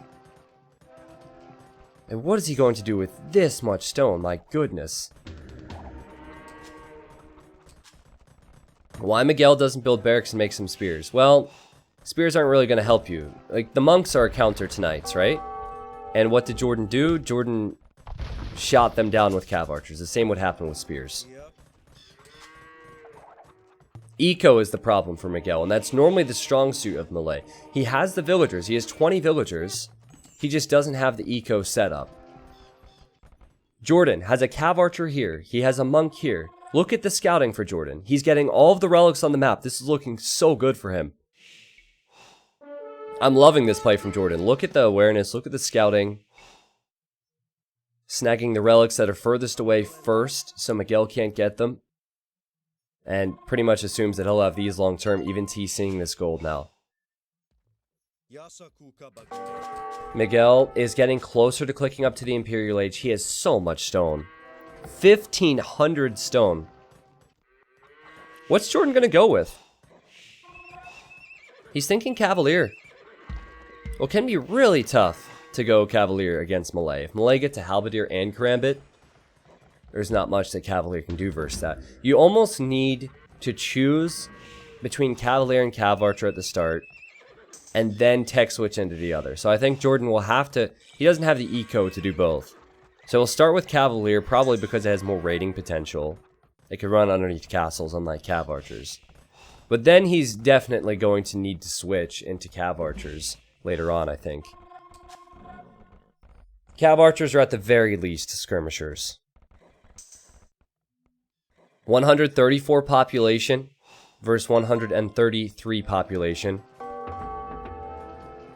And what is he going to do with this much stone? My goodness. Why Miguel doesn't build barracks and make some spears? Well, spears aren't really going to help you. Like, the monks are a counter to knights, right? And what did Jordan do? Jordan shot them down with cav archers. The same would happen with spears. Eco is the problem for Miguel, and that's normally the strong suit of melee. He has the villagers. He has 20 villagers. He just doesn't have the eco set up. Jordan has a cav archer here. He has a monk here. Look at the scouting for Jordan. He's getting all of the relics on the map. This is looking so good for him. I'm loving this play from Jordan. Look at the awareness. Look at the scouting. Snagging the relics that are furthest away first so Miguel can't get them. And pretty much assumes that he'll have these long term, even seeing this gold now. Miguel is getting closer to clicking up to the Imperial Age. He has so much stone. 1,500 stone. What's Jordan going to go with? He's thinking Cavalier. Well, it can be really tough to go Cavalier against melee. If melee gets to Halberdier and Karambit, there's not much that Cavalier can do versus that. You almost need to choose between Cavalier and Cav Archer at the start, and then tech switch into the other. So I think Jordan will have to... He doesn't have the eco to do both. So we'll start with Cavalier, probably because it has more raiding potential. It could run underneath castles, unlike Cav Archers. But then he's definitely going to need to switch into Cav Archers later on, I think. Cav Archers are at the very least skirmishers. 134 population versus 133 population.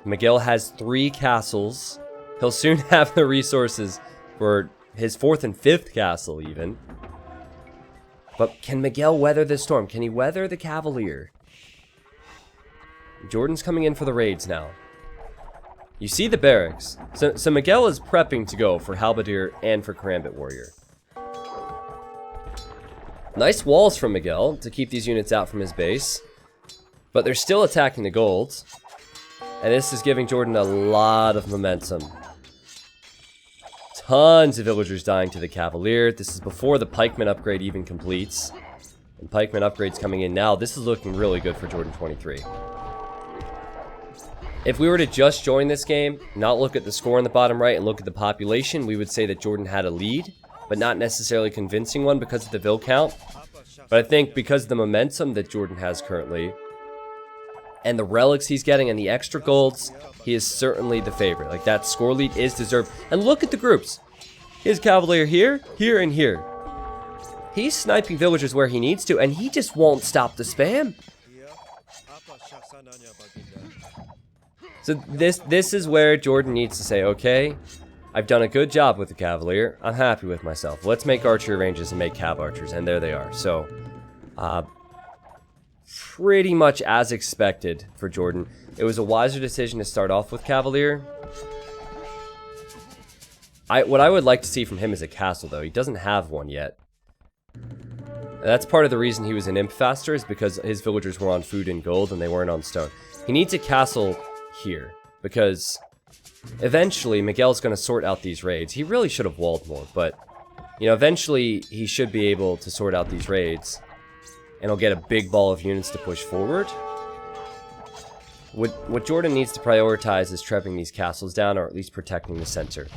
Miguel has 3 castles. He'll soon have the resources for his 4th and 5th castle, even. But can Miguel weather this storm? Can he weather the Cavalier? Jordan's coming in for the raids now. You see the barracks. So Miguel is prepping to go for Halberdier and for Karambit Warrior. Nice walls from Miguel to keep these units out from his base. But they're still attacking the golds. And this is giving Jordan a lot of momentum. Tons of villagers dying to the Cavalier. This is before the pikeman upgrade even completes. And pikeman upgrades coming in now. This is looking really good for Jordan23. If we were to just join this game, not look at the score in the bottom right and look at the population, we would say that Jordan had a lead, but not necessarily convincing one because of the vill count. But I think because of the momentum that Jordan has currently, and the relics he's getting and the extra golds, he is certainly the favorite. Like, that score lead is deserved. And look at the groups. His Cavalier here, here, and here. He's sniping villagers where he needs to, and he just won't stop the spam. So this is where Jordan needs to say, okay, I've done a good job with the Cavalier. I'm happy with myself. Let's make archery ranges and make Cav Archers, and there they are. So, pretty much as expected for Jordan. It was a wiser decision to start off with Cavalier. What I would like to see from him is a castle, though. He doesn't have one yet. And that's part of the reason he was an imp faster, is because his villagers were on food and gold and they weren't on stone. He needs a castle here, because eventually Miguel's going to sort out these raids. He really should have walled more, but, you know, eventually he should be able to sort out these raids. And he'll get a big ball of units to push forward. What Jordan needs to prioritize is trapping these castles down, or at least protecting the center.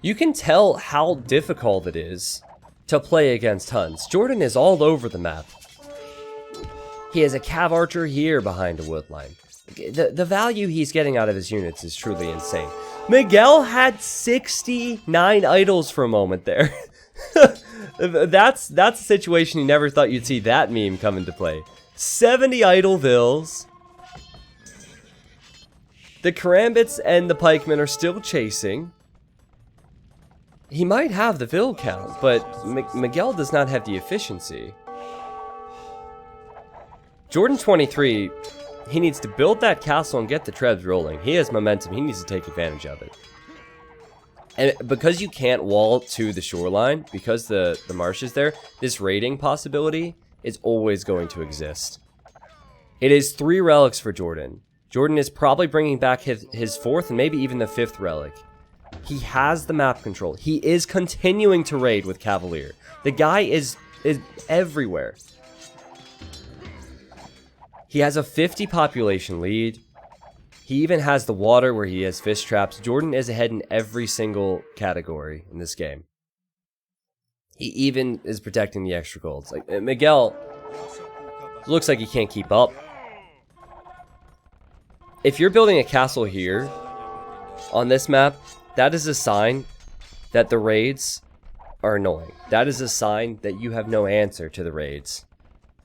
You can tell how difficult it is to play against Huns. Jordan is all over the map. He has a Cav Archer here behind a wood line. The value he's getting out of his units is truly insane. Miguel had 69 idols for a moment there. That's a situation you never thought you'd see that meme come into play. 70 idle vills. The Karambits and the pikemen are still chasing. He might have the vill count, but Miguel does not have the efficiency. Jordan23, he needs to build that castle and get the trebs rolling. He has momentum. He needs to take advantage of it. And because you can't wall to the shoreline, because the marsh is there, this raiding possibility is always going to exist. It is 3 relics for Jordan. Jordan is probably bringing back his 4th and maybe even the 5th relic. He has the map control. He is continuing to raid with Cavalier. The guy is everywhere. He has a 50 population lead. He even has the water where he has fish traps. Jordan is ahead in every single category in this game. He even is protecting the extra golds. Like Miguel looks like he can't keep up. If you're building a castle here on this map, that is a sign that the raids are annoying. That is a sign that you have no answer to the raids.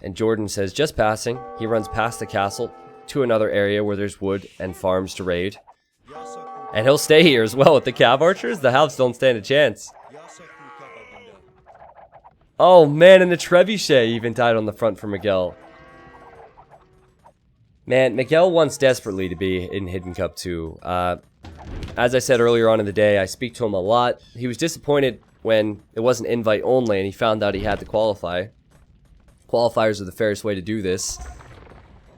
And Jordan says, just passing. He runs past the castle to another area where there's wood and farms to raid. And he'll stay here as well with the cav archers. The halves don't stand a chance. Oh man, and the trebuchet even died on the front for Miguel. Man, Miguel wants desperately to be in Hidden Cup 2. As I said earlier on in the day, I speak to him a lot. He was disappointed when it wasn't invite only and he found out he had to qualify. Qualifiers are the fairest way to do this.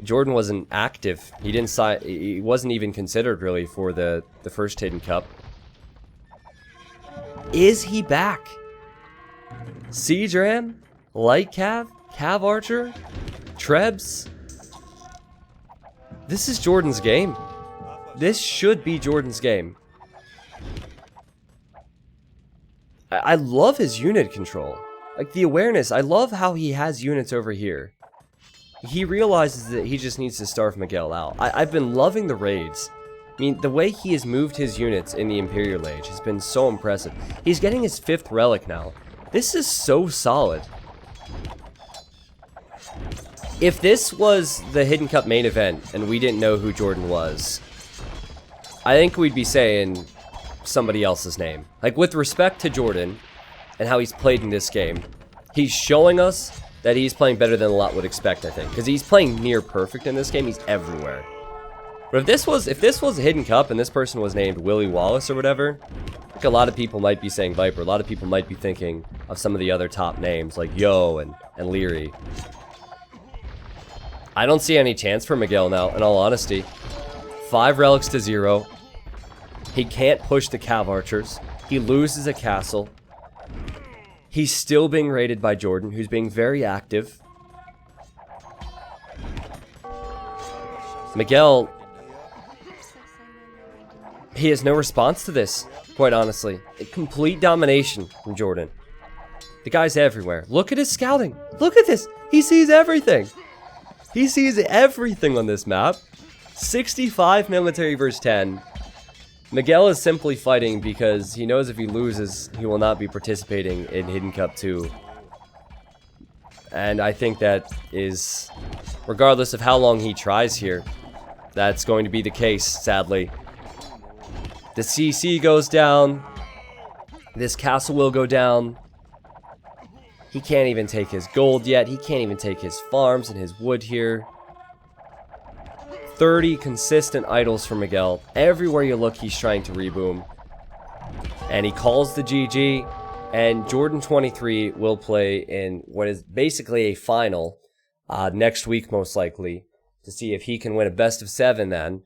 Jordan wasn't active. He didn't sign. He wasn't even considered really for the first Hidden Cup. Is he back? Siege Ram, Light Cav, Cav Archer, Trebs. This is Jordan's game. This should be Jordan's game. I love his unit control. Like the awareness, I love how he has units over here. He realizes that he just needs to starve Miguel out. I've been loving the raids. I mean, the way he has moved his units in the Imperial Age has been so impressive. He's getting his 5th relic now. This is so solid. If this was the Hidden Cup main event and we didn't know who Jordan was, I think we'd be saying somebody else's name. Like, with respect to Jordan and how he's played in this game, he's showing us that he's playing better than a lot would expect, I think. Because he's playing near perfect in this game. He's everywhere. But if this was a Hidden Cup and this person was named Willie Wallace or whatever, I think a lot of people might be saying Viper. A lot of people might be thinking of some of the other top names like Yo and Leary. I don't see any chance for Miguel now, in all honesty. 5 relics to 0. He can't push the Cav Archers. He loses a castle. He's still being raided by Jordan, who's being very active. Miguel, he has no response to this, quite honestly. A complete domination from Jordan. The guy's everywhere. Look at his scouting. Look at this. He sees everything. He sees everything on this map. 65 military versus 10. Miguel is simply fighting because he knows if he loses, he will not be participating in Hidden Cup 2. And I think that is, regardless of how long he tries here, that's going to be the case, sadly. The CC goes down. This castle will go down. He can't even take his gold yet. He can't even take his farms and his wood here. 30 consistent idols for Miguel. Everywhere you look, he's trying to reboom. And he calls the GG. And Jordan23 will play in what is basically a final next week, most likely, to see if he can win a best of 7 then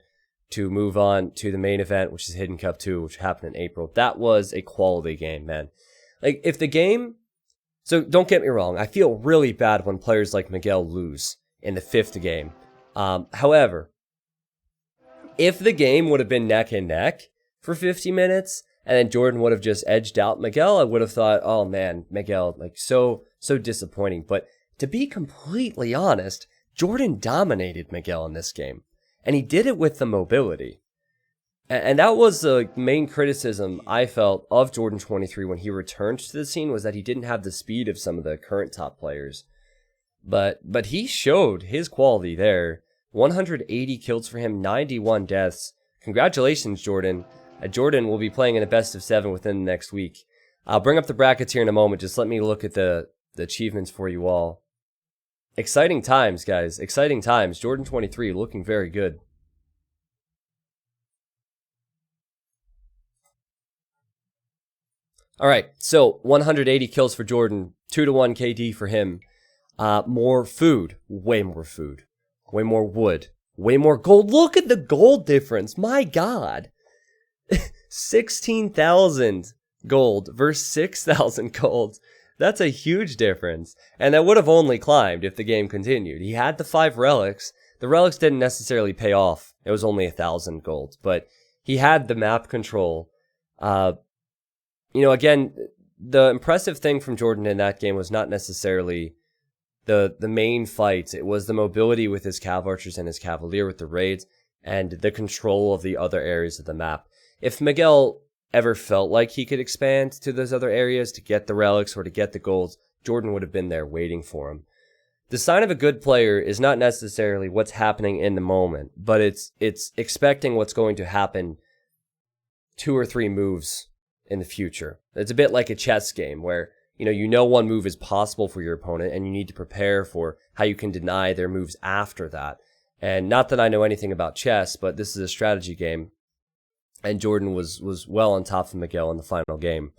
to move on to the main event, which is Hidden Cup 2, which happened in April. That was a quality game, man. Like, if the game... So, don't get me wrong. I feel really bad when players like Miguel lose in the 5th game. However, if the game would have been neck and neck for 50 minutes, and then Jordan would have just edged out Miguel, I would have thought, oh man, Miguel, like, so disappointing. But to be completely honest, Jordan dominated Miguel in this game. And he did it with the mobility. And that was the main criticism I felt of Jordan23 when he returned to the scene, was that he didn't have the speed of some of the current top players. But he showed his quality there. 180 kills for him, 91 deaths. Congratulations, Jordan. Jordan will be playing in a best of 7 within the next week. I'll bring up the brackets here in a moment. Just let me look at the achievements for you all. Exciting times, guys. Exciting times. Jordan23 looking very good. All right, so 180 kills for Jordan, 2-1 KD for him. More food, way more wood, way more gold. Look at the gold difference. My God. 16,000 gold versus 6,000 gold. That's a huge difference. And that would have only climbed if the game continued. He had the 5 relics. The relics didn't necessarily pay off. It was only 1,000 gold. But he had the map control. Again, the impressive thing from Jordan in that game was not necessarily the main fights. It was the mobility with his cav archers and his cavalier with the raids, and the control of the other areas of the map. If Miguel ever felt like he could expand to those other areas to get the relics or to get the golds, Jordan would have been there waiting for him. The sign of a good player is not necessarily what's happening in the moment, but it's expecting what's going to happen 2 or 3 moves in the future. It's a bit like a chess game where you know one move is possible for your opponent and you need to prepare for how you can deny their moves after that. And not that I know anything about chess, but this is a strategy game, and Jordan was well on top of Miguel in the final game.